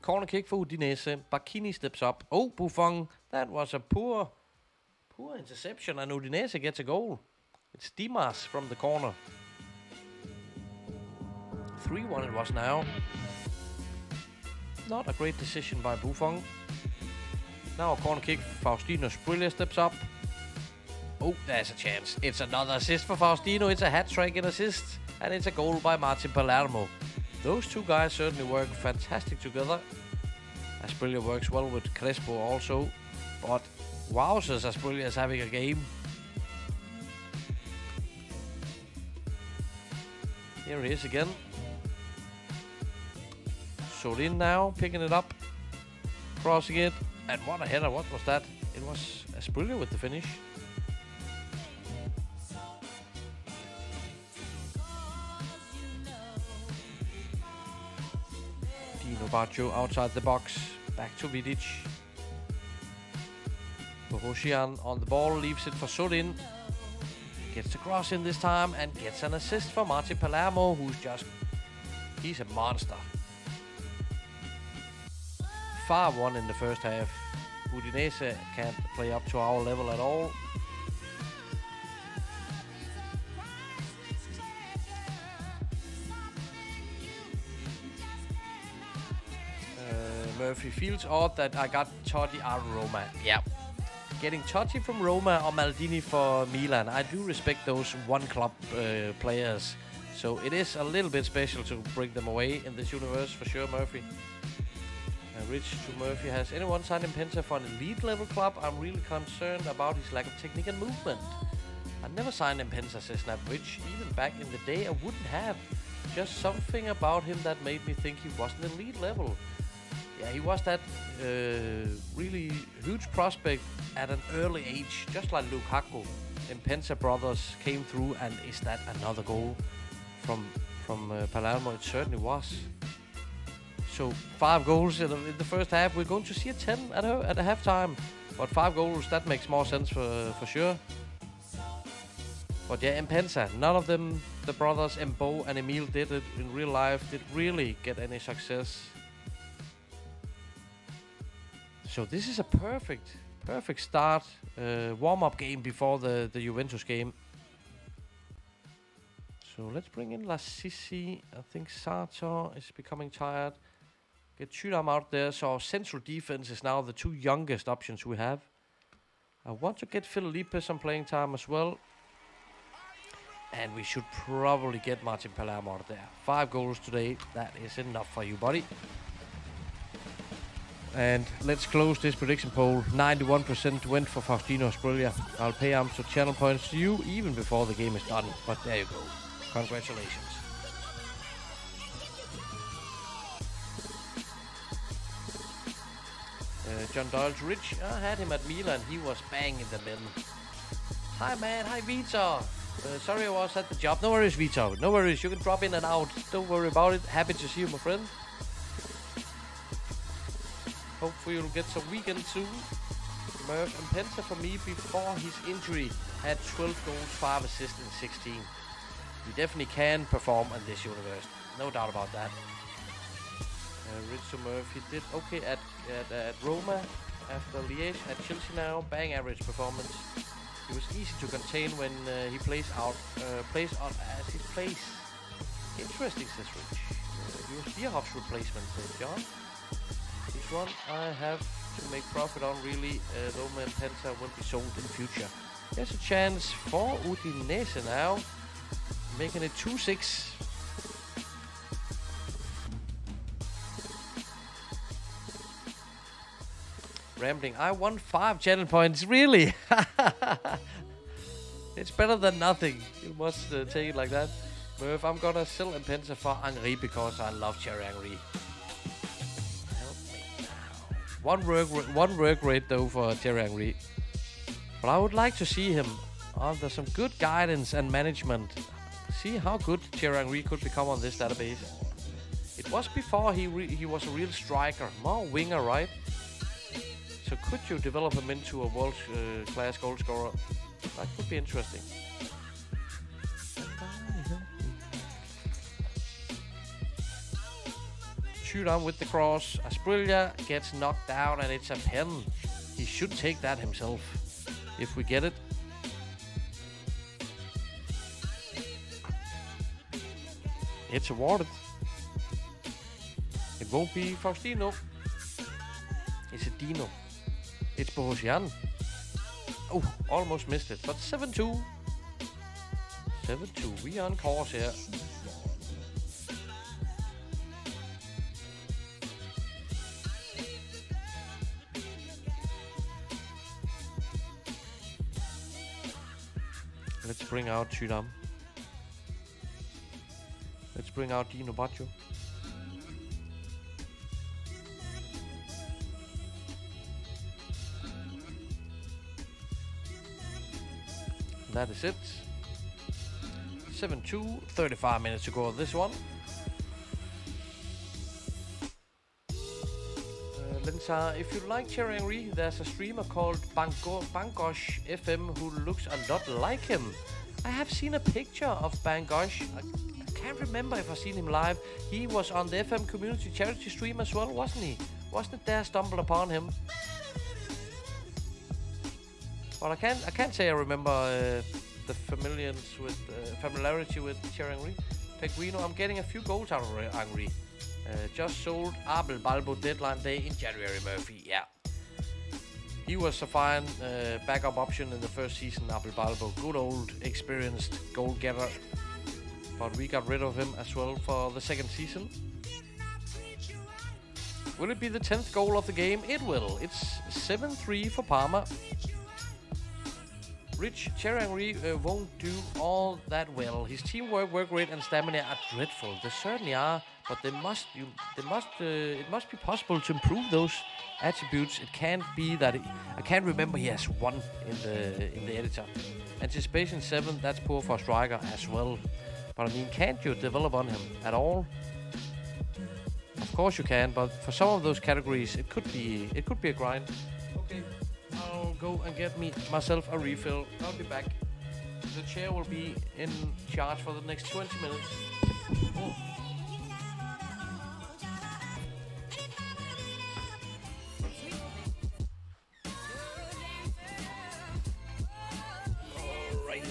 Corner kick for Udinese. Bacchini steps up. Oh, Buffon. That was a poor interception, and Udinese gets a goal. It's Dimas from the corner. 3-1 it was now. Not a great decision by Buffon. Now a corner kick. Faustino Asprilla steps up. Oh, there's a chance. It's another assist for Faustino. It's a hat-trick in assists. And it's a goal by Martin Palermo. Those 2 guys certainly work fantastic together. Asprilla works well with Crespo also. But wowzers, Asprilla is having a game. Here he is again. Sorin now, picking it up. Crossing it. And what a header, what was that? It was Asprilla with the finish. Baggio outside the box, back to Vidic. Borosian on the ball, leaves it for Sorin. Gets the cross in this time and gets an assist for Martin Palermo, he's a monster. 5-1 in the first half. Udinese can't play up to our level at all. Murphy, feels odd that I got Totti out of Roma. Yeah. Getting Totti from Roma or Maldini for Milan. I do respect those one-club players. So it is a little bit special to bring them away in this universe, for sure, Murphy. Rich to Murphy, has anyone signed Impensa for an elite level club? I'm really concerned about his lack of technique and movement. I never signed Impensa, says Snap Rich. Even back in the day, I wouldn't have. Just something about him that made me think he wasn't elite level. Yeah, he was that really huge prospect at an early age, just like Lukaku. Impensa brothers came through, and is that another goal from Palermo? It certainly was. So 5 goals in the first half. We're going to see a 10 at a halftime, but 5 goals, that makes more sense for sure. But yeah, Impensa, none of them, the brothers Mbo and Emil, did it in real life, did really get any success. So this is a perfect start, warm-up game before the Juventus game. So let's bring in Lassisi. I think Sato is becoming tired. Get Chudam out there. So our central defense is now the 2 youngest options we have. I want to get Felipe some playing time as well. And we should probably get Martin Palermo out there. 5 goals today. That is enough for you, buddy. And let's close this prediction poll. 91% went for Faustino Sprilia. I'll pay Amstel channel points to you even before the game is done. But there you go. Congratulations. John Doyle's Rich. I had him at Milan. He was bang in the middle. Hi, man. Hi, Vitor. Sorry I was at the job. No worries, Vitor. No worries. You can drop in and out. Don't worry about it. Happy to see you, my friend. Hopefully you'll get some weekend soon. Murph Impensa for me before his injury had 12 goals, 5 assists in 16. He definitely can perform in this universe. No doubt about that. Rich Murphy did okay at Roma after Liège. At Chelsea now, bang average performance. He was easy to contain when he plays out as he plays. Interesting, says Rich. He was Bierhoff's replacement, says John. This one I have to make profit on, really. Roma and Impensa will be sold in the future. There's a chance for Udinese now, making it 2-6. Rambling. I won 5 channel points. Really? It's better than nothing. You must take it like that. Murph, I'm gonna sell Impensa for Henry because I love Thierry Henry. Help me now. One work rate though for Thierry Henry. But I would like to see him under some good guidance and management. See how good Thierry Henry could become on this database. It was before he was a real striker, more winger, right? So could you develop him into a world-class goal scorer? That could be interesting. Shoot on with the cross. Asprilla gets knocked down and it's a pen. He should take that himself if we get it. It's awarded. It won't be Faustino. It's a Dino. It's Bohosian. Oh, almost missed it. But 7-2. 7-2. We are on course here. Let's bring out Chudam. Let's bring out Dino Baccio. That is it. 7-2, 35 minutes to go on this one. Lensar, if you like Thierry Henry, there's a streamer called Bangosh FM who looks a lot like him. I have seen a picture of Bangosh. I can't remember if I've seen him live. He was on the FM community charity stream as well, wasn't he? Wasn't it there I stumbled upon him? But I can't say I remember the familiarity with Thierry Henry. Peguino, I'm getting a few goals out of Henry. Just sold Abel Balbo deadline day in January, Murphy. Yeah. He was a fine backup option in the first season, Abel Balbo. Good old, experienced goal getter. But we got rid of him as well for the second season. Will it be the 10th goal of the game? It will. It's 7-3 for Parma. Rich Thierry Henry won't do all that well. His teamwork, work rate, and stamina are dreadful. They certainly are, but it must be possible to improve those attributes. It can't be that I can't remember he has one in the editor. Anticipation 7. That's poor for a striker as well. But I mean, can't you develop on him at all? Of course you can, but for some of those categories, it could be a grind. Okay. I'll go and get myself a refill. I'll be back. The chair will be in charge for the next 20 minutes. Oh. Alright.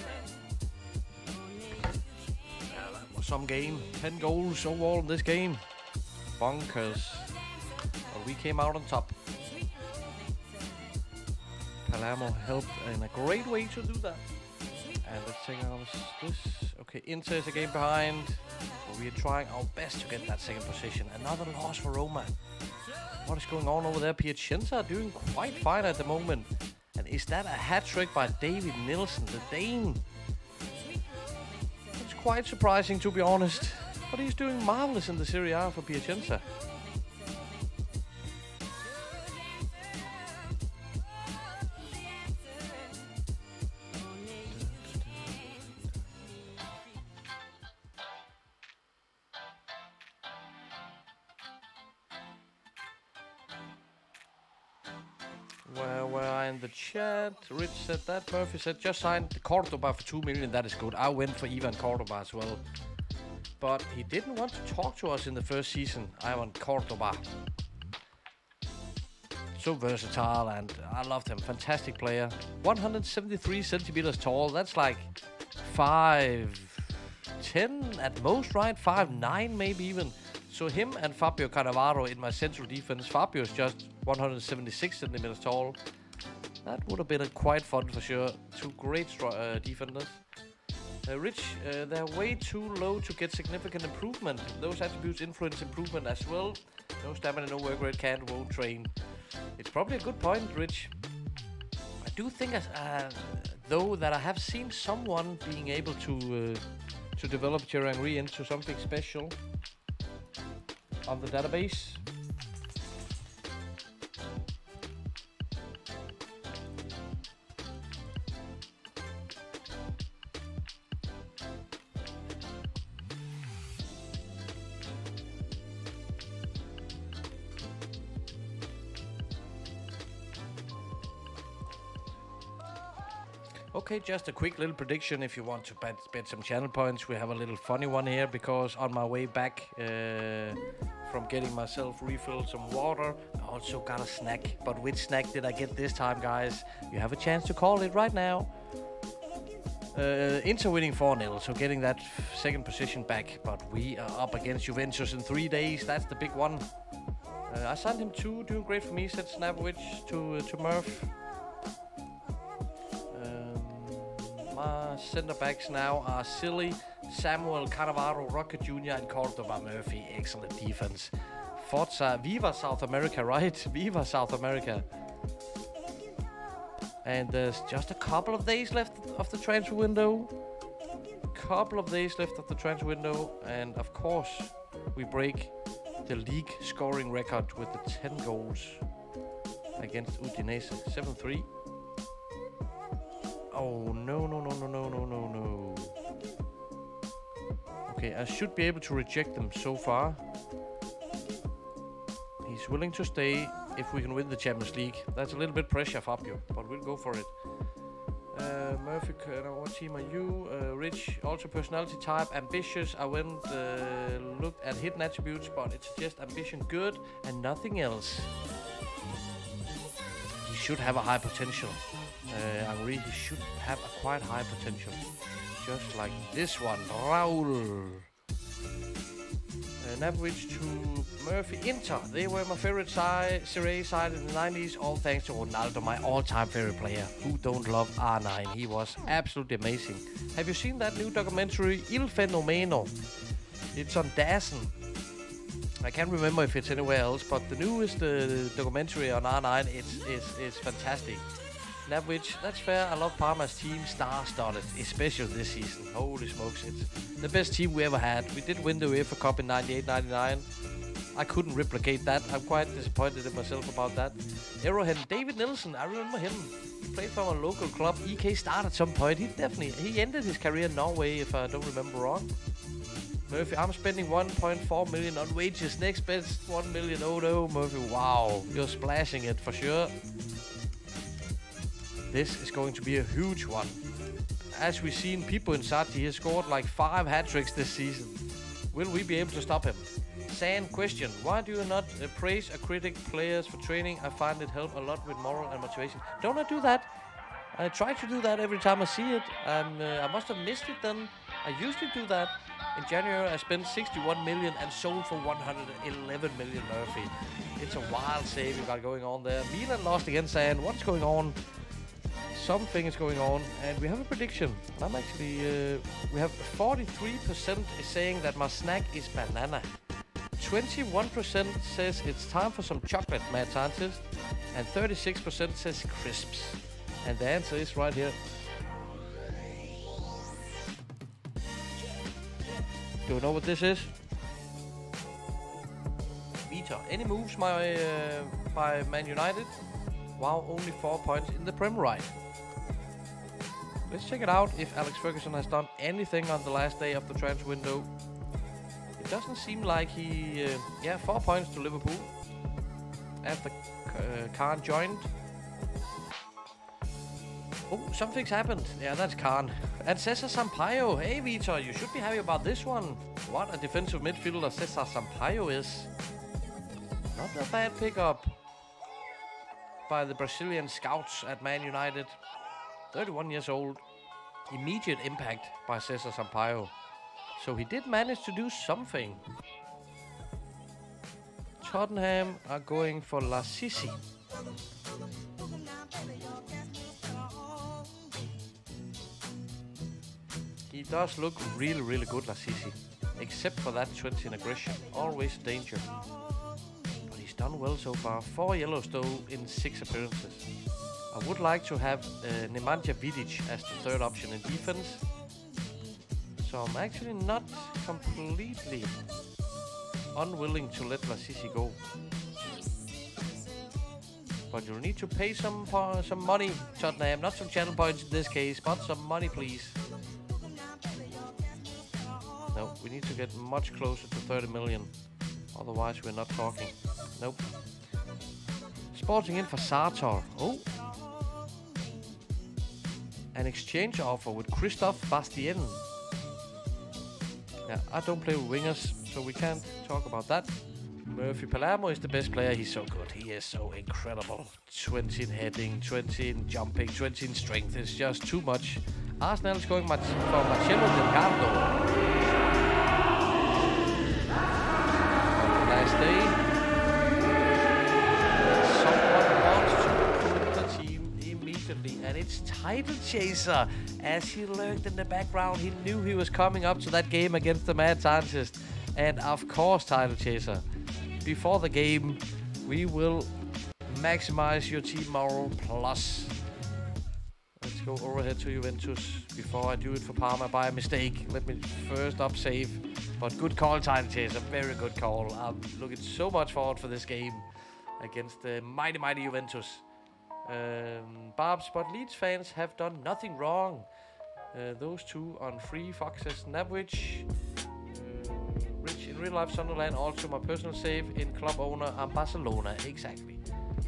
Yeah, that was some game. 10 goals overall in this game. Bonkers. But we came out on top. Palermo helped in a great way to do that. And let's take out this. Okay, Inter is a game behind. But we are trying our best to get that second position. Another loss for Roma. What is going on over there? Piacenza are doing quite fine at the moment. And is that a hat-trick by David Nielsen, the Dane? It's quite surprising, to be honest. But he's doing marvelous in the Serie A for Piacenza. Where are in the chat? Rich said that. Murphy said just signed Cordoba for 2 million. That is good. I went for Ivan Cordoba as well. But he didn't want to talk to us in the first season, Ivan Cordoba. So versatile, and I loved him. Fantastic player. 173 centimeters tall. That's like 5'10" at most, right? 5'9" maybe even. So him and Fabio Cannavaro in my central defense. Fabio's just 176 centimeters tall. That would have been quite fun for sure. Two great defenders. Rich, they're way too low to get significant improvement. Those attributes influence improvement as well. No stamina, no work rate, won't train. It's probably a good point, Rich. I do think, though, that I have seen someone being able to develop Thierry Henry into something special on the database. Okay, just a quick little prediction if you want to bet some channel points. We have a little funny one here because on my way back from getting myself refilled some water, I also got a snack. But which snack did I get this time, guys? You have a chance to call it right now. Inter winning 4-0, so getting that second position back. But we are up against Juventus in 3 days. That's the big one. I signed him too, doing great for me, said Snapwitch to Murph. My center backs now are Silly, Samuel, Cannavaro, Rocket Jr. and Cordoba Murphy. Excellent defense. Forza, Viva South America, right? Viva South America. And there's just a couple of days left of the transfer window. And of course, we break the league scoring record with the 10 goals against Udinese. 7-3. Oh, no. Okay, I should be able to reject them so far. He's willing to stay if we can win the Champions League. That's a little bit pressure, Fabio, but we'll go for it. Murphy, what team are you? Rich, also personality type, ambitious. I went, looked at hidden attributes, but it's just ambition good and nothing else. He should have a high potential. Henry, he should have a quite high potential. Just like this one, Raul. Navwich to Murphy. Inter, they were my favorite Serie side in the 90s, all thanks to Ronaldo, my all-time favorite player. Who don't love R9? He was absolutely amazing. Have you seen that new documentary, Il Fenomeno? It's on Dazen. I can't remember if it's anywhere else, but the newest documentary on R9 is fantastic. Navwich, that's fair. I love Parma's team, star-studded, especially this season. Holy smokes, it's the best team we ever had. We did win the UEFA Cup in 98-99. I couldn't replicate that. I'm quite disappointed in myself about that. Arrowhead, David Nielsen, I remember him. He played for a local club. EK started at some point. He ended his career in Norway, if I don't remember wrong. Murphy, I'm spending 1.4 million on wages. Next best 1 million. Oh no, Murphy, wow. You're splashing it for sure. This is going to be a huge one. As we've seen, Pipo Inzaghi, he has scored like 5 hat-tricks this season. Will we be able to stop him? Sand question, why do you not praise or critic players for training? I find it help a lot with moral and motivation. Don't I do that? I try to do that every time I see it. I must have missed it then. I usually do that. In January, I spent 61 million and sold for 111 million, Murphy. It's a wild save you got going on there. Milan lost against Sand. What's going on? Something is going on, and we have a prediction. I'm actually, we have 43% is saying that my snack is banana. 21% says it's time for some chocolate, mad scientist, and 36% says crisps. And the answer is right here. Do you know what this is? Vita. Any moves by Man United? Wow, only 4 points in the Prem right. Let's check it out if Alex Ferguson has done anything on the last day of the transfer window. It doesn't seem like he... 4 points to Liverpool. After Khan joined. Oh, something's happened. Yeah, that's Khan. And Cesar Sampaio. Hey, Vitor, you should be happy about this one. What a defensive midfielder Cesar Sampaio is. Not a bad pickup by the Brazilian scouts at Man United. 31 years old. Immediate impact by Cesar Sampaio. So he did manage to do something. Tottenham are going for Lassisi. He does look really, really good, Lassisi. Except for that 20 in aggression. Always a danger. But he's done well so far. 4 yellows though in 6 appearances. I would like to have Nemanja Vidic as the third option in defense. So I'm actually not completely unwilling to let Lassisi go. But you'll need to pay some money, Tottenham. Not some channel points in this case, but some money, please. No, we need to get much closer to 30 million. Otherwise, we're not talking. Nope. Sporting in for Sartor. Oh. An exchange offer with Christophe Bastien. Yeah, I don't play with wingers, so we can't talk about that. Murphy Palermo is the best player. He's so good. He is so incredible. 20 in heading, 20 in jumping, 20 in strength. It's just too much. Arsenal is going for Marcelo Delgado. Last day. Someone wants to recruit the team immediately, and it's Title Chaser. As he lurked in the background, he knew he was coming up to that game against the Mad Scientist. And of course, Title Chaser. Before the game, we will maximize your team moral plus. Let's go over here to Juventus before I do it for Parma by mistake. Let me first up save. But good call, Title Chaser. Very good call. I'm looking so much forward for this game against the mighty Juventus. Barbs, but Leeds fans have done nothing wrong. Those two on free Foxes, Nabwich. Rich in real life, Sunderland. Also my personal save in club owner. I'm Barcelona. Exactly.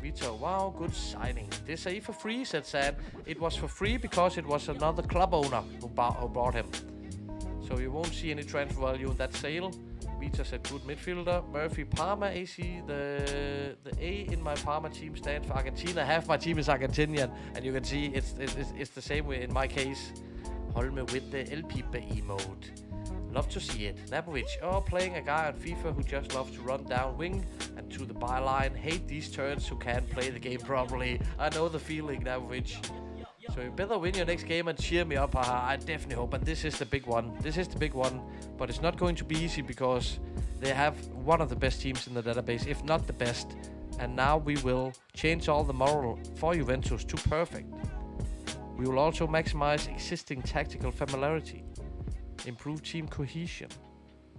Vito, wow, good signing. This is for free, said Sad. It was for free because it was another club owner who bought him. So you won't see any transfer value in that sale. Vito said good midfielder. Murphy, Parma, AC. The A in my Parma team stands for Argentina. Half my team is Argentinian, and you can see it's the same way in my case. Holme with the El Pipe emote. Love to see it. Nabovic, playing a guy on FIFA who just loves to run down wing and to the byline. Hate these turds who can't play the game properly. I know the feeling, Nabovic. So you better win your next game and cheer me up. I definitely hope. And this is the big one. This is the big one. But it's not going to be easy because they have one of the best teams in the database, if not the best. And now we will change all the moral for Juventus to perfect. We will also maximize existing tactical familiarity, improve team cohesion,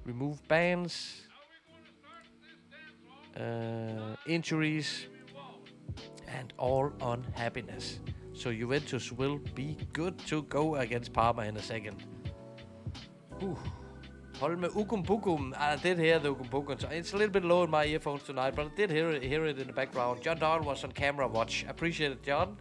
remove bans, injuries, and all unhappiness. So Juventus will be good to go against Parma in a second. Hold med Ukum Bukum. I did hear the Ukum Bukum. So it's a little bit low in my earphones tonight, but I did hear it in the background. John Dahl was on camera watch. Appreciate it, John.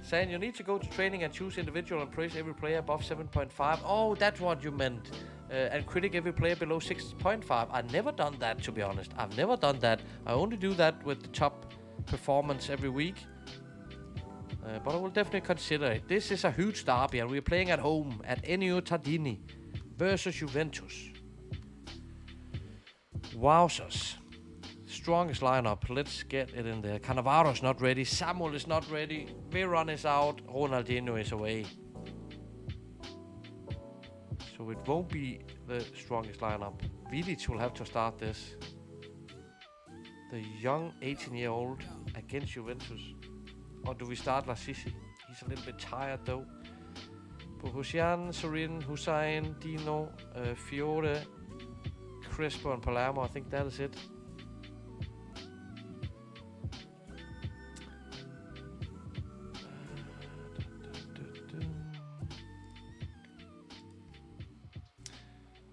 Saying you need to go to training and choose individual and praise every player above 7.5. Oh, that's what you meant. And critic every player below 6.5. I've never done that, to be honest. I've never done that. I only do that with the top performance every week. But I will definitely consider it. This is a huge derby and we're playing at home at Ennio Tardini versus Juventus. Wowzers. Strongest lineup. Let's get it in there. Cannavaro's not ready. Samuel is not ready. Veron is out. Ronaldinho is away. So it won't be the strongest lineup. Vidic will have to start this. The young 18-year-old against Juventus. Or do we start Lassisi? He's a little bit tired though. Bohusian, Sorin, Hussein, Dino, Fiore, Crespo and Palermo. I think that is it.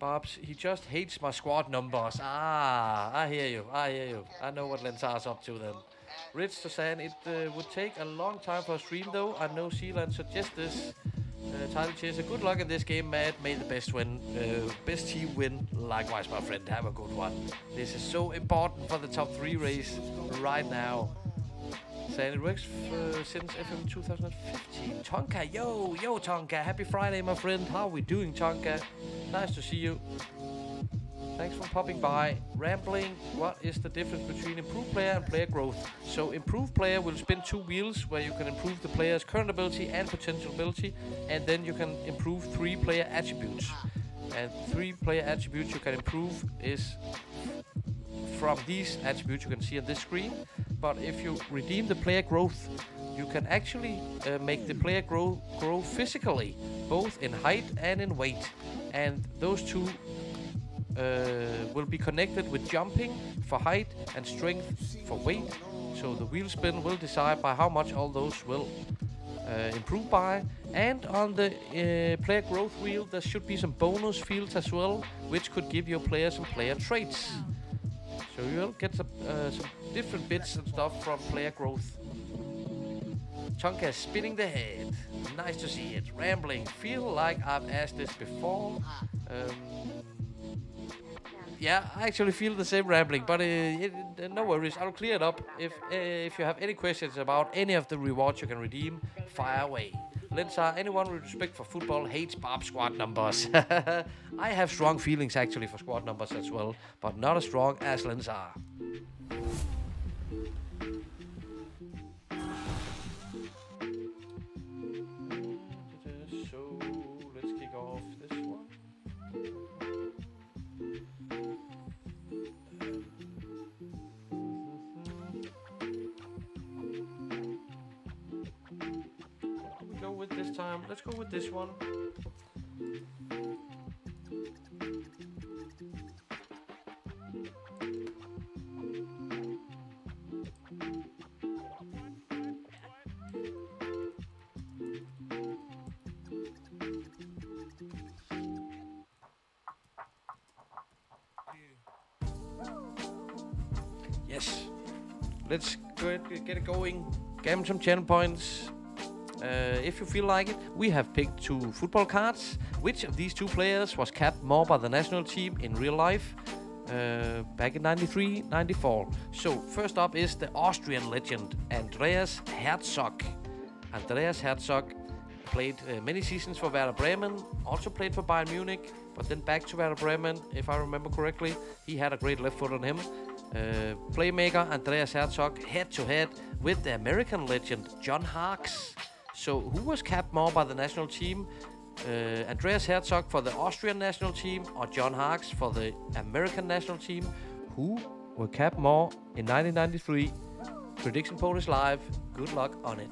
Bobs, he just hates my squad numbers. I hear you. I know what Lensar's up to then. Rich to saying it would take a long time for a stream though. I know Sealand suggests this. Title chaser, good luck in this game, Matt. May the best win. Best team win. Likewise, my friend. Have a good one. This is so important for the top 3 race right now. Saying it works since FM 2015. Tonka, yo Tonka. Happy Friday, my friend. How are we doing, Tonka? Nice to see you. Thanks for popping by. Rambling, what is the difference between improved player and player growth? So improved player will spin 2 wheels where you can improve the player's current ability and potential ability, and then you can improve 3 player attributes. And 3 player attributes you can improve is from these attributes you can see on this screen. But if you redeem the player growth, you can actually make the player grow physically, both in height and in weight. And those 2 will be connected with jumping for height and strength for weight. So the wheel spin will decide by how much all those will improve by. And on the player growth wheel, there should be some bonus fields as well, which could give your player some player traits. So you'll get some different bits and stuff from player growth. Tonka spinning the head. Nice to see it. Rambling. Feel like I've asked this before. Yeah, I actually feel the same rambling, but no worries. I'll clear it up. If you have any questions about any of the rewards you can redeem, fire away. Lensar, anyone with respect for football hates Bob squad numbers. I have strong feelings actually for squad numbers as well, but not as strong as Lensar. So let's kick off this one. With this time, let's go with this one. Yes, let's get it going. Get him some channel points. If you feel like it, we have picked 2 football cards. Which of these 2 players was capped more by the national team in real life back in 93, 94? So first up is the Austrian legend Andreas Herzog. Andreas Herzog played many seasons for Werder Bremen, also played for Bayern Munich, But then back to Werder Bremen, if I remember correctly. He had a great left foot on him. Playmaker Andreas Herzog head-to-head with the American legend John Harkes. So who was capped more by the national team? Andreas Herzog for the Austrian national team or John Harkes for the American national team? Who were capped more in 1993? Prediction poll is live. Good luck on it.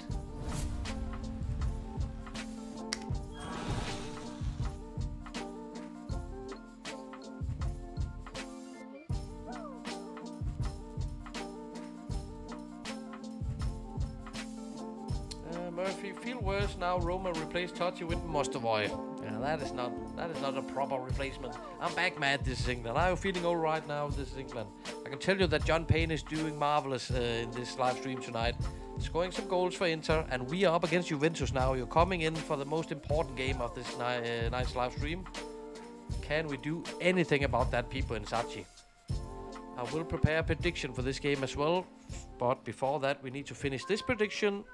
Murphy, feel worse now. Roma replaced Totti with Mostovoy. Yeah, that is not a proper replacement. I'm back mad. This is England. I'm feeling all right now. This is England. I can tell you that John Payne is doing marvelous in this live stream tonight, scoring some goals for Inter, and we are up against Juventus now. You're coming in for the most important game of this night's live stream. Can we do anything about that, people in Sachi? I will prepare a prediction for this game as well, but before that, we need to finish this prediction.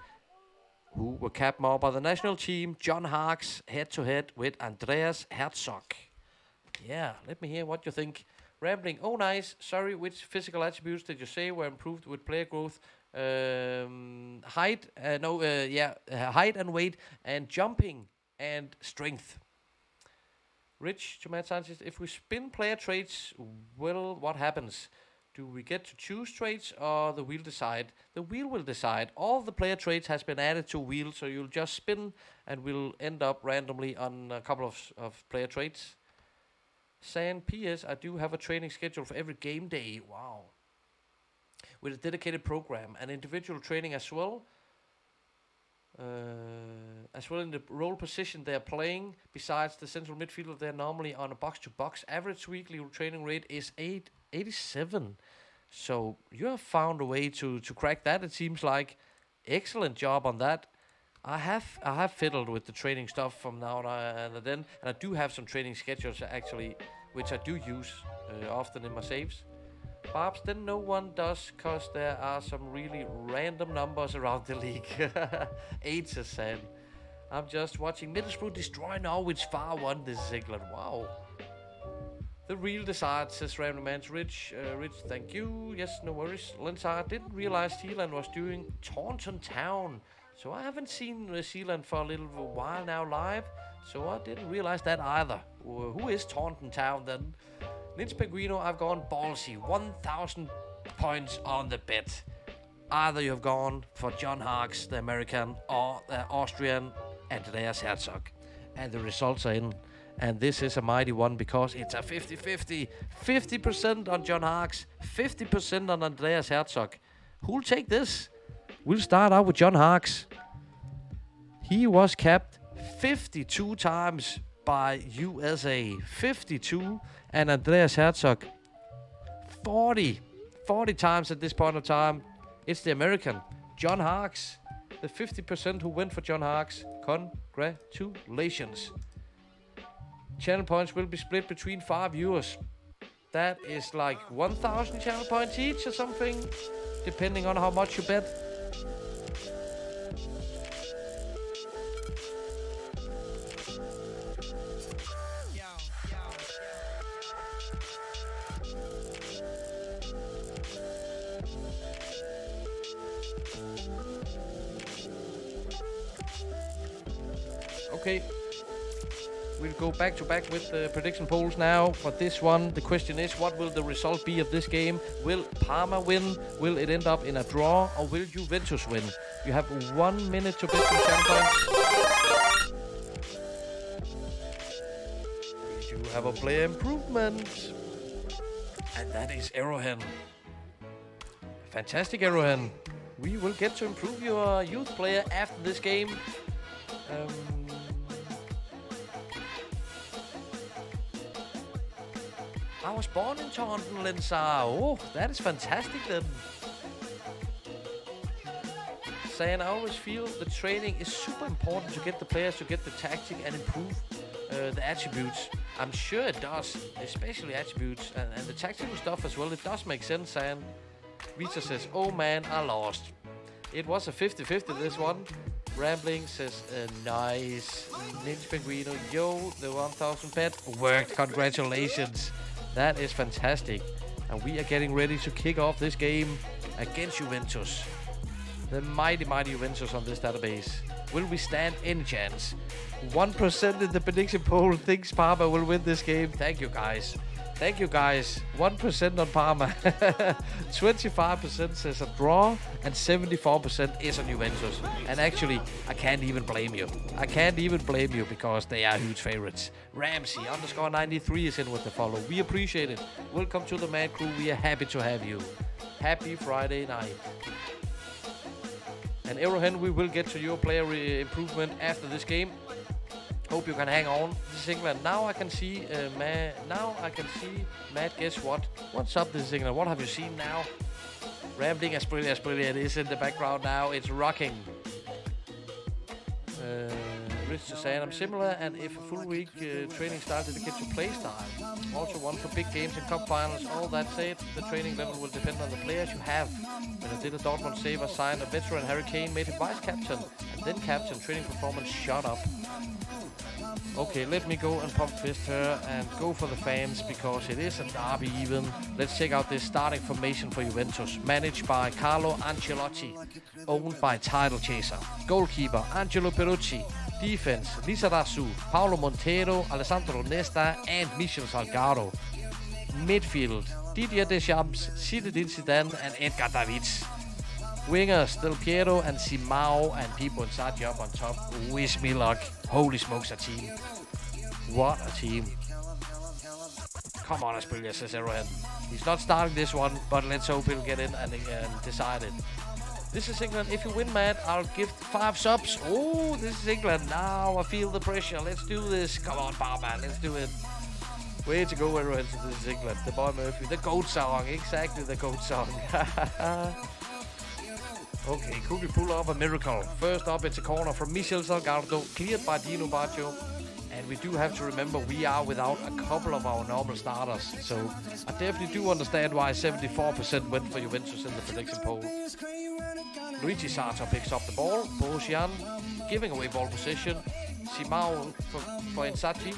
Who were capped more by the national team? John Harkes head-to-head with Andreas Herzog. Yeah, let me hear what you think. Rambling, oh nice. Sorry, which physical attributes did you say were improved with player growth? Height and weight, and jumping and strength. Rich to Matt Sanchez, if we spin player traits, well, what happens? Do we get to choose traits or the wheel decide? The wheel will decide. All the player traits has been added to wheel, so you'll just spin and we'll end up randomly on a couple of player traits. Saying P.S. I do have a training schedule for every game day. Wow. With a dedicated program and individual training as well. As well in the role position they are playing. Besides the central midfielder, they're normally on a box-to-box. Average weekly training rate is 87. So you have found a way to crack that, it seems like. Excellent job on that. I have fiddled with the training stuff from now and then, and I do have some training schedules actually, which I do use often in my saves. Perhaps then no one does, cause there are some really random numbers around the league. 8 says Sam. I'm just watching Middlesbrough destroy Norwich 4-1. This is England. Wow. The real decides, says Random Man's Rich. Rich, thank you. Yes, no worries. Lensar, didn't realize Sealand was doing Taunton Town. So I haven't seen Sealand for a little while now live. So I didn't realize that either. Who is Taunton Town then? Nins Peguino, I've gone ballsy. 1,000 points on the bet. Either you've gone for John Harkes, the American, or the Austrian, Andreas Herzog. And the results are in. And this is a mighty one because it's a 50-50. 50% on John Harkes, 50% on Andreas Herzog. Who'll take this? We'll start out with John Harkes. He was capped 52 times by USA. 52. And Andreas Herzog 40 times at this point of time. It's the American, John Harkes. The 50% who went for John Harkes. Congratulations. Channel points will be split between 5 viewers. That is like 1,000 channel points each or something, depending on how much you bet. Okay, we'll go back to back with the prediction polls now. For this one, the question is, what will the result be of this game? Will Parma win? Will it end up in a draw? Or will Juventus win? You have 1 minute to bet some channel points. We do have a player improvement. And that is Erohen. Fantastic, Erohen. We will get to improve your youth player after this game. I was born in Taunton, Lensar. Oh, that is fantastic then. Saying I always feel the training is super important to get the players to get the tactic and improve the attributes. I'm sure it does, especially attributes and the tactical stuff as well. It does make sense, and Rita says, oh man, I lost. It was a 50-50 this one. Rambling says, nice. Ninja Penguino, yo, the 1000 pet worked. Congratulations. That is fantastic. And we are getting ready to kick off this game against Juventus. The mighty, mighty Juventus on this database. Will we stand any chance? 1% in the prediction poll thinks Parma will win this game. Thank you, guys. Thank you, guys. 1% on Parma. 25% says a draw, and 74% is on Juventus. And actually, I can't even blame you. I can't even blame you because they are huge favorites. Ramsey _93 is in with the follow. We appreciate it. Welcome to the Man Crew. We are happy to have you. Happy Friday night. And Aerohen, we will get to your player improvement after this game. Hope you can hang on. This is England. Now I can see Matt, guess what? What's up, this is England? What have you seen now? Rambling Asprilia. It is in the background now. It's rocking. Rich to say, I'm similar, and if a full week training started to get to play style. Also one for big games and cup finals. All that said, the training level will depend on the players you have. When I did a Dortmund save, I signed a veteran Harry Kane, made him vice captain, and then captain. Training performance shot up. Okay, let me go and pump fist her and go for the fans because it is a derby even. Let's check out this starting formation for Juventus. Managed by Carlo Ancelotti. Owned by title chaser. Goalkeeper Angelo Peruzzi. Defense Lizarazu, Paolo Montero, Alessandro Nesta and Michel Salgado. Midfield Didier Deschamps, Zinedine Zidane and Edgar Davids. Wingers Del Piero and Simao and people inside up on top. Wish me luck. Holy smokes, a team. What a team. Come on, Asprilia, says Arrowhead. He's not starting this one, but let's hope he'll get in and decide it. This is England. If you win, Matt, I'll give 5 subs. Oh, this is England. Now I feel the pressure. Let's do this. Come on, Barman. Let's do it. Way to go, Arrowhead. This is England. The Boy Murphy. The GOAT song. Exactly the GOAT song. Okay, could we pull off a miracle? First up, it's a corner from Michel Salgado, cleared by Dino Baggio. And we do have to remember we are without a couple of our normal starters. So I definitely do understand why 74% went for Juventus in the prediction poll. Luigi Sartor picks up the ball. Borussia giving away ball possession. Simao for Inzaghi.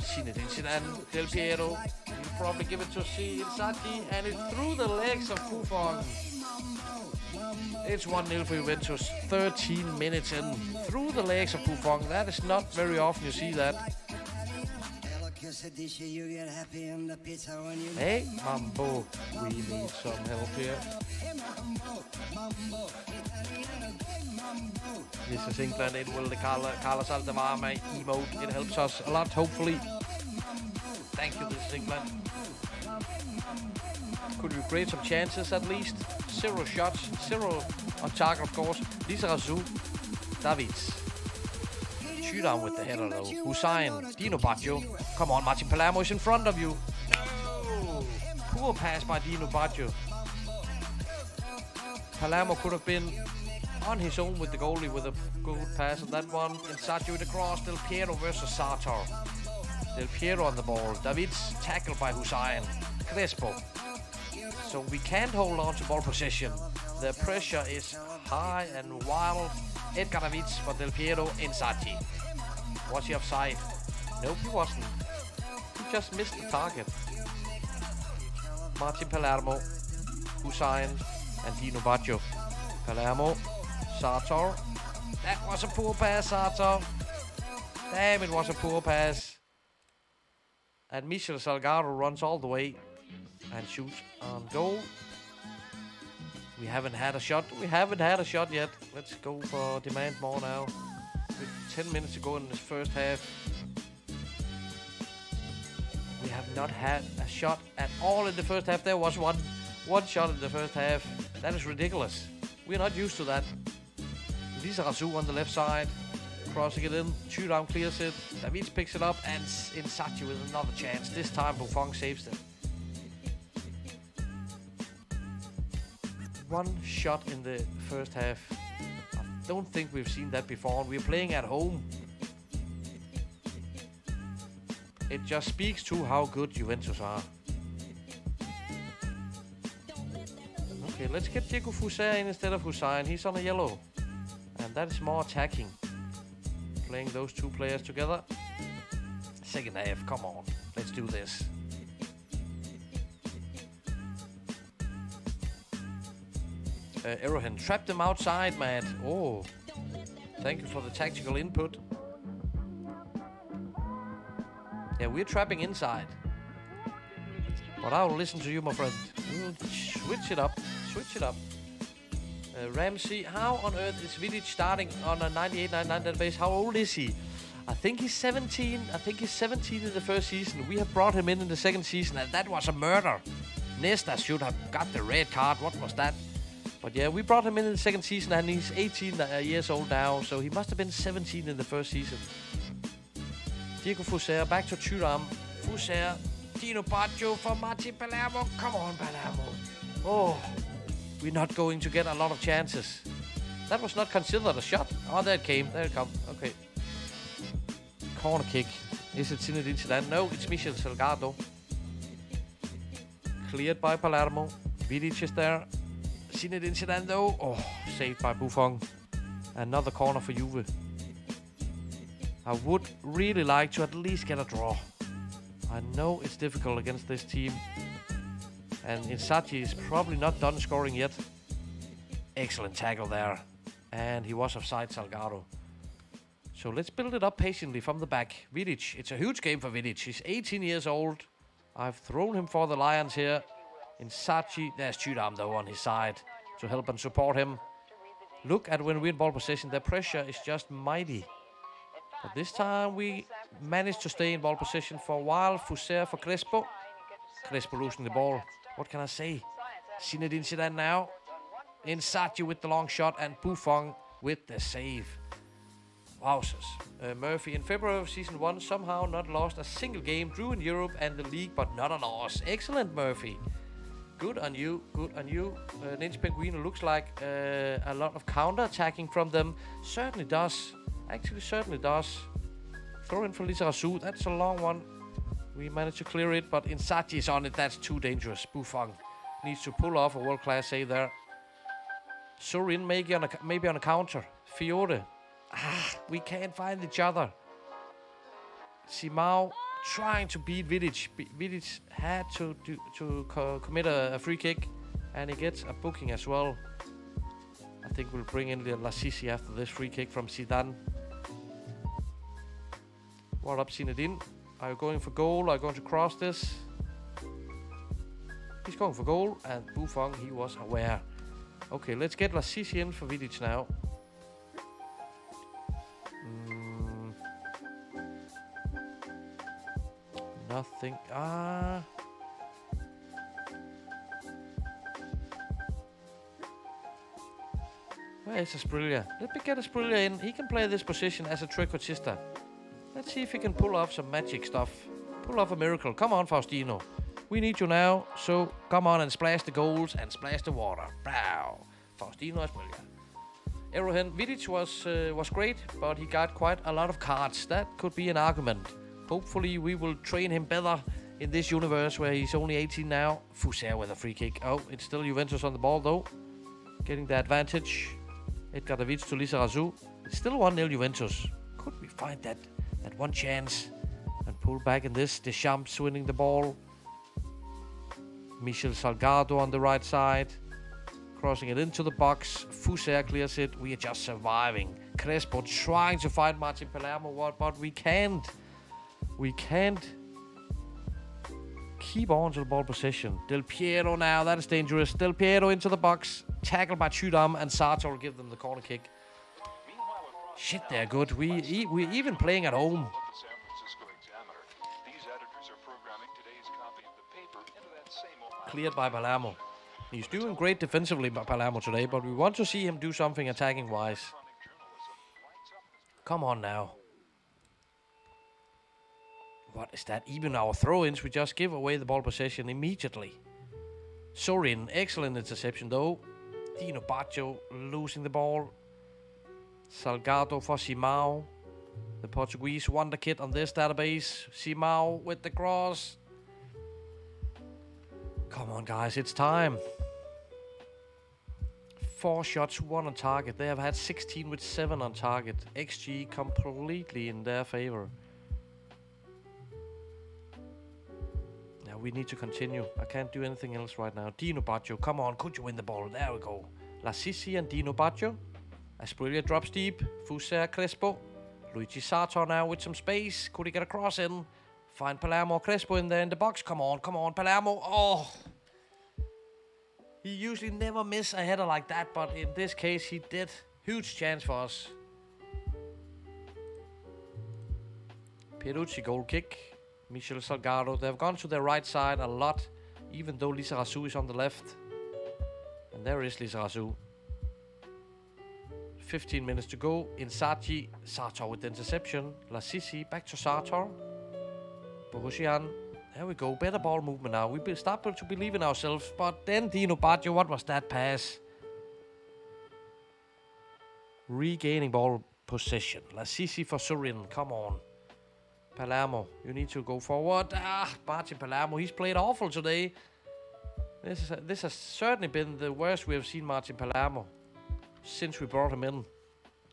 Zinedine Zidane, Del Piero. He'll probably give it to Inzaghi. And it's through the legs of Buffon. It's 1-0 for Juventus, 13 minutes in, through the legs of Buffon. That is not very often you see that. Hey, Mambo, we need some help here. This is England, it will the Carlos Alderweireld emote. It helps us a lot, hopefully. Thank you, this is England. Could we create some chances at least? 0 shots, 0 on target, of course. Lizarazu, Davids. Shoot down with the header though. Hussein, Dino Baggio. Come on, Martin Palermo is in front of you. No! Poor pass by Dino Baggio. Palermo could have been on his own with the goalie with a good pass on that one. Inzaghi with the cross. Del Piero versus Sartor. Del Piero on the ball. Davids tackled by Hussein. Crespo. So we can't hold on to ball possession. The pressure is high and wild. Edgar Davids for Del Piero. Inzaghi. Was he offside? Nope, he wasn't. He just missed the target. Martin Palermo, Hussein, and Dino Baggio. Palermo, Sartor. That was a poor pass, Sartor. Damn, it was a poor pass. And Michel Salgado runs all the way and shoots on goal. We haven't had a shot. We haven't had a shot yet. Let's go for demand more now. With 10 minutes to go in this first half. We have not had a shot at all in the first half. There was one shot in the first half. That is ridiculous. We're not used to that. Lizarazu on the left side. Crossing it in. Shoot-down clears it. Davids picks it up. And Inzaghi with another chance. This time Buffon saves it. One shot in the first half. I don't think we've seen that before. We're playing at home. It just speaks to how good Juventus are. Okay, let's get Diego Fusa in instead of Hussein. He's on a yellow. And that is more attacking. Playing those two players together. Second half, come on. Let's do this. Regen trapped them outside, Matt. Oh, thank you for the tactical input. Yeah, we're trapping inside. But I will listen to you, my friend. We'll switch it up. Switch it up. Ramsey, how on earth is Vidic starting on a 98-99 database? How old is he? I think he's 17. I think he's 17 in the first season. We have brought him in the second season, and that was a murder. Nesta should have got the red card. What was that? But yeah, we brought him in the second season, and he's 18 years old now, so he must have been 17 in the first season. Diego Fuser, back to Thuram. Fuser, Dino Baggio for Martin Palermo. Come on, Palermo. Oh, we're not going to get a lot of chances. That was not considered a shot. Oh, there it came. There it comes. Okay. Corner kick. Is it Zinedine Zidane? No, it's Michel Salgado. Cleared by Palermo. Vidic is there. Zinedine Zidane though. Oh, saved by Buffon. Another corner for Juve. I would really like to at least get a draw. I know it's difficult against this team. And Inzaghi is probably not done scoring yet. Excellent tackle there. And he was offside, Salgado. So let's build it up patiently from the back. Vidic, it's a huge game for Vidic. He's 18 years old. I've thrown him for the Lions here. Inzaghi, there's Thuram though on his side to help and support him. Look at when we in ball possession, the pressure is just mighty. But this time we managed to stay in ball possession for a while. Fuser for Crespo. Crespo losing the ball. What can I say? Zinedine Zidane now. Inzaghi with the long shot and Buffon with the save. Wowzers. Murphy in February of season 1 somehow not lost a single game. Drew in Europe and the league, but not a loss. Excellent, Murphy. Good on you. Good on you. Ninja Penguino looks like a lot of counter-attacking from them. Certainly does. Actually, certainly does. Throw in for Lizarazu. That's a long one. We managed to clear it, but Inzaghi is on it. That's too dangerous. Buffon needs to pull off a world-class save there. Sorin maybe on a counter. Fiore. We can't find each other. Simao trying to beat Vidic. Vidic had to commit a free kick, and he gets a booking as well. I think we'll bring in Lassisi after this free kick from Zidane. What up, Zinedine? Are you going for goal? Are you going to cross this? He's going for goal, and Buffon, he was aware. Okay, let's get Lassisi in for Vidic now. Nothing. Where is Asprilla? Let me get Asprilla in. He can play this position as a trequartista. Let's see if he can pull off some magic stuff. Pull off a miracle. Come on, Faustino. We need you now, so come on and splash the goals and splash the water. Bow. Faustino Asprilla. Regen, Vidic was great, but he got quite a lot of cards. That could be an argument. Hopefully we will train him better in this universe where he's only 18 now. Fuser with a free kick. Oh, it's still Juventus on the ball though. Getting the advantage. Edgar Davids to Lizarazu. It's still 1-0 Juventus. Could we find that one chance and pull back in this? Deschamps winning the ball. Michel Salgado on the right side. Crossing it into the box. Fuser clears it. We are just surviving. Crespo trying to find Martin Palermo, but we can't. We can't keep on to the ball possession. Del Piero now, that is dangerous. Del Piero into the box. Tackled by Thuram, and Sato will give them the corner kick. Shit, they're good. We're even playing at home. Cleared by Palermo. He's doing great defensively by Palermo today, but we want to see him do something attacking-wise. Come on now. What is that? Even our throw-ins, we just give away the ball possession immediately. Sorin, excellent interception though. Dino Baggio losing the ball. Salgado for Simao. The Portuguese wonder kid on this database. Simao with the cross. Come on guys, it's time. 4 shots, 1 on target. They have had 16 with 7 on target. XG completely in their favor. Now we need to continue. I can't do anything else right now. Dino Baggio, come on, could you win the ball? There we go. La Sisi and Dino Baggio. Asprilla drops deep. Fuser Crespo. Luigi Sartor now with some space. Could he get a cross in? Find Palermo Crespo in there in the box. Come on, Palermo. Oh! He usually never miss a header like that, but in this case he did. Huge chance for us. Pierucci goal kick. Michel Salgado. They've gone to their right side a lot, even though Lizarazu is on the left. And there is Lizarazu. 15 minutes to go. Inzaghi. Sartor with the interception. La Sisi back to Sartor. Borussia. There we go. Better ball movement now. We start to believe in ourselves. But then Dino Baggio, what was that pass? Regaining ball possession. La Sisi for Surin. Come on. Palermo, you need to go forward. Martin Palermo, he's played awful today. This has certainly been the worst we have seen Martin Palermo since we brought him in.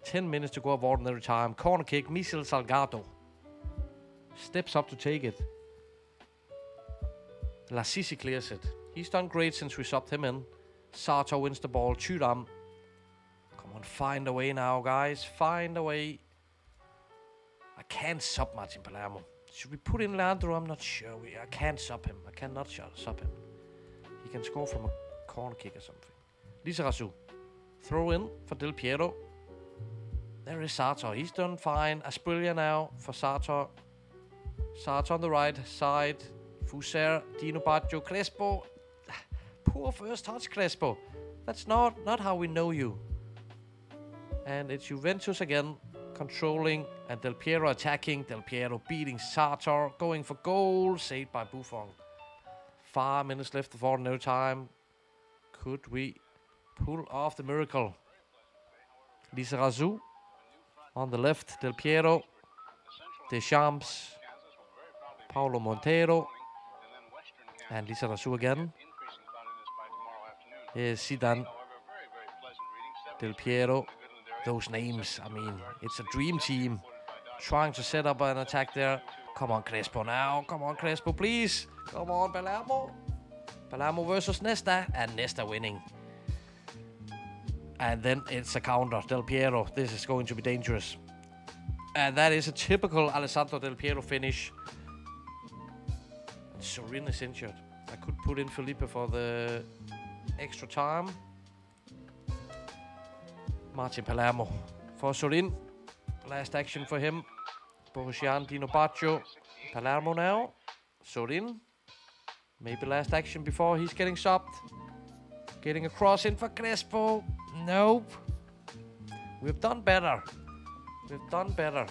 10 minutes to go of ordinary time. Corner kick, Michel Salgado. Steps up to take it. La Sisi clears it. He's done great since we subbed him in. Sartor wins the ball. Thuram. Come on, find a way now, guys. Find a way. I can't sub Martin Palermo. Should we put in Leandro? I'm not sure. I can't sub him. I cannot sub him. He can score from a corner kick or something. Lizarazu. Throw in for Del Piero. There is Sartor. He's done fine. Asprilla now for Sartor. Sartor on the right side. Fuser, Dino Baggio, Crespo. Poor first touch, Crespo. That's not how we know you. And it's Juventus again, controlling, and Del Piero attacking. Del Piero beating Sartor, going for goal, saved by Buffon. 5 minutes left before no time. Could we pull off the miracle? Lizarazu on the left, Del Piero, Deschamps, Paulo Montero, and Lizarazu again. Here's Zidane, Del Piero. Those names, I mean, it's a dream team. Trying to set up an attack there. Come on, Crespo now. Come on, Crespo, please. Come on, Palermo. Palermo versus Nesta, and Nesta winning. And then it's a counter. Del Piero, this is going to be dangerous. And that is a typical Alessandro Del Piero finish. And Sorin is injured. I could put in Felipe for the extra time. Martin Palermo for Sorin. Last action for him. Borussia, Dino Baggio. Palermo now. Sorin. Maybe last action before he's getting subbed. Getting a cross in for Crespo. Nope. We've done better. We've done better.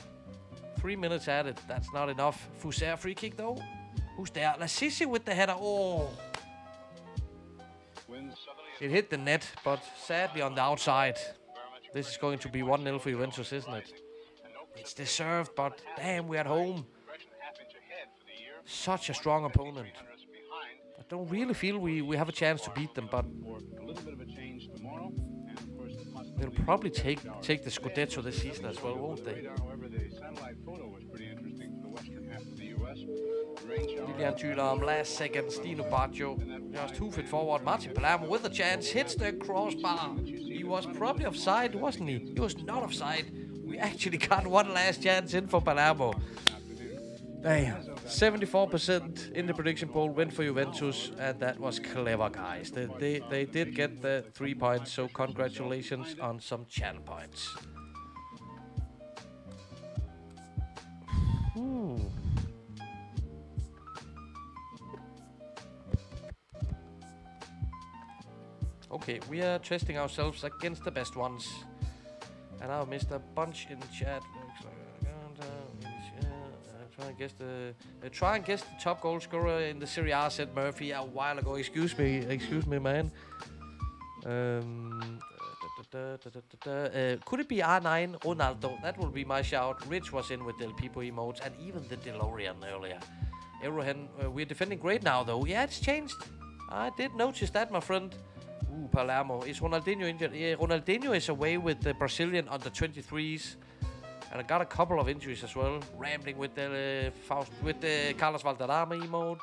3 minutes added. That's not enough. Fuser free kick though. Who's there? La Sisi with the header. Oh. It hit the net, but sadly on the outside. This is going to be 1-0 for Juventus, isn't it? It's deserved, but damn, we're at home. Such a strong opponent. I don't really feel we have a chance to beat them, but they'll probably take the Scudetto this season as well, won't they? Lilian Thuram, last seconds, Dino Baggio, just hoof it forward. Martin Palermo with a chance, hits the crossbar. He was probably offside, wasn't he? He was not offside. We actually got one last chance in for Palermo. Damn. 74% in the prediction poll went for Juventus, and that was clever, guys. They did get the 3 points, so congratulations on some channel points. Okay, we are testing ourselves against the best ones. And I missed a bunch in chat. Try and guess the top goal scorer in the Serie A, said Murphy a while ago. Excuse me, man. Could it be R9 Ronaldo? That would be my shout. Rich was in with Del Pipo emotes and even the DeLorean earlier. Eurohen, we're defending great now though. Yeah, it's changed. I did notice that, my friend. Palermo. Is Ronaldinho injured? Yeah, Ronaldinho is away with the Brazilian under 23s. And I got a couple of injuries as well. Rambling with the Carlos Valderrama emote.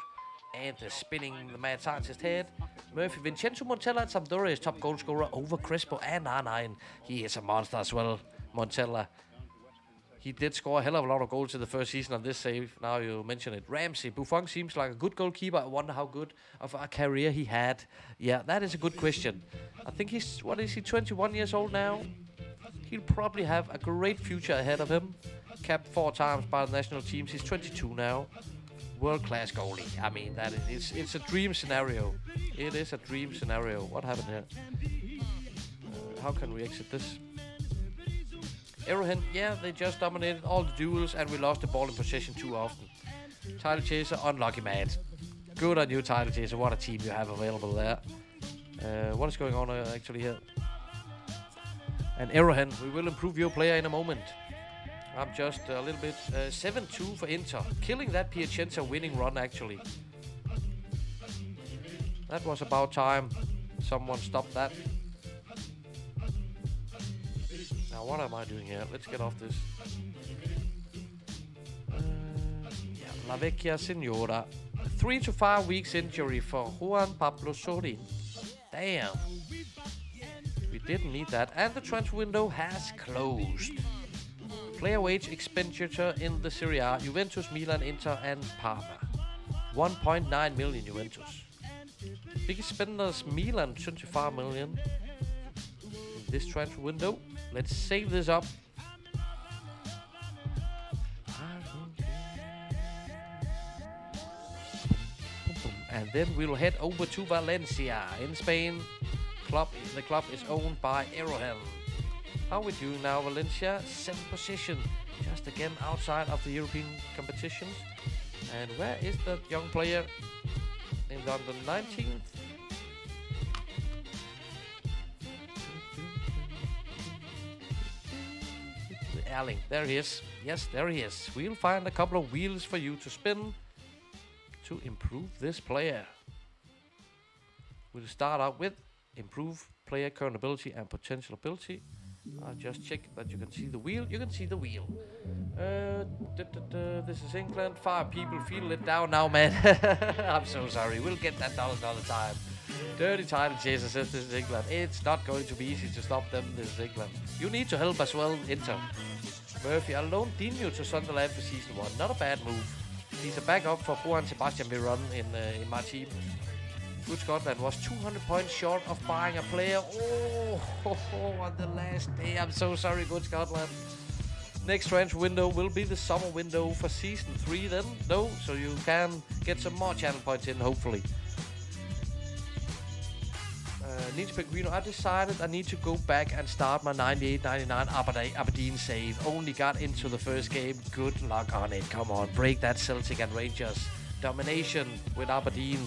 And spinning the mad scientist head. Murphy Vincenzo Montella at Sampdoria is top goal scorer over Crespo and R9. He is a monster as well, Montella. He did score a hell of a lot of goals in the first season on this save. Now you mention it. Ramsey. Buffon seems like a good goalkeeper. I wonder how good of a career he had. Yeah, that is a good question. I think he's, 21 years old now? He'll probably have a great future ahead of him. Capped 4 times by the national teams. He's 22 now. World-class goalie. I mean, it's a dream scenario. It is a dream scenario. What happened here? How can we exit this? Arrowhead, yeah, they just dominated all the duels and we lost the ball in possession too often. Title Chaser, unlucky man. Good on you, Title Chaser. What a team you have available there. What is going on actually here? And Arrowhead, we will improve your player in a moment. I'm just a little bit 7-2 for Inter. Killing that Piacenza winning run actually. That was about time someone stopped that. Now what am I doing here? Let's get off this. Yeah, La Vecchia Signora. 3 to 5 weeks injury for Juan Pablo Sorin. Damn. We didn't need that. And the transfer window has closed. Player wage expenditure in the Serie A. Juventus, Milan, Inter and Parma. 1.9 million Juventus. Biggest spenders Milan, 25 million. In this transfer window. Let's save this up. And then we'll head over to Valencia in Spain. The club is owned by Arrowhead. How are we doing now, Valencia? 7th position. Just again outside of the European competitions. And where is that young player in the under 19th? Erling, there he is. Yes, there he is. We'll find a couple of wheels for you to spin to improve this player. We'll start out with improve player current ability and potential ability. I'll just check that you can see the wheel. You can see the wheel. This is England. 5 people feel let down now, man. I'm so sorry. We'll get that done another time. Dirty Title Chaser says this is England. It's not going to be easy to stop them. This is England. You need to help as well, Inter. Murphy, I loaned Dino to Sunderland for season 1. Not a bad move. He's a backup for Juan Sebastian Miron in my team. Good Scotland was 200 points short of buying a player. On the last day. I'm so sorry, Good Scotland. Next transfer window will be the summer window for season 3 then, though, so you can get some more channel points in, hopefully. Ninja Pecorino, I decided I need to go back and start my 98-99 Aberdeen save. Only got into the first game. Good luck on it. Come on, break that Celtic and Rangers domination with Aberdeen.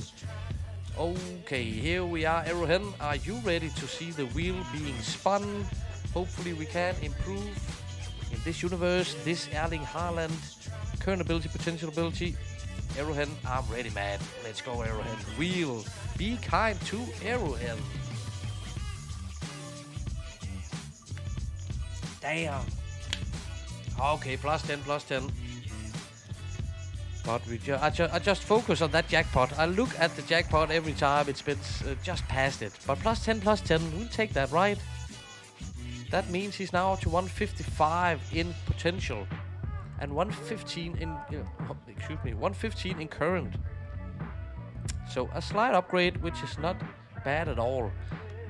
Okay, here we are, Arrowhead. Are you ready to see the wheel being spun? Hopefully we can improve in this universe. This Erling Haaland, current ability, potential ability. Arrowhead, I'm ready, man. Let's go, Arrowhead. Wheel, be kind to Arrowhead. Damn. Okay, plus 10. But I just focus on that jackpot. I look at the jackpot every time it spins just past it. But plus 10, we'll take that, right? That means he's now up to 155 in potential. And 115 in, 115 in current. So a slight upgrade, which is not bad at all.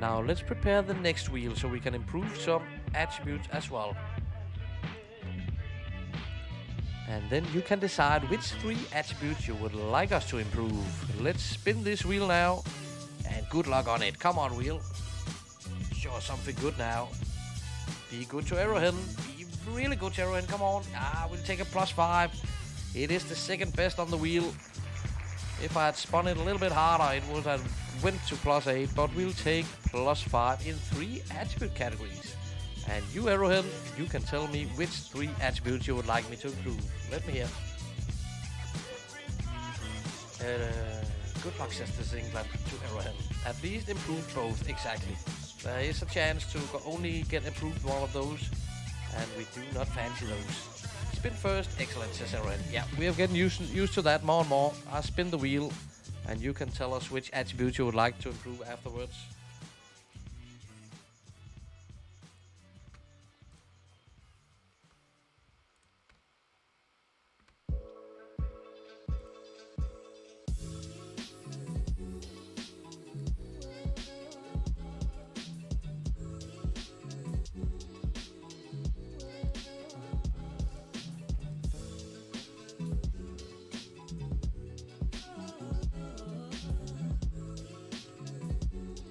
Now let's prepare the next wheel so we can improve some attributes as well. And then you can decide which 3 attributes you would like us to improve. Let's spin this wheel now. And good luck on it. Come on, wheel. Show us something good now. Be good to Arrowhead. Be really good to Arrowhead. Come on. We'll take a plus 5. It is the second best on the wheel. If I had spun it a little bit harder, it would have went to plus 8. But we'll take plus 5 in 3 attribute categories. And you, Arrowhead, you can tell me which 3 attributes you would like me to improve. Let me hear. Good luck, sisters England, to Rohan. At least improve both, exactly. There is a chance to only get improved one of those, and we do not fancy those. Spin first, excellent, says Rohan. Yeah, we are getting used to that more and more. I spin the wheel, and you can tell us which attribute you would like to improve afterwards.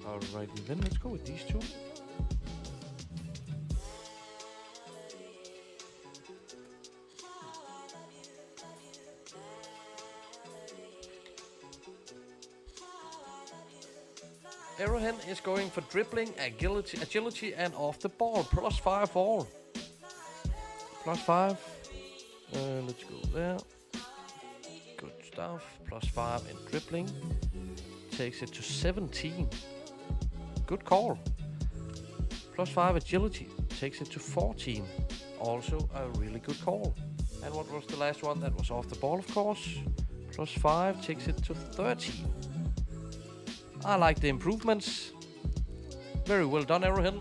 Alrighty, then let's go with these two. Arrowhead is going for dribbling, agility, and off the ball. +5 all. +5. Let's go there. Good stuff. +5 in dribbling. Takes it to 17. Good call. +5 agility. Takes it to 14. Also a really good call. And what was the last one? That was off the ball, of course. +5 takes it to 13. I like the improvements. Very well done, Arrowhead.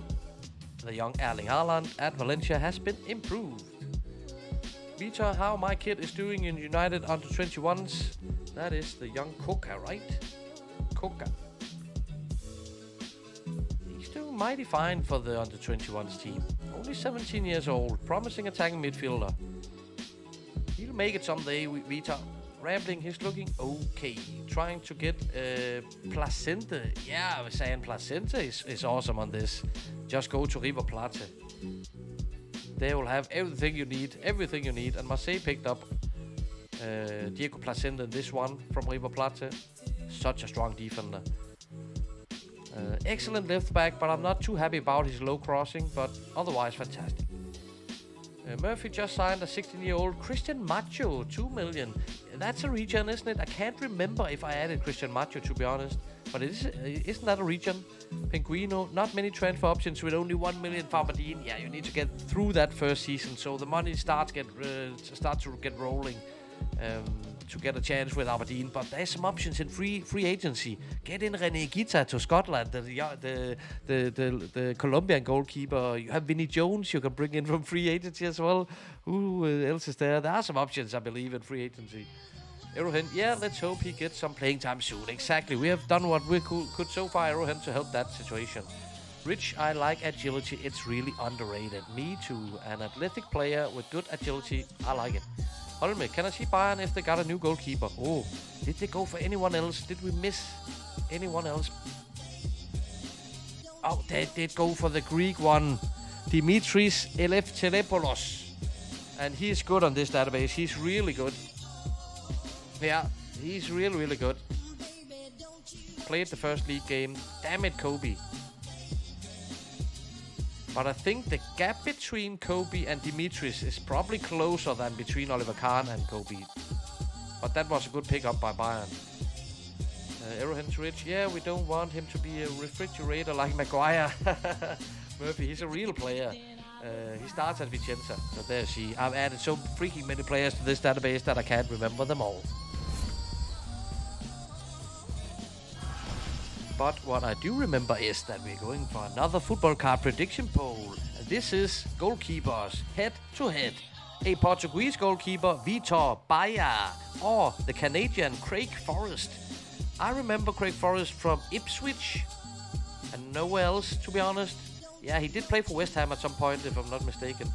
The young Erling Haaland at Valencia has been improved. Vita, how my kid is doing in United under 21s. That is the young Coca, right? Coca. He's doing mighty fine for the under 21s team. Only 17 years old. Promising attacking midfielder. He'll make it someday, Vita. Rambling, he's looking okay. Trying to get Placenta. Yeah, I was saying Placenta is awesome on this. Just go to River Plate. They will have everything you need. And Marseille picked up Diego Placenta in this one from River Plate. Such a strong defender. Excellent left back, but I'm not too happy about his low crossing, but otherwise fantastic. Murphy just signed a 16-year-old Christian Macho, 2 million. That's a regen, isn't it? I can't remember if I added Christian Macho, to be honest. But isn't that a regen? Pinguino, not many transfer options with only 1 million for Aberdeen. Yeah, you need to get through that first season, so the money starts to get rolling to get a chance with Aberdeen. But there's some options in free agency. Get in René Guita to Scotland, the Colombian goalkeeper. You have Vinnie Jones you can bring in from free agency as well. Who else is there? There are some options, I believe, in free agency. Arrowhead, yeah, let's hope he gets some playing time soon. Exactly, we have done what we could so far, Arrowhead, to help that situation. Rich, I like agility. It's really underrated. Me too. An athletic player with good agility. I like it. Holme, can I see Bayern if they got a new goalkeeper? Oh, did they go for anyone else? Did we miss anyone else? Oh, they did go for the Greek one. Dimitris Eleftheropoulos. And he's good on this database. He's really good. Yeah, he's really, really good. Played the first league game. Damn it, Kobe. But I think the gap between Kobe and Dimitris is probably closer than between Oliver Kahn and Kobe. But that was a good pickup by Bayern. Arrowhead's rich. Yeah, we don't want him to be a refrigerator like Maguire. Murphy, he's a real player. He starts at Vicenza. So there you see. I've added so freaking many players to this database that I can't remember them all. But what I do remember is that we're going for another football card prediction poll. This is goalkeepers head-to-head. A Portuguese goalkeeper, Vitor Baia, or the Canadian Craig Forrest. I remember Craig Forrest from Ipswich and nowhere else, to be honest. Yeah, he did play for West Ham at some point, if I'm not mistaken.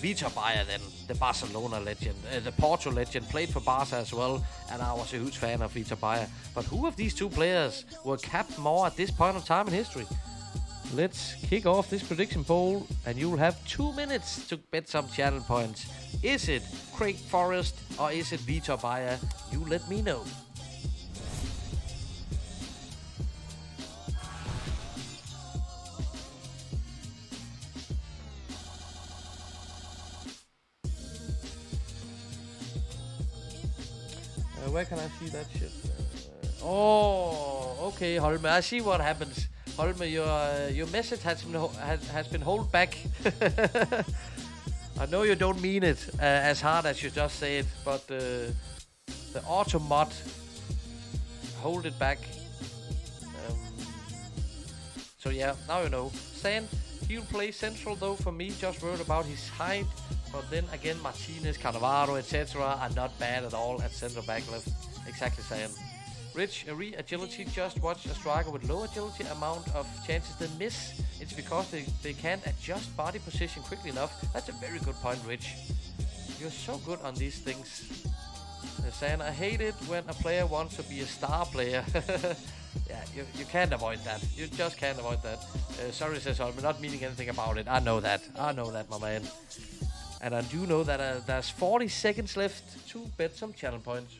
Vitor Baia then, the Barcelona legend, the Porto legend, played for Barca as well, and I was a huge fan of Vitor Baia. But who of these two players were capped more at this point of time in history? Let's kick off this prediction poll, and you'll have 2 minutes to bet some channel points. Is it Craig Forrest or is it Vitor Baia? You let me know. Where can I see that shit? Oh, okay, Holme. I see what happens. Holme, your message has been held back. I know you don't mean it as hard as you just said, but the auto mod hold it back. So yeah, now you know. Sand, he'll play central though for me. Just worried about his height. But then again, Martinez, Cannavaro, etc. are not bad at all at center back left. Exactly, Sand. Rich, agility, just watch a striker with low agility amount of chances they miss. It's because they can't adjust body position quickly enough. That's a very good point, Rich. You're so good on these things. Saying, I hate it when a player wants to be a star player. Yeah, you can't avoid that. You just can't avoid that. Sorry, says I'm not meaning anything about it. I know that, my man. And I do know that there's 40 seconds left to bet some channel points.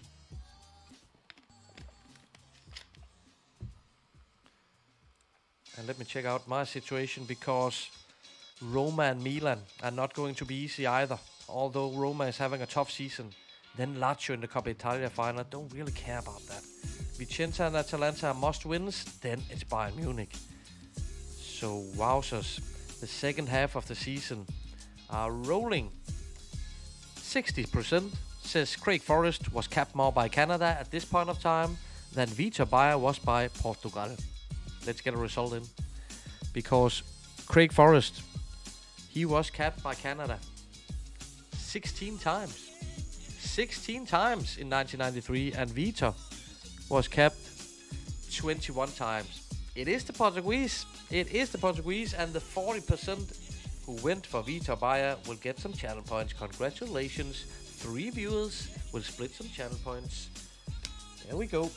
And let me check out my situation, because Roma and Milan are not going to be easy either. Although Roma is having a tough season. Then Lazio in the Coppa Italia final. Don't really care about that. Vicenza and Atalanta are must-wins. Then it's Bayern Munich. So, wowzers. The second half of the season are rolling. 60% says Craig Forrest was capped more by Canada at this point of time than Vitor Bayer was by Portugal. Let's get a result in. Because Craig Forrest, he was capped by Canada 16 times. 16 times in 1993, and Vitor was capped 21 times. It is the Portuguese. It is the Portuguese, and the 40% who went for Vitor Bayer will get some channel points. Congratulations. 3 viewers will split some channel points. There we go.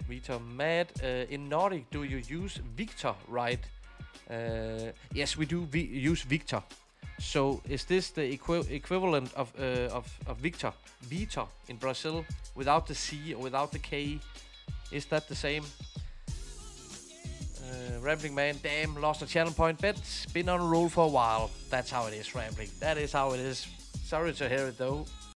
Vitor Mad. In Nordic, do you use Victor, right? Yes, we do use Victor. So is this the equivalent of Victor? Vitor in Brazil, without the C or without the K. Is that the same? Rambling Man, damn, lost a channel point bet. Been on a roll for a while. That's how it is, Rambling. That is how it is. Sorry to hear it though.